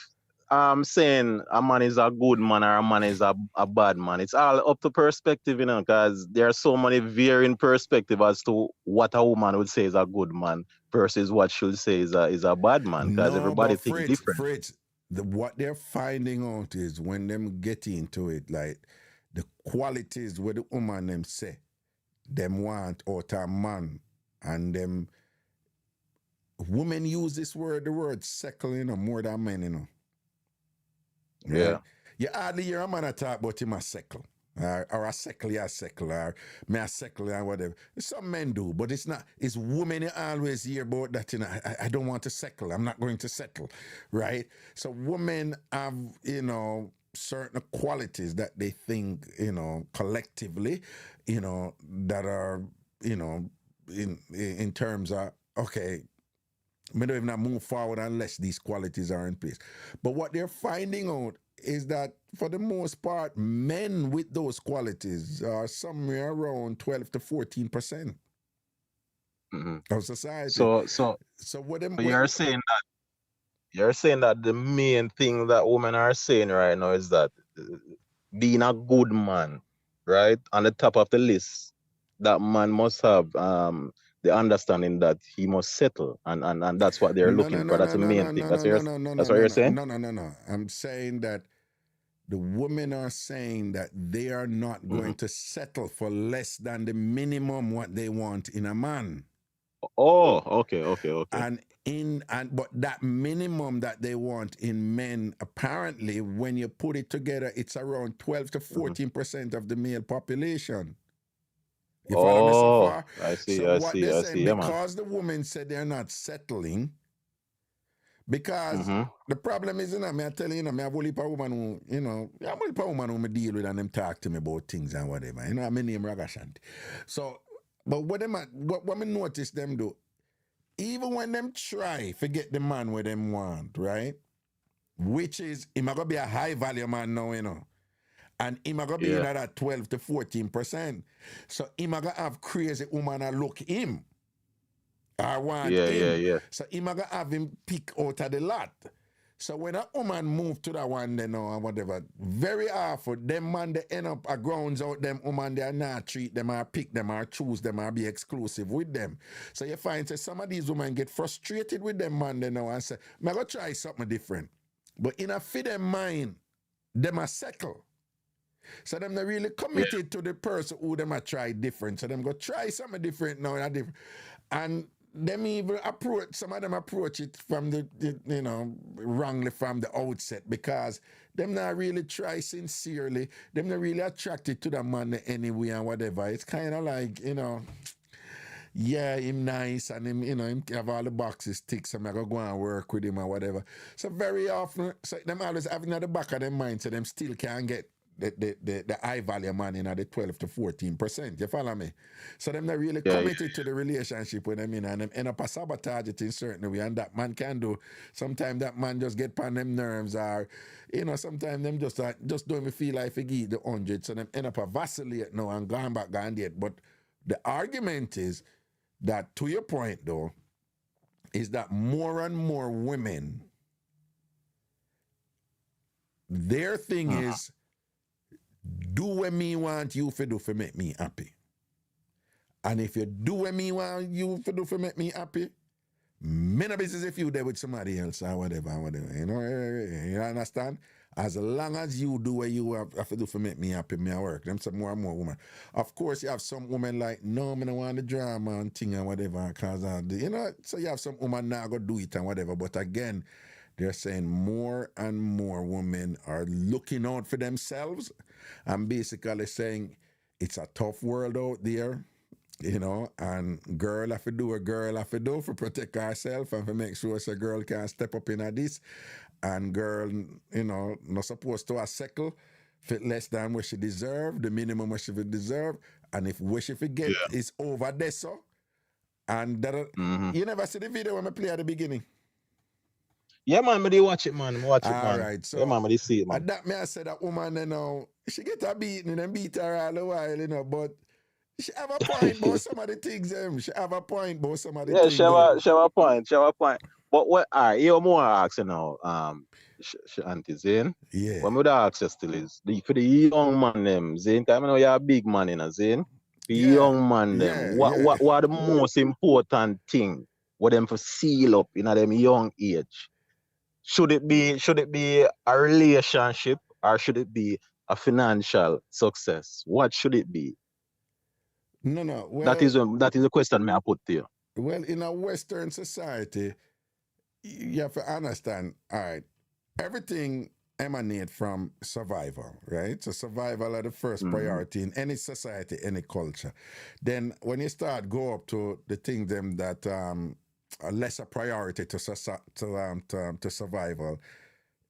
saying a man is a good man or a man is a bad man. It's all up to perspective, you know, because there are so many varying perspective as to what a woman would say is a good man versus what she'll say is a bad man, because everybody thinks different. Fritz, what they're finding out is when them get into it, like the qualities where the woman them say them want out a man, and them women use the word seckle, you know, more than men, you know. Right? Yeah. You hardly hear a man talk about him a seckle. Or a seckle, or me a seckle, or whatever. Some men do, but it's not. It's women you always hear about that, you know, I don't want to seckle. I'm not going to seckle, right? So women have, you know, certain qualities that they think, you know, collectively, you know, that are, you know, in terms of, okay, we don't even move forward unless these qualities are in place. But what they're finding out is that for the most part, men with those qualities are somewhere around 12 to 14% of society. So what you're saying that the main thing that women are saying right now is that being a good man, right, on the top of the list, that man must have the understanding that he must settle, and that's what they're looking for. That's the main thing. That's what you're saying? No. I'm saying that the women are saying that they are not going to settle for less than the minimum what they want in a man. Oh, okay. But that minimum that they want in men, apparently, when you put it together, it's around 12 to 14% of the male population. You follow me so far? I see. They're saying, because the women said they're not settling, because the problem is, you know, I tell you, you know, I have only a woman who, you know, I have only a woman who I deal with and them talk to me about things and whatever. You know, my name Ragashanti. So, but what I notice them do, even when them try to get the man where them want, right? Which is, he might be a high value man now, you know. And he might be in that 12 to 14%. So he might have crazy woman that look him. I want him. Yeah. So he might have him pick out of the lot. So when a woman move to that one, then or whatever, very often, them man they end up a grounds out them woman they are not treat them or pick them or choose them or be exclusive with them. So you find that some of these women get frustrated with them man they know and say, I'm gonna try something different. But in a fit them mind, them a settle. So them not really committed to the person who them a try different. So them go try something different now and them even some of them approach it from the you know, wrongly from the outset, because them not really try sincerely. Them not really attracted to the man anyway and whatever. It's kind of like, you know, yeah, him nice and him, you know, him have all the boxes ticked, so I'm going to go and work with him or whatever. So very often, so them always having at the back of their mind, so them still can't get the high value man in at the 12 to 14%. You follow me? So them not really committed to the relationship with them, and them end up a sabotage it in certain way, and that man can do. Sometimes that man just get on them nerves, or, you know, sometimes them just don't even feel like they give the 100, so them end up a vacillate now and gone back, gone yet. But the argument is that, to your point though, is that more and more women, their thing is, do what me want you to do for make me happy. And if you do what me want you to do for make me happy, me no business if you there with somebody else or whatever. You know, you understand? As long as you do what you have to do for make me happy, me I work. Them some more and more women. Of course, you have some women like, no, me don't want the drama and thing and whatever. Cause you know, so you have some women now go do it and whatever. But again, they're saying more and more women are looking out for themselves and basically saying it's a tough world out there. You know, and girl have to do what girl have to do for protect herself and for make sure a girl can step up in this. And girl, you know, not supposed to settle fit less than what she deserve, the minimum what she would deserve. And if what she forget is over there, so. And that, you never see the video when I play at the beginning. Yeah, man, I watch it, man. Watch it, man. Right, so yeah, man, I see it, man. That me I said that woman, you know, she get her beaten and beat her all the while, you know, but she have a point about some of the things, She have a point about some of the things. She have a point. But what are you more asking now, Auntie Zane? Yeah. What I would ask you still is for the young man them, Zane, because I know you're a big man in a Zane. The young man them, what are the most important thing for them to seal up in them young age? Should it be a relationship or should it be a financial success? What should it be? No. Well, that is the question I put to you. Well, in a Western society, you have to understand, all right, everything emanates from survival, right? So survival are the first priority in any society, any culture. Then when you start go up to the things them that are lesser priority to survival,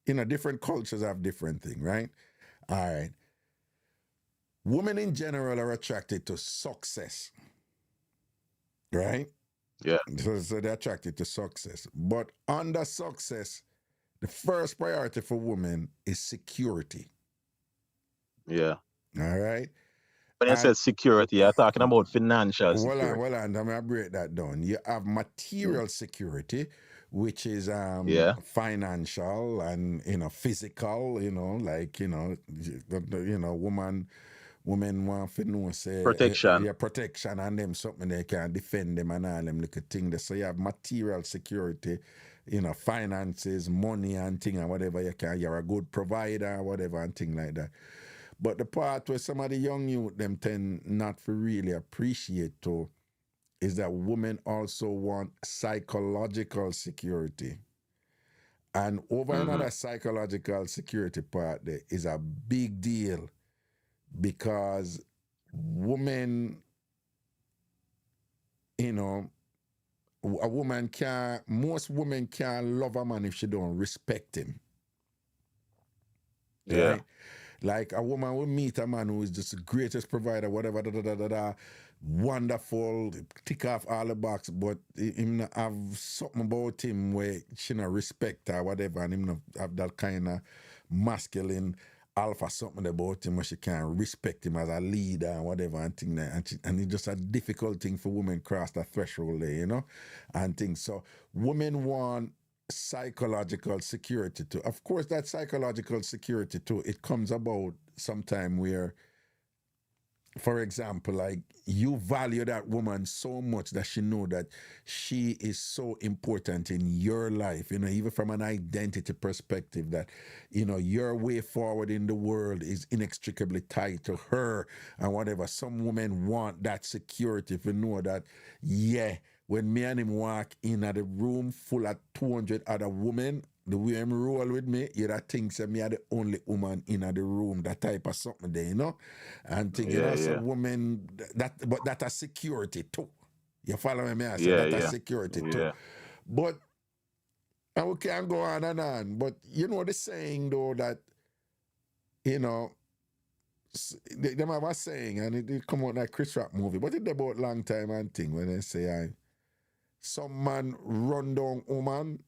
you know, different cultures have different things, right? All right. Women in general are attracted to success, right? Yeah. So they're attracted to success. But under success, the first priority for women is security. Yeah. All right? When you say security, you're talking about financial security. Well, I'm going to break that down. You have material security, which is financial and, you know, physical, you know, like, you know, women want to know, say, protection. Protection and them something they can defend them and all them little things. So you have material security, you know, finances, money and thing and whatever you can. You're a good provider, whatever and thing like that. But the part where some of the young youth them tend not to really appreciate too is that women also want psychological security. And over another psychological security part there is a big deal because women, you know, most women can't love a man if she don't respect him. Yeah. Right? Like a woman will meet a man who is just the greatest provider, whatever, wonderful, tick off all the box, but him not have something about him where she not respect her, whatever, and him not have that kind of masculine alpha something about him where she can respect him as a leader and whatever and thing like that. And it's just a difficult thing for women cross that threshold there, you know, and things. So women want psychological security too. Of course, that psychological security too, it comes about sometime where, for example, like you value that woman so much that she know that she is so important in your life, you know, even from an identity perspective, that, you know, your way forward in the world is inextricably tied to her and whatever. Some women want that security to know that, yeah, when me and him walk in at a room full of 200 other women, the way him roll with me, you that think that me are the only woman in the room, that type of something there, you know? And think, you know, so women, but that a security too. You follow me? I say that a security too. But, and we can go on and on, but you know the saying though that, you know, them have a saying, and it come out like Chris Rock movie, but it's about long time and thing when they say, some man run down woman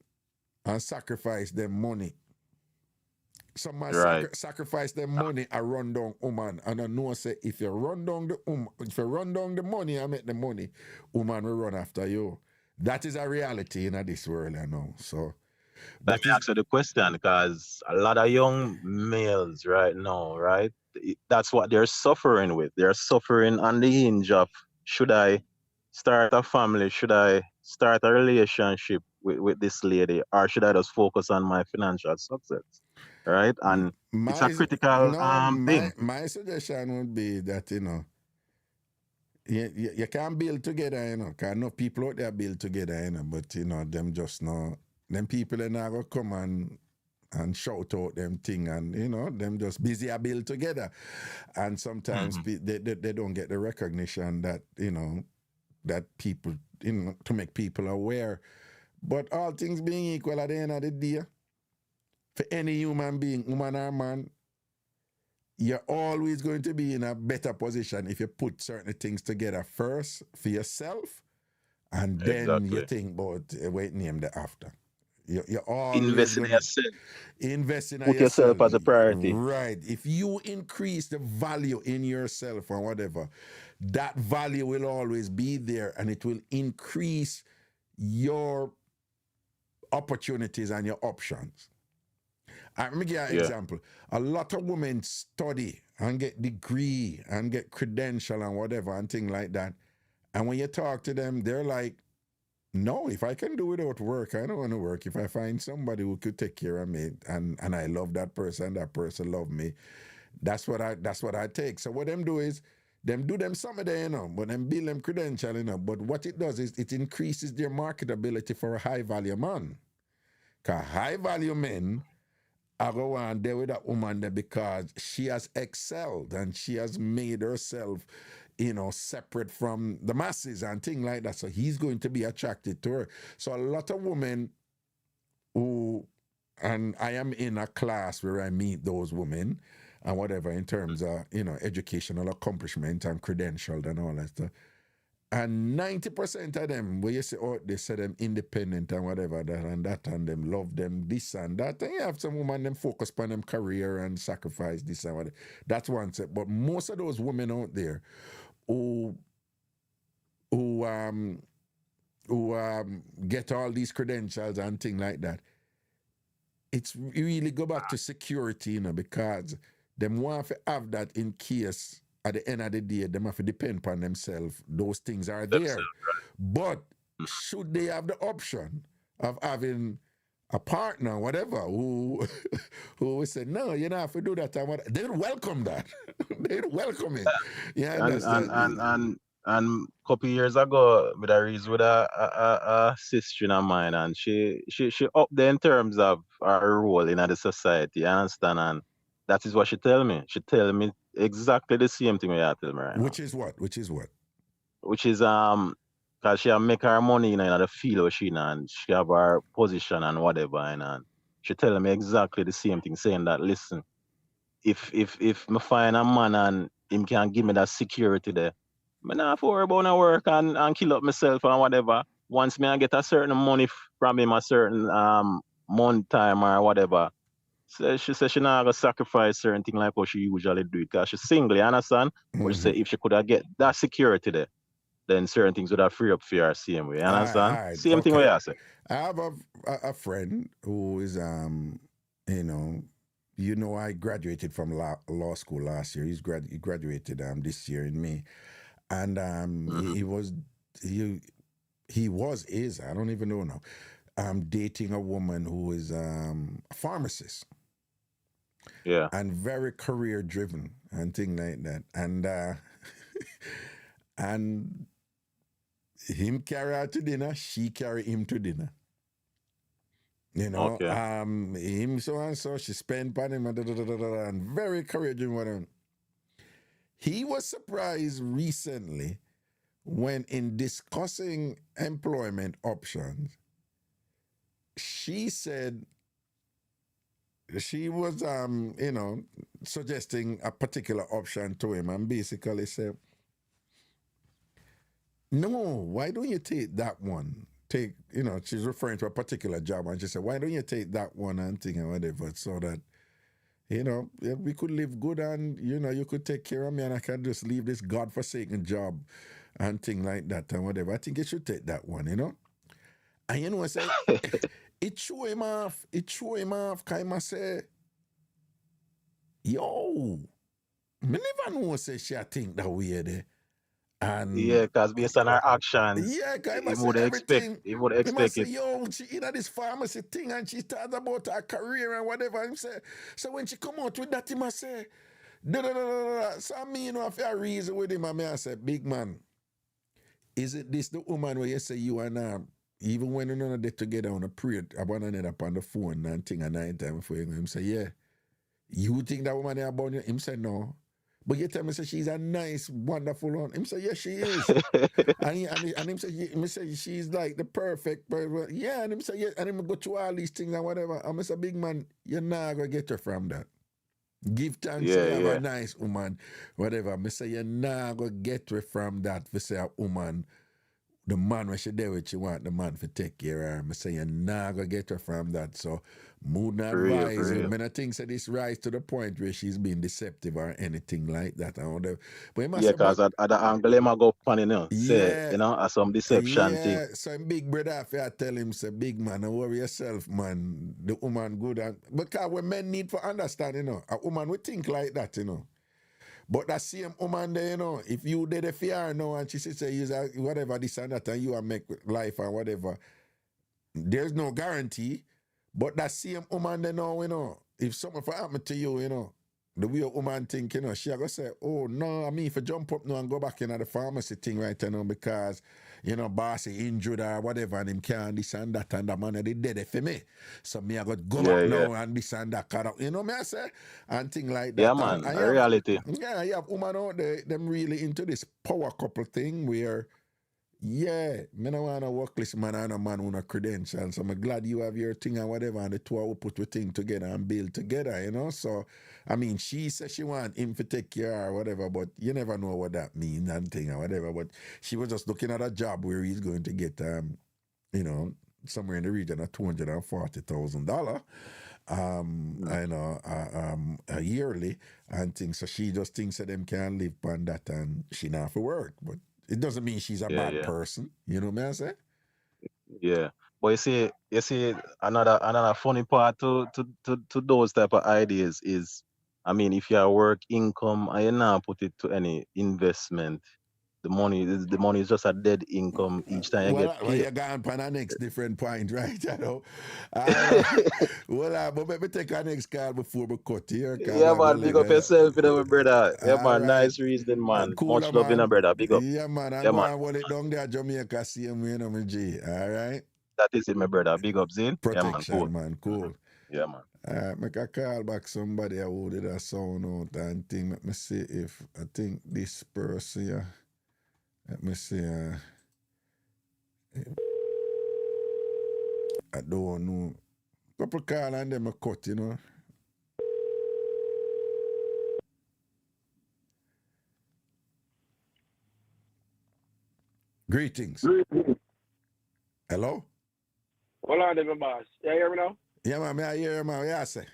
and sacrifice them money. Some man sacrifice them money and run down woman. And I know say if you run down the money and make the money, woman will run after you. That is a reality in this world, I know. So, Let but me ask you the question, because a lot of young males right now, right? That's what they're suffering with. They're suffering on the hinge of, should I start a family? Should I start a relationship with this lady? Or should I just focus on my financial success? Right? And it's a my critical no, thing. my suggestion would be that, you know, you can't build together, you know, because no people out there build together, you know, but, you know, them just know, them people are not going to come and shout out them thing, and, you know, them just busy a build together. And sometimes they don't get the recognition that, you know, that people, you know, to make people aware. But all things being equal at the end of the day, for any human being, woman or man, you're always going to be in a better position if you put certain things together first for yourself, and then you Exactly. think about what name the after. You're always Invest in going to yourself. invest in Put yourself. yourself as a priority. Right. If you increase the value in yourself or whatever, that value will always be there, and it will increase your opportunities and your options. Let me give you an example. A lot of women study and get degree and get credential and whatever and things like that. And when you talk to them, they're like, no, if I can do without work, I don't want to work. If I find somebody who could take care of me and I love that person love me, that's what I take. So what them do is them do them something there, you know, but them build them credential, you know. But what it does is it increases their marketability for a high value man. Because high value men are go on there with that woman there because she has excelled and she has made herself, you know, separate from the masses and things like that. So he's going to be attracted to her. So a lot of women who, and I am in a class where I meet those women and whatever in terms of, you know, educational accomplishment and credentialed and all that stuff. And 90% of them, where you say, oh, they say them independent and whatever, that, and them love them, this and that. And you have some women, them focus on them career and sacrifice this and whatever. That's one set. But most of those women out there who get all these credentials and things like that, it's really go back to security, you know, because them want to have that in case at the end of the day, them have to depend upon themselves. Those things are there. But should they have the option of having a partner, whatever, who who say, no, you don't have to do that, they'd welcome that. They'd welcome it. Yeah, And couple years ago, with a reason with a sister of mine, and she up there in terms of her role in the society, you understand? And that is what she tell me. She tell me exactly the same thing you tell me right now. Which is what? Which is because she make her money, you know, in the field where she in, and she have her position and whatever, and she tell me exactly the same thing, saying that, listen, if me find a man and him can give me that security there, I not have to worry about no work and kill up myself and whatever. Once me I get a certain money from him, a certain month time or whatever. So she said she not gonna sacrifice certain thing like what she usually do it, because she's single, you understand? But she said if she could have get that security there, then certain things would have free up for her same way. You understand? All right, Same thing what you say. I have a friend who is you know, I graduated from law school last year. He graduated this year in May, and he is, I don't even know now, dating a woman who is a pharmacist. Yeah. And very career driven and things like that. And and him carry her to dinner, she carry him to dinner. You know, him so and so, she spent on him and very career driven. He was surprised recently when in discussing employment options, she said she was suggesting a particular option to him and basically said, no, why don't you take that one? She's referring to a particular job and she said, why don't you take that one and think and whatever, so that we could live good and, you could take care of me and I can just leave this godforsaken job and thing like that and whatever. I think you should take that one, And you know, I say, it threw him off. It threw him off. Kind of say, yo, me never know say she think that way there. And yeah, because based on her actions, yeah, I he must say would expect everything. he would He must expect say, it. yo, she in this pharmacy thing and she talks about her career and whatever. Him say, so when she come out with that, he must say, da. So I mean, you know, if you reason with him, I say, big man, isn't this the woman where you say you and even when you're not there together on a prayer, I want to end up on the phone and thing at night time before you go, him say, yeah. You think that woman is about you? Him say, no. But you tell me say she's a nice, wonderful one. Him say, yes, she is. and him say she's like the perfect person. Yeah, and him say, yeah, and him go through all these things and whatever. And say, big man, you're not going to get her from that. Give thanks Yeah, you have yeah. a nice woman, whatever. I say, you're not going to get her from that for say a woman. The man when she there with you want the man to take care of her. I say you're not gonna get her from that. So mood not advise you. I think say this rise to the point where she's being deceptive or anything like that. But Yeah, because at the angle him go funny now. Say, you know, as some deception thing. Yeah, so big brother if I tell him say big man, don't worry yourself, man. The woman good and because when men need to understand, you know, a woman would think like that, you know. But that same woman there, you know, if you did a fear now and she say use whatever this and that and you are make life and whatever, there's no guarantee. But that same woman there now, you know, if something for happen to you, you know, the way a woman think, you know, she gonna say, oh no, I mean if I jump up now and go back into the pharmacy thing right now because, you know, boss is injured or whatever and him can't this and that and the man they dead for me. So me I got go back now and this and that. You know me I say? And thing like that. Yeah, man, a reality. Yeah, you have women out there, them really into this power couple thing where yeah, me no want a workless man and a man with a credentials. So I'm glad you have your thing and whatever, and the two will put the thing together and build together, you know. So, I mean, she says she want him to take care or whatever, but you never know what that means and thing or whatever. But she was just looking at a job where he's going to get, you know, somewhere in the region of $240,000. Yearly and things. So she just thinks that them can live on that and she not for work. But it doesn't mean she's a bad person. You know what I say? Yeah. But you see another funny part to those type of ideas is, I mean, if you work income and you not put it to any investment, the money is just a dead income each time you get paid. Well, you're going for the next different point, right? You know? But let me take our next call before we cut here. Yeah, man, big up yourself, you know, my brother. Yeah, man, nice reasoning, man. Cool, much love, you know, brother. Big up. Yeah, man. I'm going to hold it down there, Jamaica, same way, you know, my G. All right? That is it, my brother. Big up, Zane. Protection, yeah, man. Cool. Yeah, man. All right, make a call back somebody who did a sound out and thing. Let me see if I think this person here. Let me see. I don't know. Couple call and then I cut, you know. Greetings. Hello? Hold on, my boss. You hear me now? Yeah, man, I hear you, man. What you say?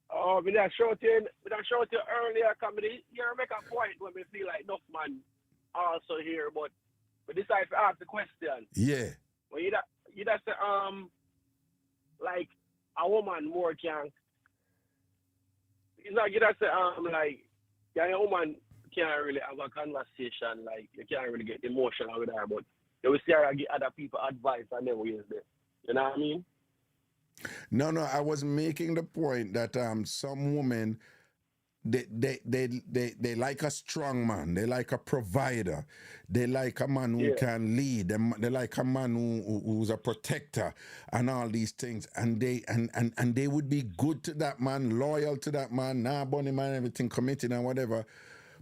Oh, we done show you earlier, comedy. You make a point when we feel like enough man also here, but we decide to ask the question. Yeah. Well, you just say, like, a woman more can, you just say, like, a woman can't really have a conversation, like, you can't really get emotional with her, but you will see her give other people advice and then we use it. You know what I mean? No, I was making the point that some women they like a strong man, they like a provider, they like a man who can lead, they like a man who's a protector and all these things, and they would be good to that man, loyal to that man, bunny man, everything committed and whatever.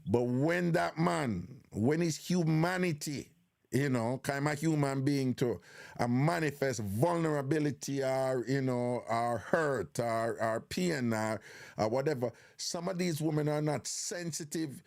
But when that man, when his humanity, you know, kind of a human being to manifest vulnerability or, you know, or hurt or pain or whatever. Some of these women are not sensitive.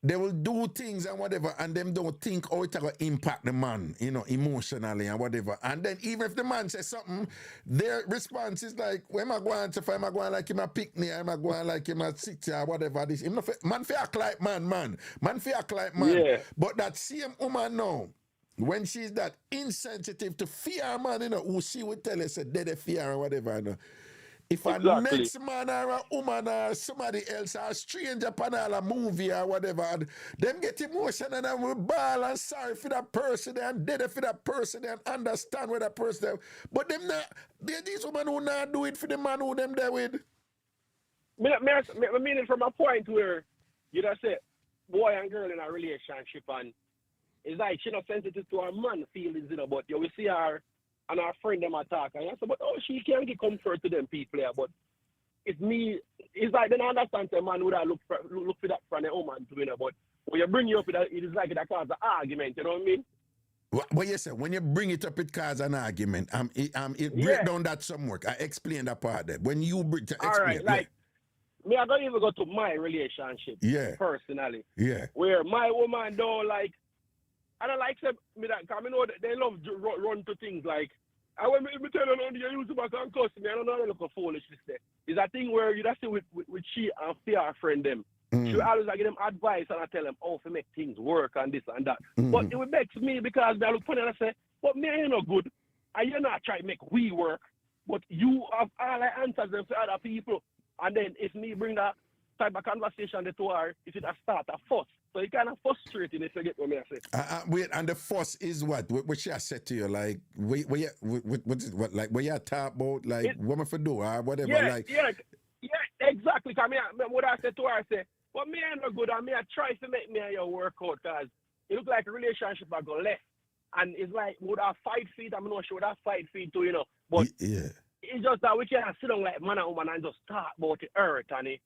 They will do things and whatever, and them don't think, oh, it's going to impact the man, you know, emotionally and whatever. And then even if the man says something, their response is like, where am I going to find? Am I going like him a picnic? Am I going like him a city or whatever? This man feel act like man. Man feel act like man. Yeah. But that same woman now, When she's that insensitive to fear, man, you know, who she would tell us that they fear or whatever, you know. If a Exactly. next man or a woman or somebody else or a stranger upon all a movie or whatever, and them get emotional and then we bawl and sorry for that person and dead for that person and understand what that person. But them not, these women who not do it for the man who them there with. I mean it from a point where you just say boy and girl in a relationship and it's like she not sensitive to her man feelings, you know, but you will see her and our friend them attack and I say, but oh, she can't give comfort to them people here, but it's me. It's like they don't understand the man would look for that from the woman to, you know, but when you bring it up, it is like it causes an argument, you know what I mean? Well, yes, sir. When you bring it up, it causes an argument. It break down that some work. I explain that part there. When you bring to explain, all right, like me, I don't even go to my relationship, personally, where my woman don't like. I don't like them, me that, because I know that they love to run to things like, I want me tell them, you use back and cuss me, I don't know how to look foolishness there. It's a thing where you just see with she and fear her friend them. She always like give them advice and I tell them, oh, to make things work and this and that. But it makes me, because they look funny and I say, but me ain't no good. And you're not trying to make we work, but you have all the answers them to other people. And then if me bring that type of conversation to her, it will start a fuss. So it's kind of frustrating if you get what me I say. Wait, and the fuss is what? What she has said to you? Like, what you talk about? Like, what am I for do or whatever? Yeah, exactly. Because what I said to her, I say, but me ain't no good, and me I try to make me and you work out, because it look like a relationship I go left. And it's like, would I fight feet? I'm not sure would I fight feet too, you know. But it's just that we can't sit down like man and woman and just talk about the hurt and the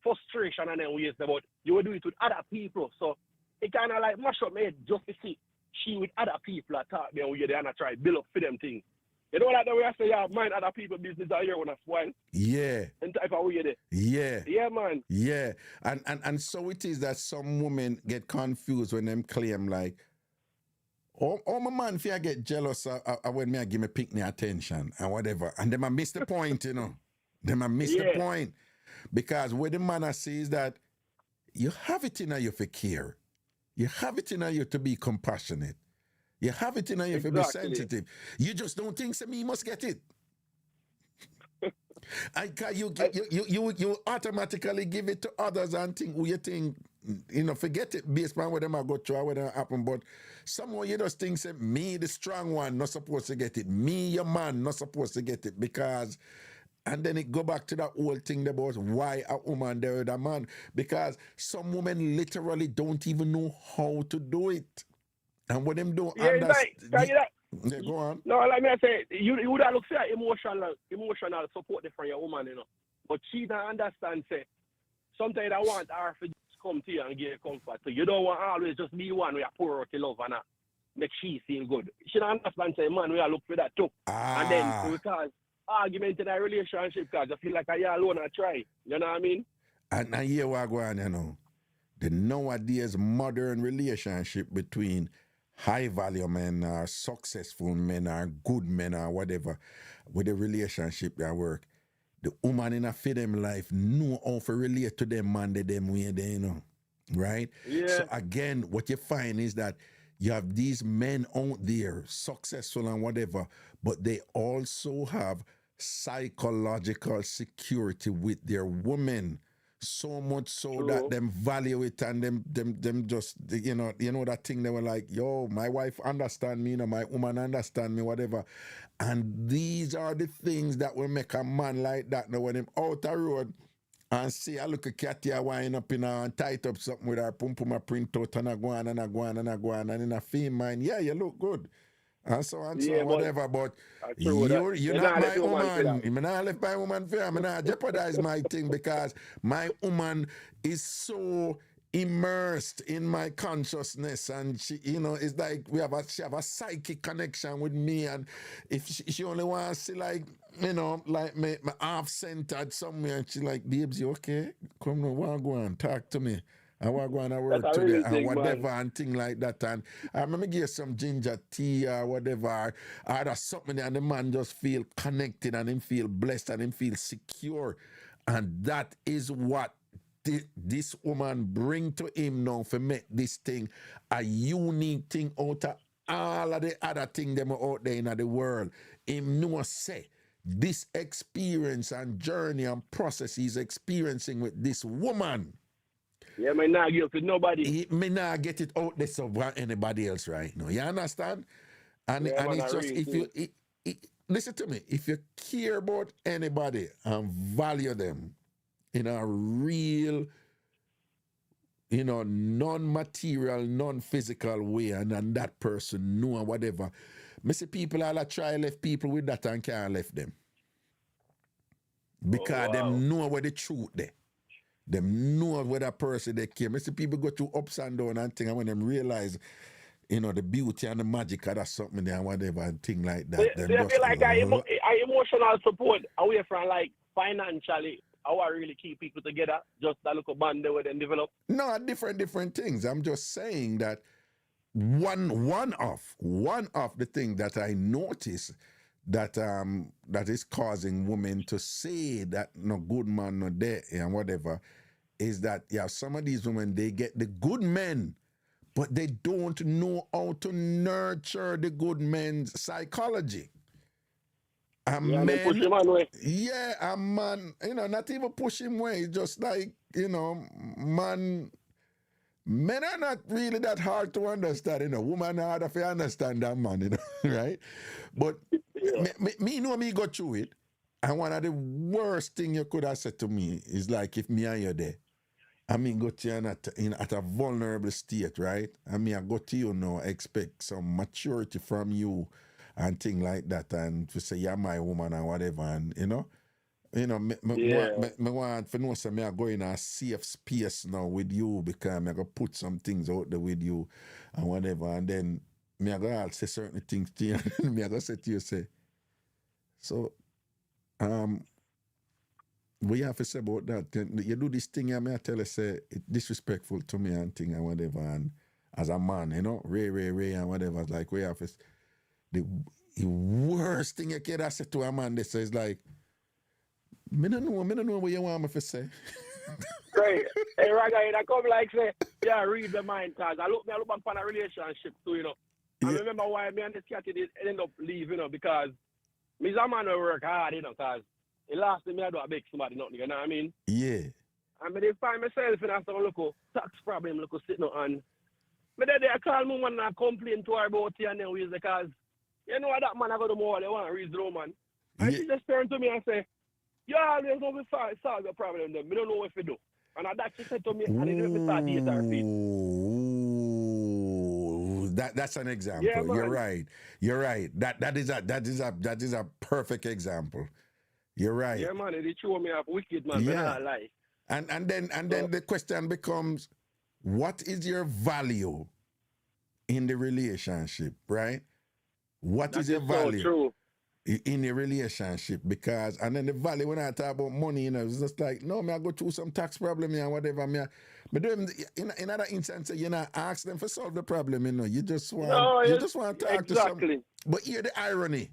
frustration and then waste about you will do it with other people. So it kind of like mash up my head just to see she with other people that talk there with you and I try build up for them things. You know like the way I say, yeah, mind other people's business out here when I spoil. Yeah. And type of way there. Yeah. Yeah, man. Yeah. And so it is that some women get confused when them claim like, oh my man, if I get jealous when me I give me pick me attention and whatever. And then I miss the point, you know. Then I miss the point. Because what the man I see is that you have it in you for care. You have it in you to be compassionate. You have it in you for be sensitive. You just don't think so me must get it. You automatically give it to others and think who you think, you know, forget it based on what them I go through, what happen. But somehow you just think, say, me, the strong one, not supposed to get it. Me, your man, not supposed to get it. Because, and then it go back to that whole thing about why a woman there with a man. Because some women literally don't even know how to do it. And when them don't understand. Yeah, go on. No, like me I say, you would have looked for emotional support from your woman, you know. But she don't understand, say, sometimes I want her to just come to you and give you comfort. So you don't want always just be one where you pour out your love and make she feel good. She don't understand, say, man, we are look for that too. And then because argument in a relationship, because I feel like I alone I try. You know what I mean? And here we go on, you know. The nowadays modern relationship between high value men or successful men or good men or whatever with the relationship that work. The woman in a for them life know how to relate to them man them way they, you know. Right? Yeah. So again, what you find is that you have these men out there, successful and whatever, but they also have psychological security with their women. So much so that them value it and them just, you know that thing they were like, yo, my wife understand me, you know, my woman understand me, whatever. And these are the things that will make a man like that now when him out the road and see I look a cat here wind up in her and tight up something with her pum a print out and I go on and in a fame mind, yeah, you look good. And so on, so whatever, but you're not my woman. I'm not left my woman for I'm not jeopardize my thing because my woman is so immersed in my consciousness and she, you know, it's like she have a psychic connection with me, and if she only wants to like, you know, like me half-centered somewhere and she like, babes, you okay? Come now, go on, talk to me. I want to go and work today and whatever man. And thing like that. And I remember give some ginger tea or whatever. Or there's something and the man just feel connected and him feel blessed and him feel secure. And that is what this woman bring to him now for make this thing a unique thing out of all of the other things them out there in the world. Him know say this experience and journey and process he's experiencing with this woman. Yeah, may not give it to nobody. He may not get it out there so anybody else right now. You understand? And it's just if you listen to me, if you care about anybody and value them in a real, non-material, non-physical way, and that person know whatever. I see people all try left people with that and can't left them. Because them know where the truth there. Them know where that person they came. I see people go through ups and downs and things, and when them realize, the beauty and the magic of that something there and whatever and thing like that. Do you feel like I emotional support away from like financially? How I really keep people together? Just that little band they would then develop? No, different things. I'm just saying that one of the things that I notice that is causing women to say that no good man no there and whatever is that some of these women they get the good men, but they don't know how to nurture the good men's psychology. A man, not even push him away. Just like, men are not really that hard to understand. Women are harder to understand than man, right? But me go through it. And one of the worst thing you could have said to me is like if me and you there, I mean, go to you at a vulnerable state, right? I mean, I go to you now, expect some maturity from you and things like that, and to say you're my woman and whatever, and me want to know, so me I go in a safe space now with you because me I go put some things out there with you and whatever, and then me I go say certain things to you, and me I go say to you, so, what you have to say about that? You do this thing, I tell you, say, it's disrespectful to me and thing and whatever, and as a man, Ray and whatever, like, we have to, the worst thing you can say to a man, they say, is like, me don't know what you want me to say. Right. Hey, Raga, I come like, say, read the mind, cause I look back on a relationship too, I remember why me and this cat did end up leaving, because me's a man who work hard, cause the last thing I do, I beg somebody nothing, you know what I mean? Yeah. And I find myself in some local tax problem, sitting on. But then I call my woman and complain to her about it, and then we because that man I go to more, they want to read the woman. And she just turned to me and say, you always know we solve your problem, then we don't know what to do. And that she said to me, and it didn't start dating her feet. That's an example. Yeah, You're right. That is a perfect example. You're right. Yeah, man, they show me up wicked, man. Yeah. Lie. And then the question becomes, what is your value in the relationship, right? What is your value? So true. In a relationship? Because, and then the value, when I talk about money, it's just like, no, I go through some tax problem and whatever. But in other instances, you're not asking them to solve the problem, You just want to talk to some. But hear the irony.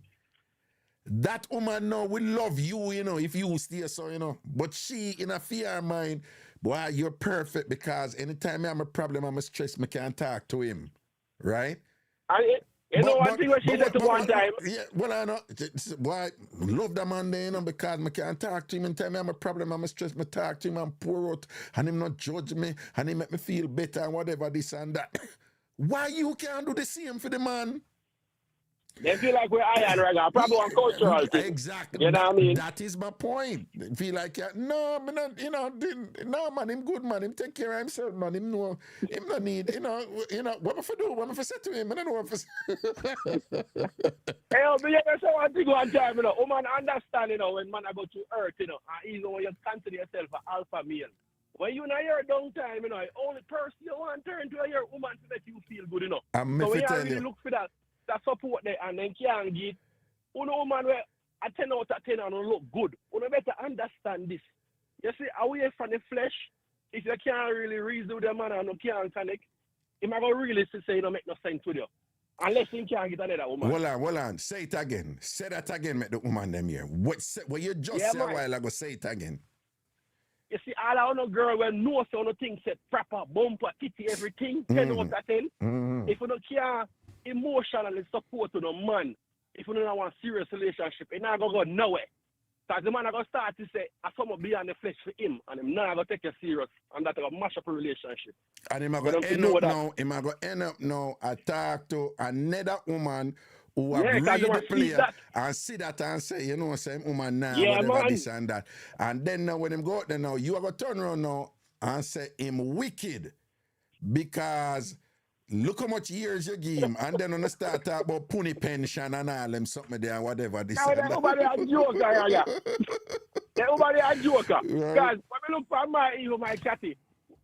That woman now will love you, if you stay so, But she, in a fear mind, boy, you're perfect because anytime I have a problem, I'm stressed, I can't talk to him, right? One thing what she said to one time. Yeah, well, I know. Boy, love that man there, because I can't talk to him. Anytime I have a problem, I'm stressed, I talk to him, I'm poor out, and him not judge me, and he make me feel better, and whatever, this and that. Why you can't do the same for the man? They feel like we're iron Raga, probably on cultural thing. Exactly. You know what I mean? That is my point. They feel like, no, man, him good, man. Him take care of himself, man. Him not need, what if I do? What if I say to him? I don't know what if I say. Hey, but you say one thing one time, woman understand, when man I go to earth, and even when you consider yourself an alpha male. When you not your down time, the only person you want to turn to your woman to make you feel good, So when you really look for that support there and then can't get, man, where a 10 out of 10 and look good. You better understand this. You see, away from the flesh, if you can't really reason with the man and you can't connect, it might really say it don't make no sense with you. Unless you can't get another woman. Hold on. Say it again. Say that again, make the woman them here. What you just said a while ago, say it again. You see, all I girl when no things set proper, bumper, titty, everything, 10 out of 10. If you don't care, emotionally support to the man if you don't want a serious relationship. It's not going to go nowhere. Because the man are going to start to say, I come up beyond the flesh for him, and him not going to take you serious, and that's going to mash up a relationship. And him going to end up now, I talk to another woman who have read the player and see that and say, you know, same woman now, whatever this and that. And then now when him go out there now, you are going to turn around now and say him wicked because look how much years you give him, and then when you start talk about pony pension and all them something there, whatever this. Now everybody a joker, yeah. Everybody a joker. Because when we look for my catty,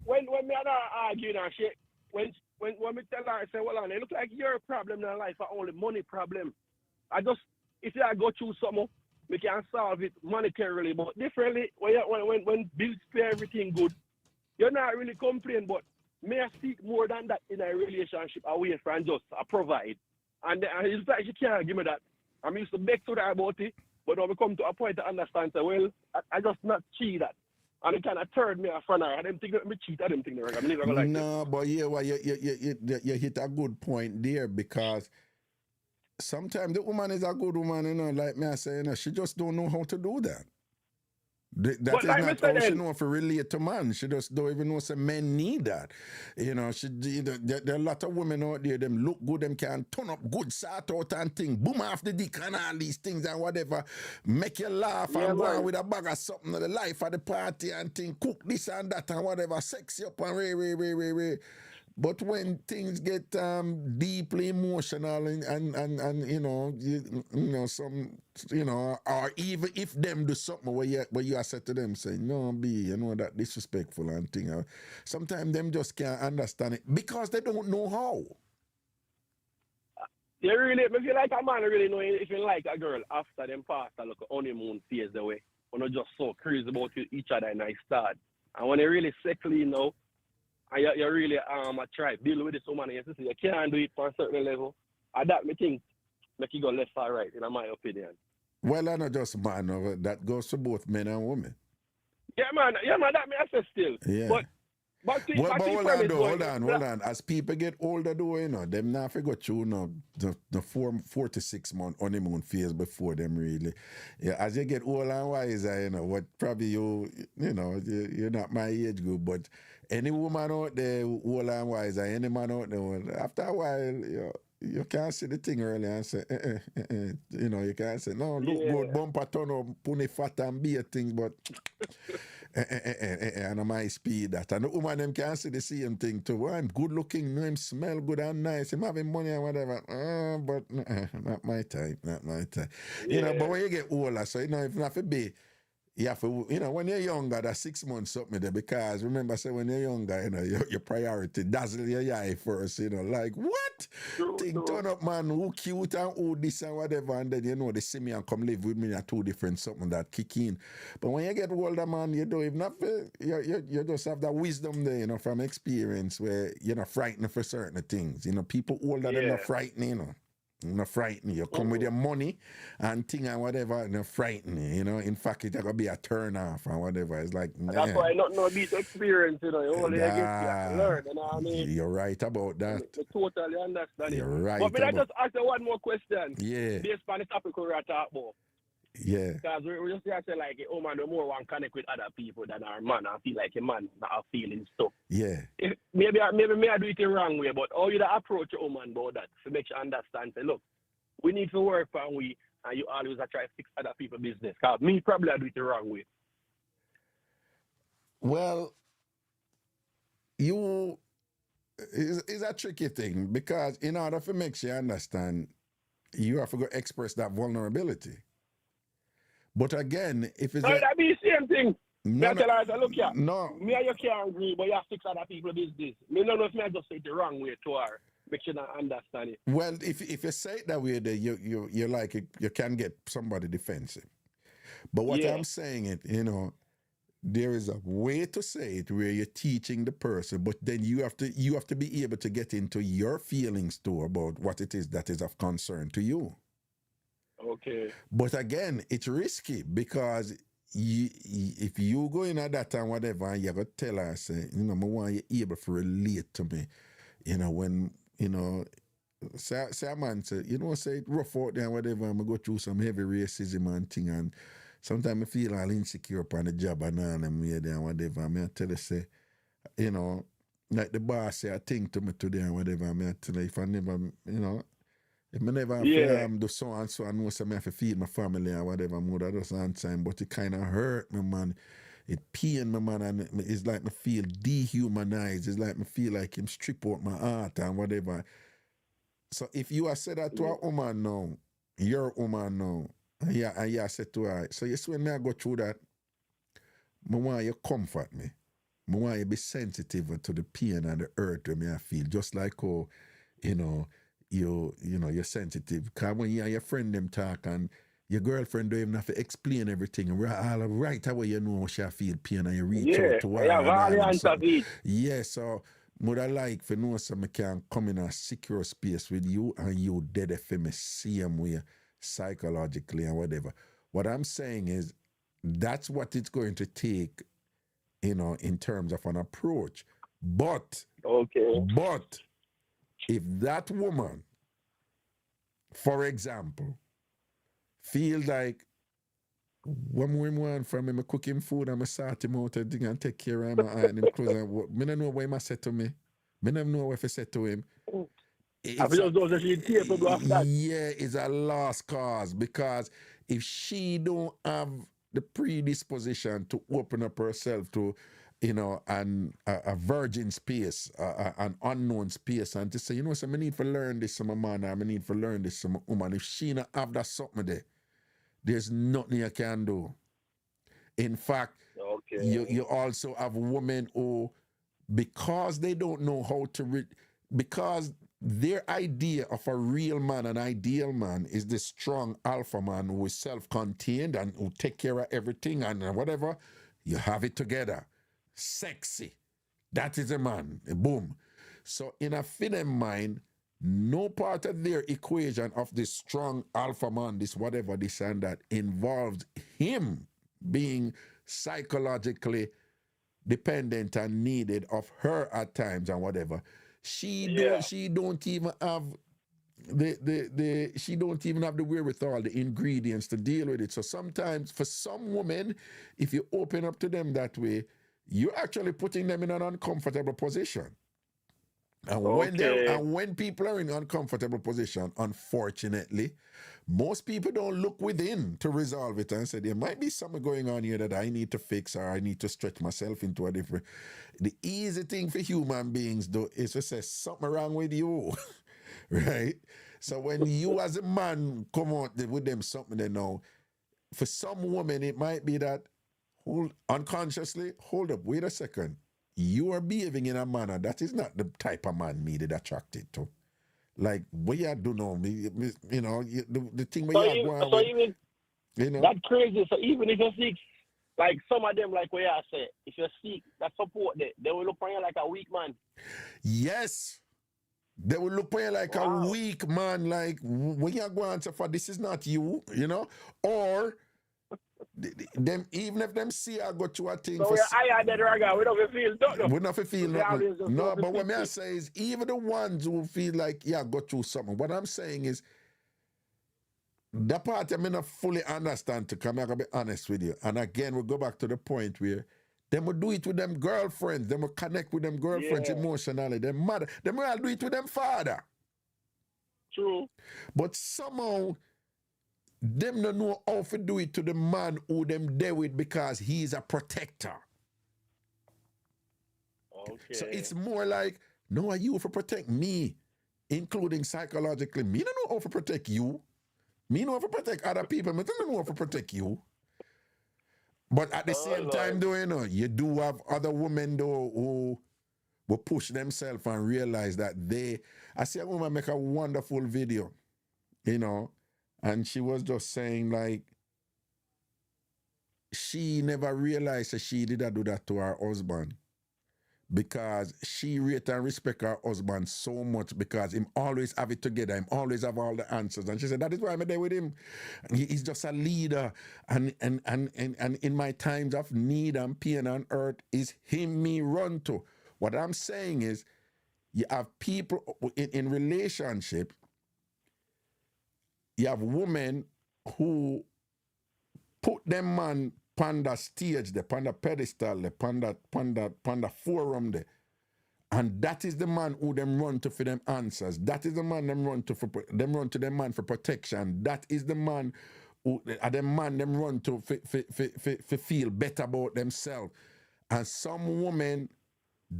when me and her arguing and shit, when we tell her, I say, well, it look like your problem in life are only money problem. If you go through something, we can solve it monetarily, but differently, when bills pay everything good, you're not really complaining, but may I seek more than that in a relationship away from just provide. And it's like she can't give me that. I'm used to beg to her about it, but when we come to a point to understand, say, well, I just not cheat that. And it kind of turned me off from her. I didn't think that me cheat. I didn't think that. I'm never like no, that. But yeah, well, you hit a good point there because sometimes the woman is a good woman, you know, like me I say, you know, she just don't know how to do that. That is not how she know to relate to man. She just don't even know some men need that. You know, there are a lot of women out there, them look good, them can turn up good, sort out and thing, boom off the dick and all these things and whatever, make you laugh and go on with a bag of something of the life of the party and thing, cook this and that and whatever, sex you up and ray. But when things get deeply emotional and you know some or even if them do something where you are said to them say no be you know that disrespectful and thing, sometimes them just can't understand it because they don't know how. They really, I feel like a man really know if you like a girl after them past a look honeymoon phase the way, when you're just so crazy about each other and I start, and when they really settle, you know. And you really try deal with this woman and you see you can't do it for a certain level. And that me think make you go left or right, in my opinion. Well, I not just man, that goes to both men and women. Yeah man, that me I say still. Yeah. But hold on. As people get older though, you know, them not forget through the 4 to 6 month honeymoon phase before them really. Yeah, as you get older and wiser, you know, what probably you're not my age group, but any woman out there old and wiser, any man out there, after a while, you can't see the thing early and say, you know, you can't say, no, look good, bumper turn up, pony fat and beer things, but and on my speed that. And the woman them can see the same thing too. Well, I'm good looking, him smell good and nice, him having money and whatever. But not my type. Yeah. You know, but when you get older, so you know, if not for be, you have to, you know, when you're younger, that's 6 months something there because remember, say when you're younger, you know, your priority dazzle your eye first, you know, like what? Turn up, man, who cute and who this and whatever, and then you know they see me and come live with me are two different something that kick in. But when you get older, man, you don't even have to, you just have that wisdom there, you know, from experience where you're not frightened for certain things. You know, people older than not frightened, you know. Not frighten you. Come with your money and thing and whatever, not frighten you, you know. In fact, it's gonna be a turn off and whatever. It's like that's why not know this experience, you know. You only get to learn, you know what I mean? You're right about that. I totally understand it. You're right. But I just ask you one more question. Yeah. Based on the topic we're talking about. Yeah. Because we just say like a woman the more one connect with other people than our man. I feel like a man not a feeling stuff. Yeah. Maybe I do it the wrong way, but how you approach a woman about that to make you understand, say, look, we need to work and you always try to fix other people's business. Because me probably I do it the wrong way. Well, it's a tricky thing because in order to make you understand, you have to go express that vulnerability. But again, if it's that be the same thing. No, tell her, look here. No. Me and you can't agree, but you have to fix other people's business. Me don't know if I just say it the wrong way to her. Make sure I understand it. Well, if you say it that way, then you like it, you can get somebody defensive. But what I'm saying it, you know, there is a way to say it where you're teaching the person, but then you have to be able to get into your feelings too about what it is that is of concern to you. Okay. But again, it's risky because if you go in at that time, whatever, and you go tell her, say, you know, I want you able to relate to me, you know, when, you know, say a man say, you know, say it rough out there and whatever, I'm go through some heavy racism and thing, and sometimes I feel all insecure upon the job and all them way there and whatever. I mean, I tell you, say, you know, like the boss say a thing to me today and whatever. I mean, I tell you, if I never, you know, if I never do so and so, I know so I have to feed my family or whatever, I just answer him, but it kind of hurt me, man. It pain me, man, and it's like me feel dehumanized. It's like me feel like him strip out my heart and whatever. So if you are said that to a woman now, your woman now, and you said to her, so you see when I go through that, I want you comfort me. I want you be sensitive to the pain and the hurt when I feel. Just like how, you know, you're sensitive. Because when you and your friend them talk and your girlfriend don't even have to explain everything. All right away you know how she feel pain and you reach out to her. Yeah, so would I like for know so I can come in a secure space with you and you dead for me same way psychologically and whatever. What I'm saying is that's what it's going to take, you know, in terms of an approach. But if that woman, for example, feels like when we want from him, I cook him food and I sort him out and take care of him and him clothes. I don't know what he said to me. I don't know what he said to him. It's a lost cause, because if she don't have the predisposition to open up herself to, you know, a virgin space, an unknown space, and to say, you know, so I need to learn this from a man, or I need to learn this from a woman. If she not have that something there, there's nothing you can do. In fact, you also have women who, because they don't know how to because their idea of a real man, an ideal man, is the strong alpha man who is self-contained and who take care of everything and whatever. You have it together. Sexy. That is a man. Boom. So in a film mind, no part of their equation of this strong alpha man, this whatever, this and that, involves him being psychologically dependent and needed of her at times and whatever. She don't even have she don't even have the wherewithal, the ingredients to deal with it. So sometimes for some women, if you open up to them that way, you're actually putting them in an uncomfortable position. And when people are in an uncomfortable position, unfortunately, most people don't look within to resolve it and say, there might be something going on here that I need to fix, or I need to stretch myself into a different... The easy thing for human beings, though, is to say something wrong with you, right? So when you as a man come out with them something they know, for some women, it might be that, unconsciously, hold up, wait a second. You are behaving in a manner that is not the type of man me that attracted to. Like, what you do know, you know, the thing where you are going you know? That's crazy. So even if you're sick, like some of them, like what you say, if you're sick, that support they will look on you like a weak man. Yes. They will look on you like a weak man, like, when you go and say, for this is not you, you know? Or... them, even if them see I got you a thing. So I that Raga, we don't feel nothing. We don't feel nothing. No, but what I say is, even the ones who feel like, yeah, I got through something. What I'm saying is, that part I may not fully understand to come. I gotta be honest with you. And again, we go back to the point where them will do it with them girlfriends. Them will connect with them girlfriends emotionally. Them mother. Them will do it with them father. True. But somehow, them don't know how to do it to the man who them deal with, because he's a protector. Okay. So it's more like, no, are you for protect me, including psychologically. Me don't know how to protect you. Me know how to protect other people. Me don't know how to protect you. But at the same time, though, you know, you do have other women though who will push themselves and realize that I see a woman make a wonderful video, you know. And she was just saying, like, she never realized that she did do that to her husband, because she rate and respect her husband so much, because him always have it together, him always have all the answers. And she said, that is why I'm there with him. He's just a leader. And in my times of need and pain and hurt, is him me run to. What I'm saying is, You have people in relationship, you have women who put them man on the stage, they on the pedestal, they on the forum there. And that is the man who them run to for them answers. That is the man them run to them man for protection. That is the man who them run to for feel better about themselves. And some women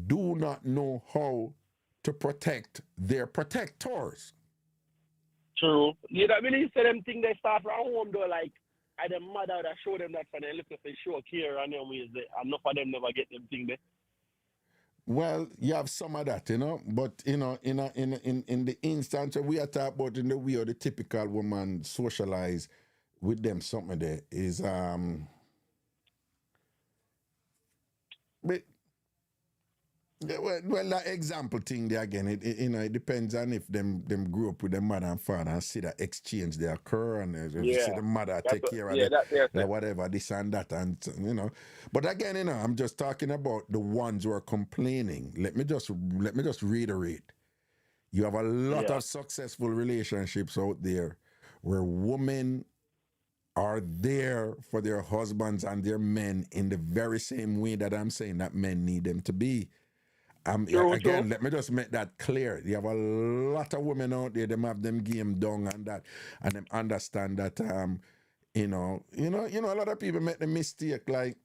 do not know how to protect their protectors. True. You don't really say them thing they start from home though, like I the mother that show them that for they look for show care and them ways there. Enough of them never get them thing there. Well, you have some of that, but in the instance we are talking about in the way of the typical woman socialize with them, something there is but well, that example thing there again, it depends on if them grew up with their mother and father and see that exchange they occur and see the mother take care of the whatever, this and that, and But again, I'm just talking about the ones who are complaining. Let me just reiterate. You have a lot of successful relationships out there where women are there for their husbands and their men in the very same way that I'm saying that men need them to be. Again, let me just make that clear. You have a lot of women out there, them have them game down and that, and them understand that a lot of people make the mistake like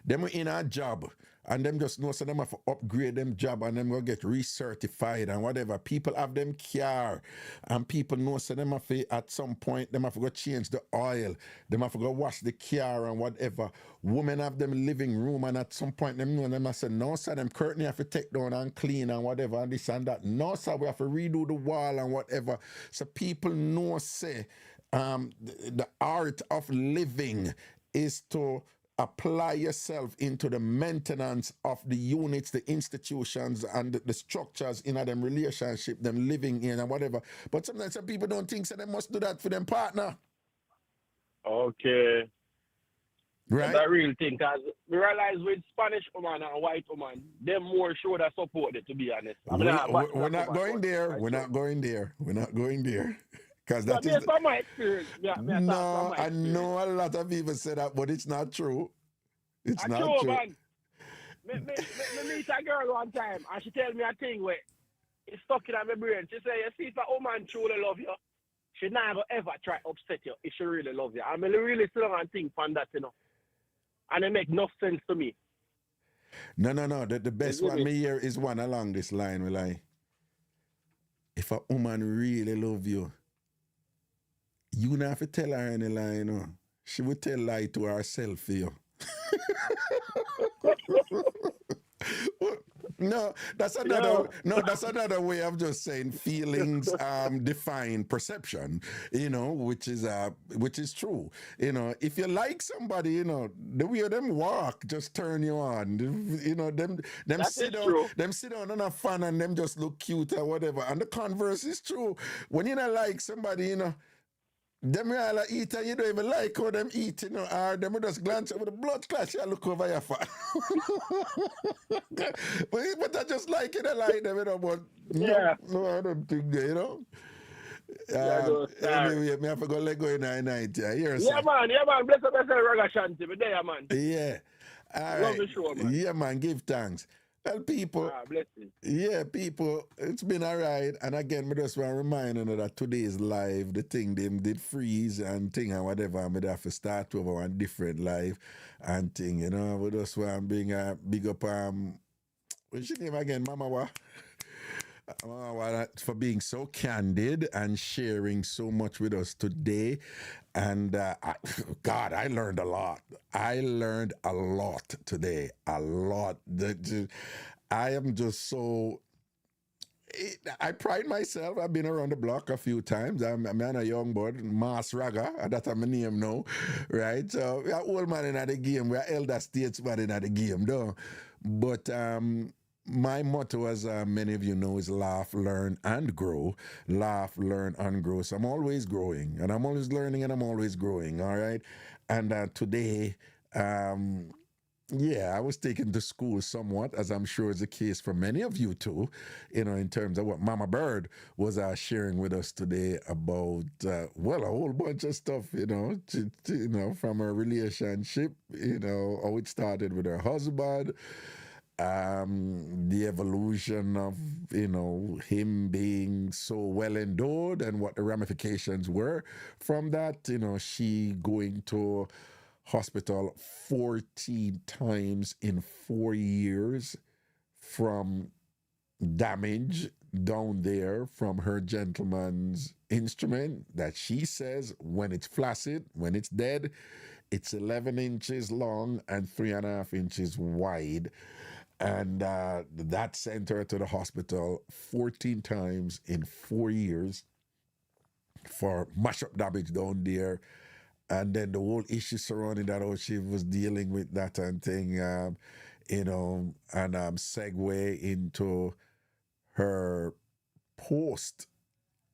them in a job and them just know so them have to upgrade them job and them go get recertified and whatever. People have them car and people know so them have to, at some point them have to go change the oil, them have to go wash the car and whatever. Women have them living room and at some point them know them have to say no sir, them curtain have to take down and clean and whatever and this and that. No sir, we have to redo the wall and whatever. So people know say the art of living is to apply yourself into the maintenance of the units, the institutions, and the structures in them relationship, them living in and whatever. But sometimes some people don't think so they must do that for them partner. Okay. Right. That's a real thing, because we realize with Spanish woman and white woman, them more show that support it, to be honest. We're not going there. We're not going there. We're not going there. Because that is from my experience. No, I know a lot of people say that, but it's not true. It's not true. Man. Me meet a girl one time, and she tell me a thing where it's stuck in my brain. She say, you see, if a woman truly love you, she never ever try upset you if she really love you. I mean, really sit down and think on that, And it make no sense to me. No. The best one me hear is one along this line. Will I? If a woman really love you, you don't have to tell her any lie, She will tell lie to herself for you. No, that's another way of just saying feelings define perception, which is true. If you like somebody, the way them walk just turn you on. Them sit down and have fun and them just look cute or whatever. And the converse is true. When you don't like somebody, them all eat and you don't even like how them eat, or them just glance over the blood class, you look over your face. but I just like it, I like them, but no, I don't think they, anyway, me have to go let go in the night, Yeah, man, bless up yourself, Ragashanti, but there, man. Yeah. All right. Love the show, man. Yeah, man, give thanks. Well, people, it's been a ride. And again, I just want to remind you that today's live, the thing, them did freeze and thing and whatever. I have to start over one different live and thing, We just want to bring a big up, what's your name again, Mama for being so candid and sharing so much with us today. And I learned a lot. I learned a lot today. A lot. I am just so... I pride myself. I've been around the block a few times. I'm a young boy, Mass Raga, that's my name now, right? So we are old man in the game. We are elder statesman in the game, though. But my motto, as many of you know, is laugh, learn, and grow. Laugh, learn, and grow. So I'm always growing, and I'm always learning, and I'm always growing, all right? And today, Yeah, I was taken to school somewhat, as I'm sure is the case for many of you too, in terms of what Mama Bird was sharing with us today about, well, a whole bunch of stuff, from her relationship, how it started with her husband, the evolution of, him being so well endowed and what the ramifications were from that, she going to hospital 14 times in 4 years from damage down there from her gentleman's instrument that she says when it's flaccid, when it's dead, it's 11 inches long and 3.5 inches wide. And that sent her to the hospital 14 times in 4 years for mash-up damage down there. And then the whole issue surrounding that, how she was dealing with that and thing, and segue into her post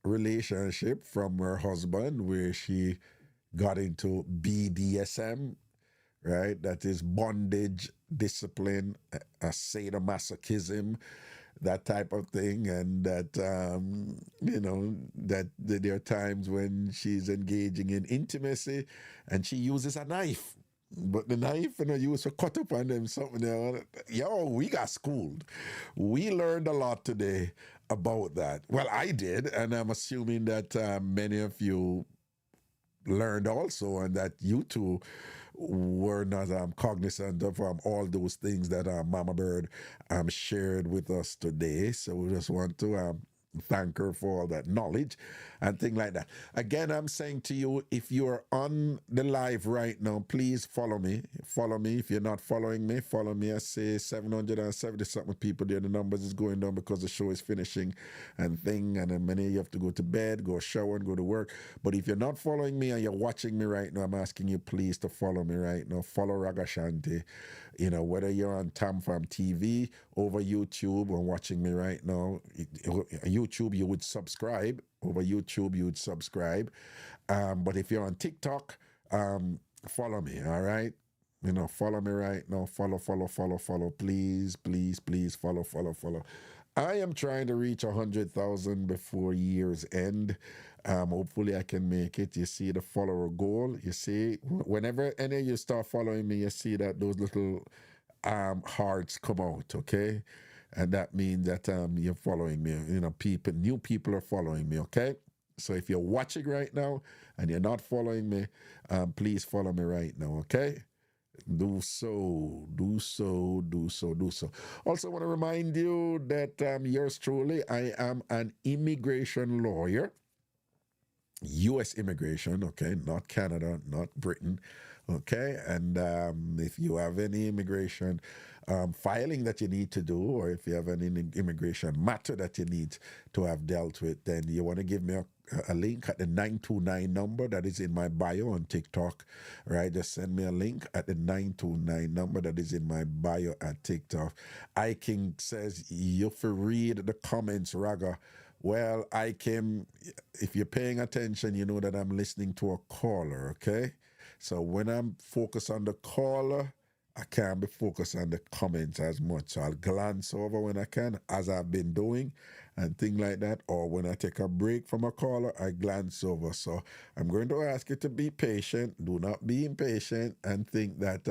relationship from her husband, where she got into BDSM, right? That is bondage, discipline, sadomasochism, that type of thing, and that that there are times when she's engaging in intimacy and she uses a knife, but the knife used to cut up on them something. Yo, we got schooled. We learned a lot today about that. Well, I did, and I'm assuming that many of you learned also, and that you two were not cognizant of all those things that Mama Bird shared with us today. So we just want to thank her for all that knowledge and things like that. Again, I'm saying to you, if you're on the live right now, please follow me. Follow me. If you're not following me, follow me. I say 770 something people there. The numbers is going down because the show is finishing and then many of you have to go to bed, go shower and go to work. But if you're not following me and you're watching me right now, I'm asking you please to follow me right now. Follow Ragashanti. Whether you're on Tam Farm TV, over YouTube, or watching me right now, YouTube, you would subscribe. Over YouTube, you would subscribe. But if you're on TikTok, follow me, all right? Follow me right now. Follow. Please, follow. I am trying to reach 100,000 before year's end. Hopefully I can make it. You see the follower goal. You see, whenever any of you start following me, you see that those little hearts come out, okay? And that means that you're following me. New people are following me, okay? So if you're watching right now and you're not following me, please follow me right now, okay? Do so. Also, want to remind you that yours truly, I am an immigration lawyer. U.S. immigration, okay, not Canada, not Britain, okay? And if you have any immigration filing that you need to do, or if you have any immigration matter that you need to have dealt with, then you want to give me a link at the 929 number that is in my bio on TikTok, right? Just send me a link at the 929 number that is in my bio at TikTok. King says, you have to read the comments, Raga. Well, if you're paying attention, you know that I'm listening to a caller, okay? So when I'm focused on the caller, I can't be focused on the comments as much. So I'll glance over when I can, as I've been doing, and things like that. Or when I take a break from a caller, I glance over. So I'm going to ask you to be patient. Do not be impatient and think that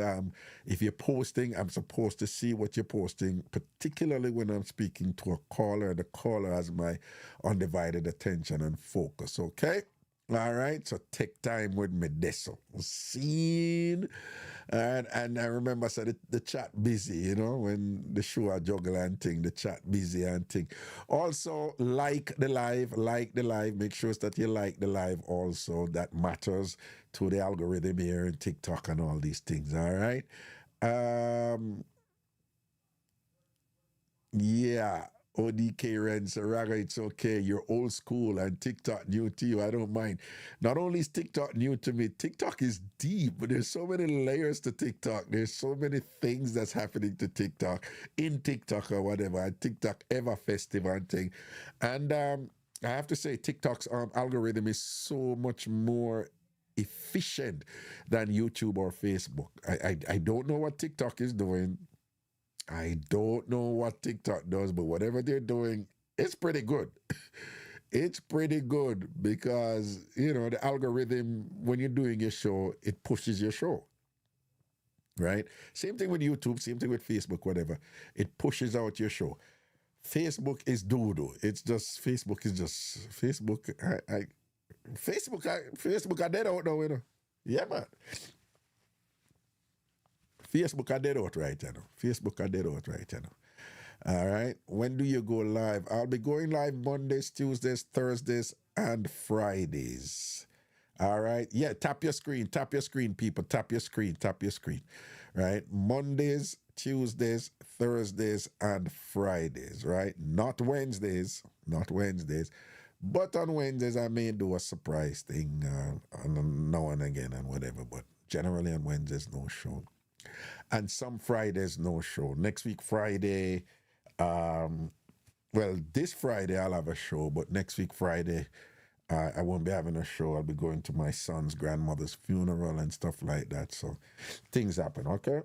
if you're posting, I'm supposed to see what you're posting, particularly when I'm speaking to a caller. The caller has my undivided attention and focus, okay? All right, so take time with me, Deso. Scene. And I remember I said the chat busy, when the show I juggle and thing, the chat busy and thing. Also, like the live. Make sure that you like the live also. That matters to the algorithm here and TikTok and all these things, all right? Yeah. ODK Renz, Raga, it's okay. You're old school and TikTok new to you. I don't mind. Not only is TikTok new to me, TikTok is deep, but there's so many layers to TikTok. There's so many things that's happening to TikTok, in TikTok or whatever, and TikTok ever festive and thing. And I have to say, TikTok's algorithm is so much more efficient than YouTube or Facebook. I don't know what TikTok is doing. I don't know what TikTok does, but whatever they're doing, it's pretty good. It's pretty good because, the algorithm, when you're doing your show, it pushes your show, right? Same thing with YouTube, same thing with Facebook, whatever. It pushes out your show. Facebook is doo-doo. Facebook, I dead out now, Yeah, man. Facebook are dead out right now. Facebook are dead out right now. All right. When do you go live? I'll be going live Mondays, Tuesdays, Thursdays, and Fridays. All right. Yeah, tap your screen, people. Tap your screen. Right. Mondays, Tuesdays, Thursdays, and Fridays, right? Not Wednesdays. But on Wednesdays, I may do a surprise thing now and again and whatever. But generally on Wednesdays, no show. And some Fridays, no show. Next week, Friday, this Friday I'll have a show, but next week, Friday, I won't be having a show. I'll be going to my son's grandmother's funeral and stuff like that. So things happen, okay?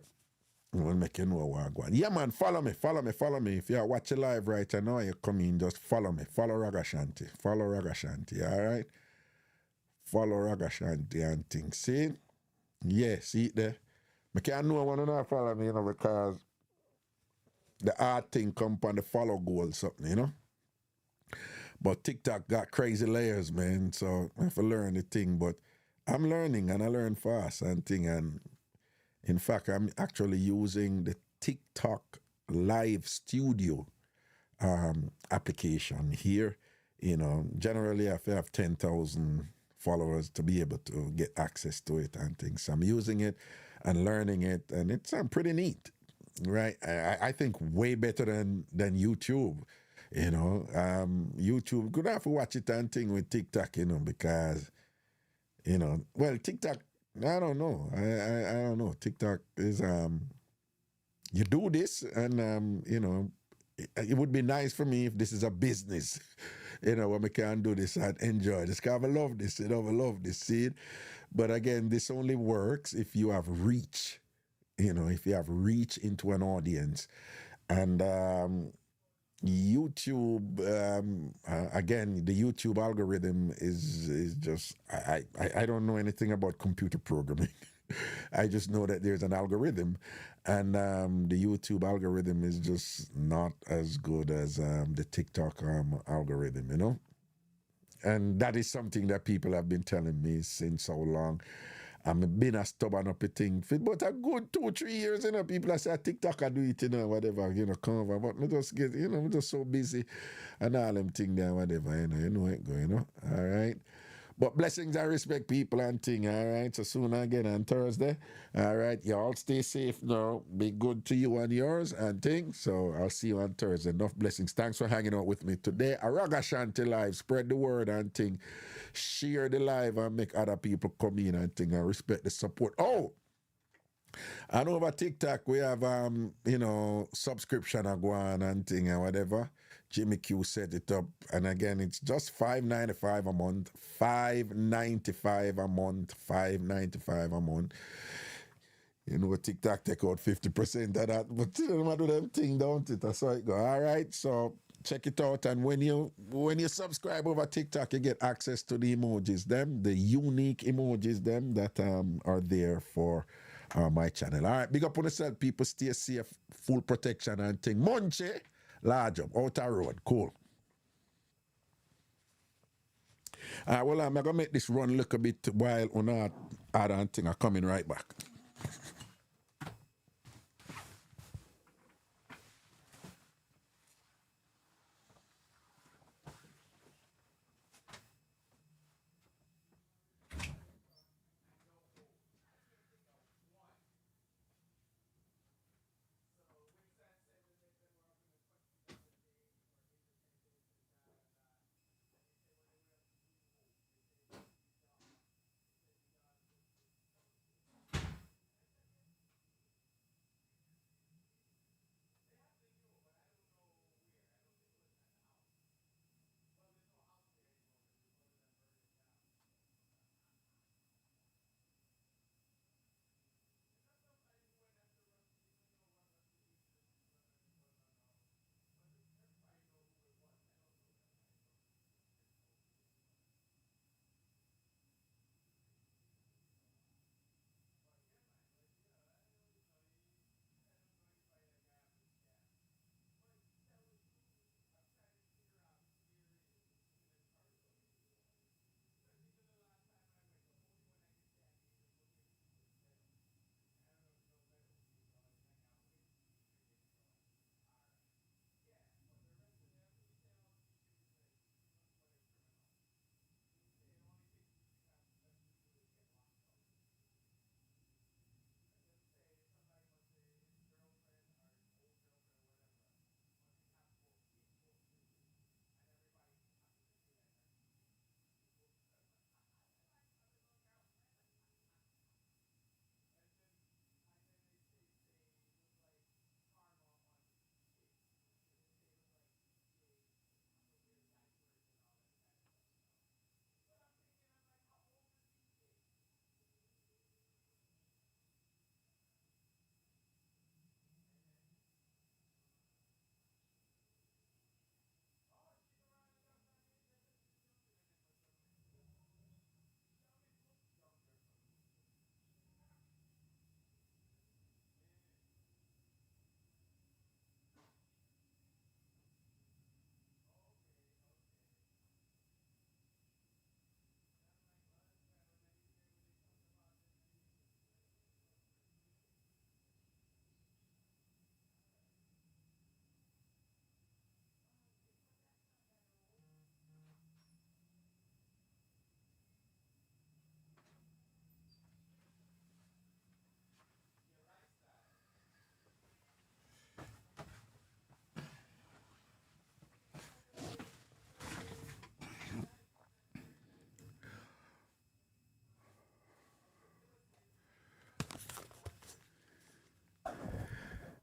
We'll make you know what I'm going. Yeah, man, follow me. If you're watching live right now, you come in, just follow me. Follow Ragashanti, all right? Follow Ragashanti and things. See? Yeah, see it there? I can't know one not follow me, because the art thing come on the follow goal something, But TikTok got crazy layers, man. So I have to learn the thing. But I'm learning and I learn fast and thing. And in fact, I'm actually using the TikTok Live Studio application here. Generally I have to have 10,000 followers to be able to get access to it and things. So I'm using it and learning it, and it's pretty neat, right? I think way better than YouTube. YouTube, good enough to watch it and thing with TikTok, because, TikTok, I don't know. I don't know. TikTok is, you do this and, it would be nice for me if this is a business, when we can do this and enjoy this. Because I love this, I love this, see it? But again, this only works if you have reach, if you have reach into an audience. And, YouTube, again, the YouTube algorithm is just, I don't know anything about computer programming. I just know that there's an algorithm, and the YouTube algorithm is just not as good as the TikTok algorithm, And that is something that people have been telling me since so long. I've been a stubborn up a thing for about a good 2-3 years, people I say TikTok I do it, whatever, come over. But me just get, I'm just so busy and all them thing there, whatever, you know it going, all right. But blessings and respect, people and thing, all right? So soon again on Thursday, all right? Y'all stay safe now. Be good to you and yours and thing. So I'll see you on Thursday. Enough blessings. Thanks for hanging out with me today. A Ragashanti live. Spread the word and thing. Share the live and make other people come in and thing and respect the support. Oh! And over TikTok, we have, subscription go on and thing and whatever. Jimmy Q set it up. And again, it's just $5.95 a month. $5.95 a month. $5.95 a month. TikTok take out 50% of that. But I do them thing, don't it? That's how it go. All right, so check it out. And when you subscribe over TikTok, you get access to the emojis, the unique emojis, that are there for my channel. All right, big up on yourself, people. Stay safe, full protection and thing. Munchie, large up, outer road, cool. Well, I'm going to make this run look a bit while on that other thing are coming right back.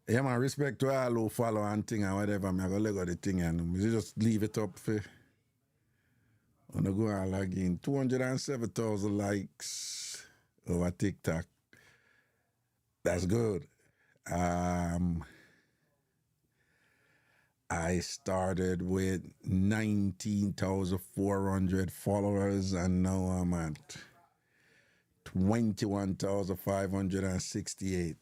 Yeah, man, respect to all who follow and thing and whatever. I'm going to let go the thing and just leave it up for. I'm going to go and log in. 207,000 likes over TikTok. That's good. I started with 19,400 followers and now I'm at 21,568.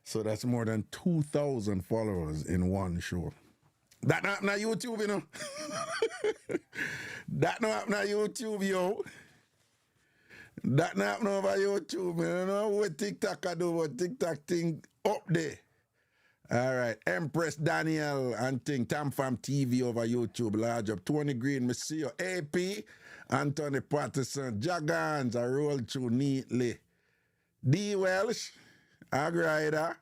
So that's more than 2,000 followers in one show. That not happen on YouTube, you know. That not happen on YouTube, yo. That not happen over YouTube, you know what TikTok I do, what TikTok thing up there. All right, Empress Daniel and thing, Tam Fam TV over YouTube, large up. Tony Green, me see you. AP, Anthony Patterson, Jagans, I roll through neatly. D. Welsh, Agrider,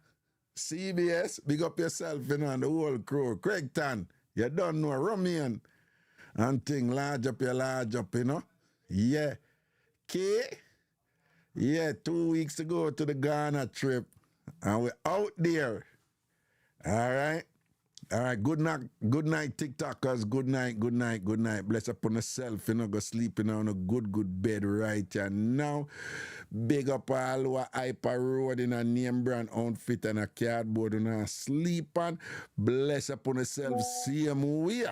CBS, big up yourself, you know, and the whole crew. Craig Tan, you don't know, Romian, and thing, large up, you know. Yeah. K, yeah, 2 weeks to go to the Ghana trip, and we're out there. All right. Good night, TikTokers. Good night. Bless upon yourself, you know, go sleeping on a good bed right here now. Big up all who are hyper road in a name brand outfit and a cardboard and a sleep on. Bless upon yourself. See you way.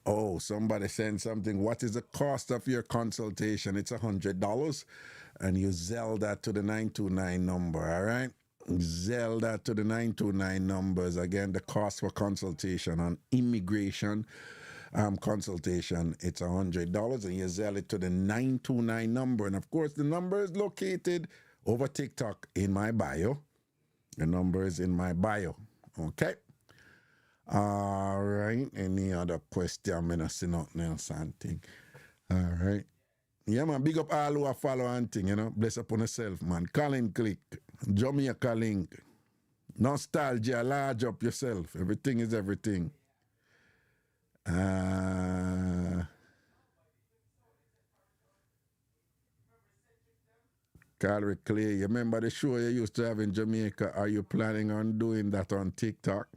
Oh, somebody sent something. What is the cost of your consultation? It's $100. And you Zelle that to the 929 number, all right? Zelle that to the 929 numbers. Again, the cost for consultation on immigration consultation, it's $100. And you Zelle it to the 929 number. And of course, the number is located over TikTok in my bio. The number is in my bio, okay? All right. Any other question? I'm going to see nothing else, something. All right. Yeah, man. Big up all who are following thing, you know. Bless upon yourself, man. Colin Click. Jamaica Link. Nostalgia. Large up yourself. Everything is everything. Calvary Clay. You remember the show you used to have in Jamaica? Are you planning on doing that on TikTok?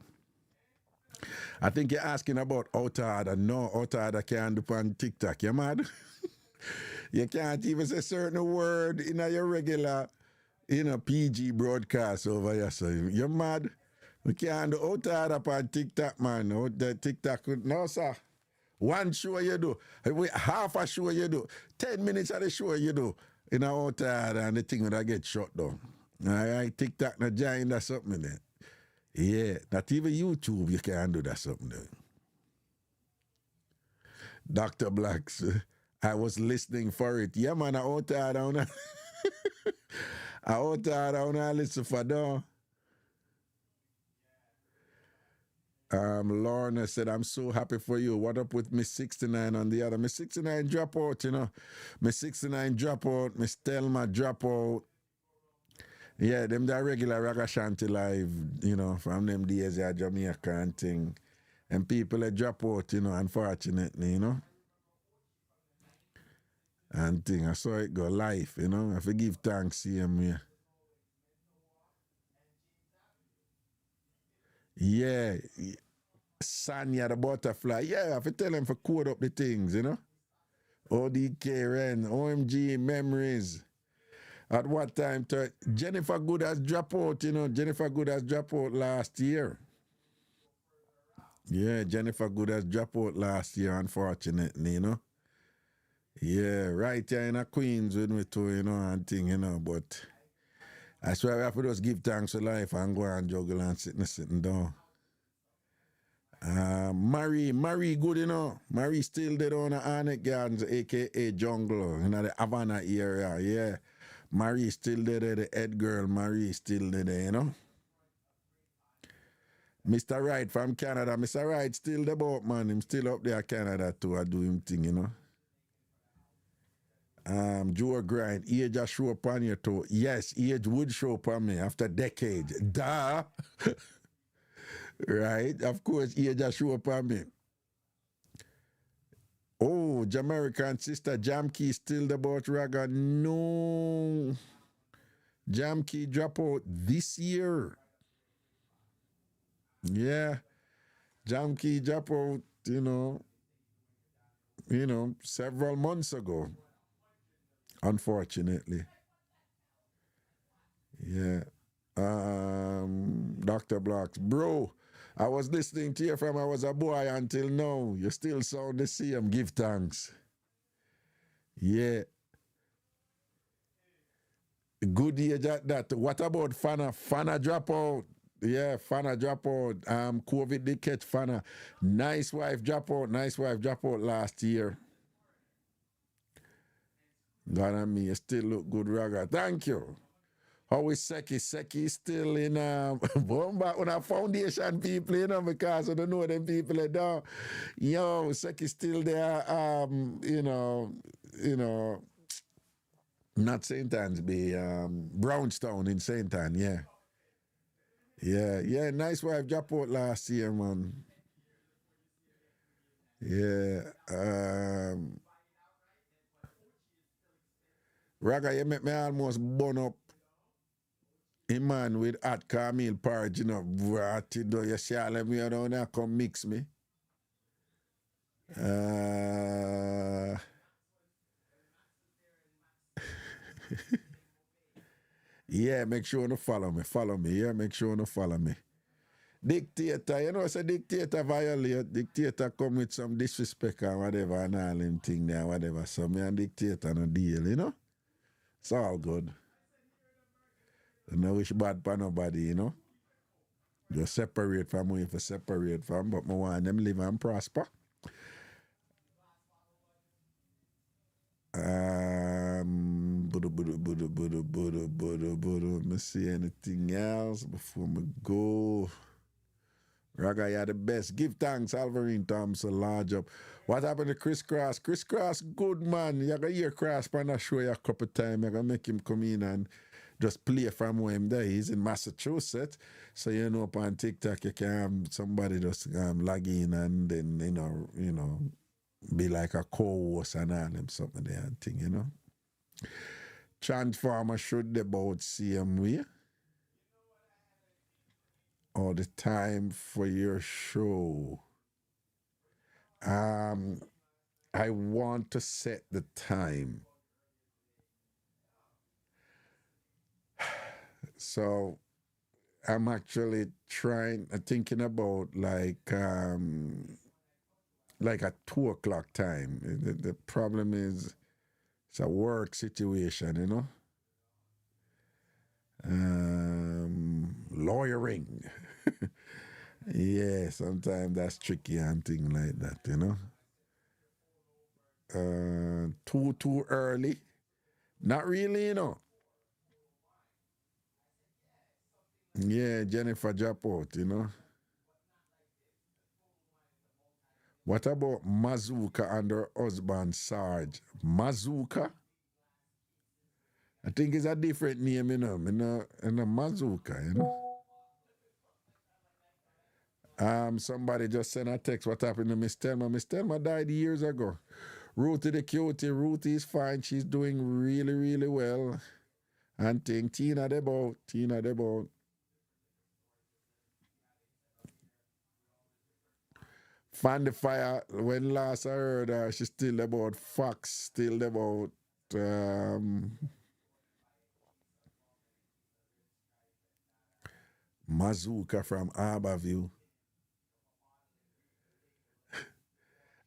I think you're asking about Outarda. No, Outarda can't do on TikTok. You mad? You can't even say certain word in your regular, PG broadcast over here. So you're mad? We can't do Outarda on TikTok, man. No, the TikTok, no, sir. One show you do. Half a show you do. 10 minutes of the show you do. In a Outarda and the thing will get shut down. All right, TikTok not giant or something there. Yeah, not even YouTube you can't do that something there. Dr. Blacks, I was listening for it. Yeah, man, I Outarda I listen for that. Lorna said, I'm so happy for you. What up with Miss 69 on the other? Miss 69 drop out, Miss 69 drop out. Miss Thelma drop out. Yeah, them the regular Ragashanti live, from them days at Jamaica and thing. And people that drop out, unfortunately, And thing. I saw it go live, I forgive thanks, see him here. Yeah. Sanya the butterfly. Yeah, I have to tell them for code up the things, ODK, Ren, OMG, memories. At what time? Jennifer Good has dropped out, Jennifer Good has dropped out last year. Yeah, Jennifer Good has dropped out last year, unfortunately, Yeah, right here in Queens with me too, and thing, but I swear we have to just give thanks for life and go and juggle and sitting down. Marie good, Marie still there on the Arnett Gardens, aka Jungle, in the Havana area, yeah. Marie still there, the head girl, Marie still there, Mr. Wright from Canada, Mr. Wright still the boat, man. Him still up there Canada too, I do him thing, Joe Grind, age just show up on you too. Yes, age would show up on me after decades. Duh. Right? Of course, age just show up on me. Oh, Jamaican sister Jamkey still the boat Raga. No. Jam Key drop out this year. Yeah. Jam Key drop out, several months ago. Unfortunately. Yeah. Dr. Blocks. Bro, I was listening to you from I was a boy until now. You still sound the same. Give thanks. Yeah. Good age at that. What about Fana? Fana drop out. Yeah, Fana drop out. COVID did catch Fana. Nice wife drop out. Nice wife drop out last year. God and me, you still look good, Raga. Thank you. How is Seki? Seki is still in Bomba on a foundation people, because I don't know them people are down. Yo, Seki still there, not St. Anne's Bay, Brownstown in St. Anne, yeah. Yeah, nice wife drop out last year, man. Yeah. Raga, you make me almost burn up a man with hot caramel porridge, what you do, you shall let me down there, come mix me. Yeah, make sure you follow me. Follow me. Yeah, make sure you follow me. Dictator, it's a dictator violate. Dictator come with some disrespect or whatever and all them thing there, whatever. So me and dictator no deal, It's all good. I no wish bad for nobody, Just separate from who you separate from, but I want them live and prosper. Let me see anything else before me go. Raga, you're the best. Give thanks, Alvarine Thompson, large up. What happened to Chris Cross? Chris Cross, good man. You're going to hear Cross on the show a couple times. You're going to make him come in and just play from where him there. He's in Massachusetts. So, on TikTok, you can have somebody just log in and then, be like a co-host and all them something there and thing, Transformer should about same way. All the time for your show. I want to set the time. So I'm actually thinking about like a 2:00 time. The problem is it's a work situation, Lawyering. Yeah, sometimes that's tricky and things like that, Too early. Not really, Yeah, Jennifer drop out, What about Mazuka and her husband, Sarge? Mazuka? I think it's a different name, and a Mazuka, Somebody just sent a text. What happened to Miss Thelma? Miss Thelma died years ago. Ruthie the cutie. Ruthie is fine. She's doing really, really well. And think Tina Debo. Fan the fire. When last I heard her, she's still about Fox. Still about Mazuka from Harborview.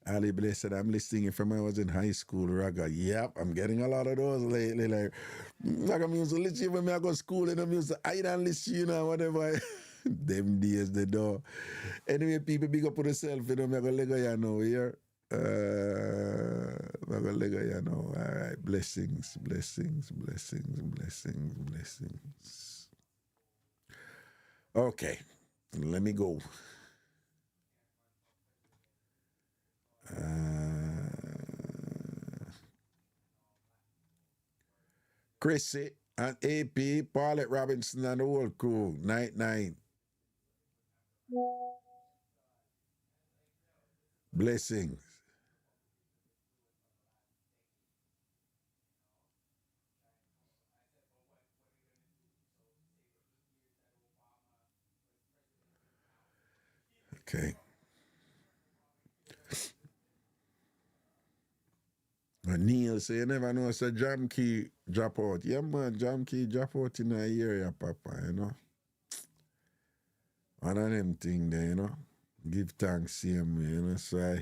Ali Bless said, I'm listening from when I was in high school, Raga. Yep, I'm getting a lot of those lately. Like, I'm used to listen when I go to school and I'm used to hide and listen, whatever. Them days, they do. Anyway, people big up for themselves, I'm going to let go now here. I'm going to let go now. All right, blessings. Okay, let me go. Chrissy and AP, Paulette Robinson and the whole crew. Night. Blessings. Okay. Neil say you never know, say jam key drop out. Yeah, man, jam key drop out in a area, Papa, you know. One of them things there, you know. Give thanks same way, you know. So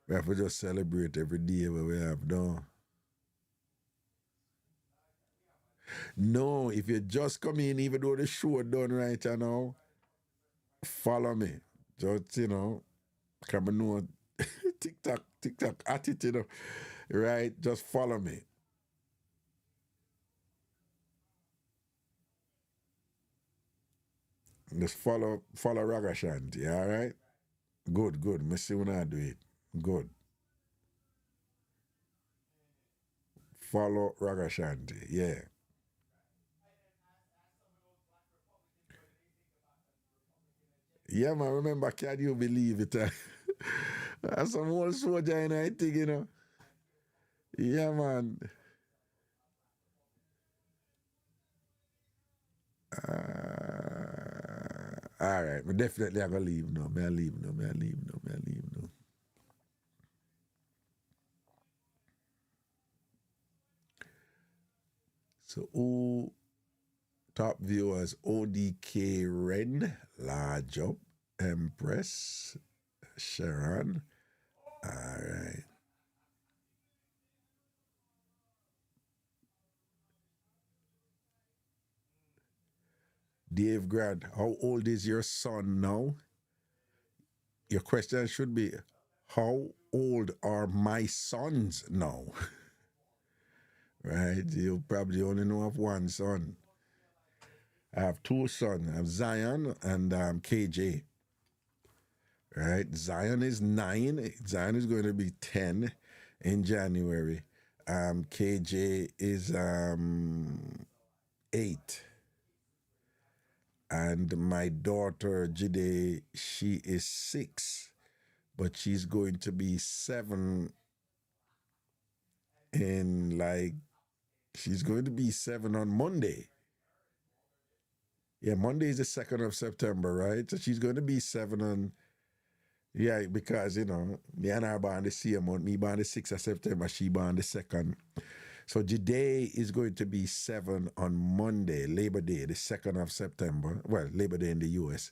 we have to just celebrate every day what we have done. No, if you just come in, even though the show done right now, follow me. Just, you know, come and know TikTok at it, you know. Right? Just follow me. Just follow Ragashanti, all right? Good. Me see when I do it. Good. Follow Ragashanti, yeah. Yeah, man, remember, can you believe it? That's some old soldier in I think, you know. Yeah, man. All right, but definitely I'm gonna leave now. I leave now. So who top viewers ODK Ren, large up, Empress, Sharon. All right. Dave Grant, how old is your son now? Your question should be, how old are my sons now? Right? You probably only know of one son. I have two sons. I have Zion and KJ. Right? Zion is 9. Zion is going to be 10 in January. KJ is 8. And my daughter, Jide, she is 6. But she's going to be 7 she's going to be 7 on Monday. Yeah, Monday is the 2nd of September, right? So she's going to be 7 on, yeah, because, you know, me and her born the same month. Me born the 6th of September, she born the 2nd. So Jide is going to be 7 on Monday, Labor Day, the 2nd of September. Well, Labor Day in the U.S.,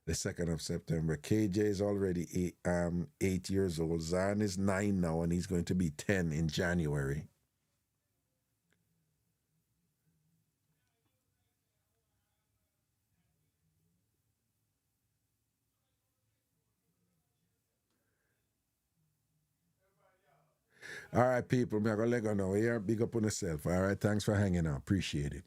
the 2nd of September. KJ is already 8 years old. Zion is 9 now, and he's going to be 10 in January. All right, people, I'm going to let go now. Here, big up on yourself. All right, thanks for hanging out. Appreciate it.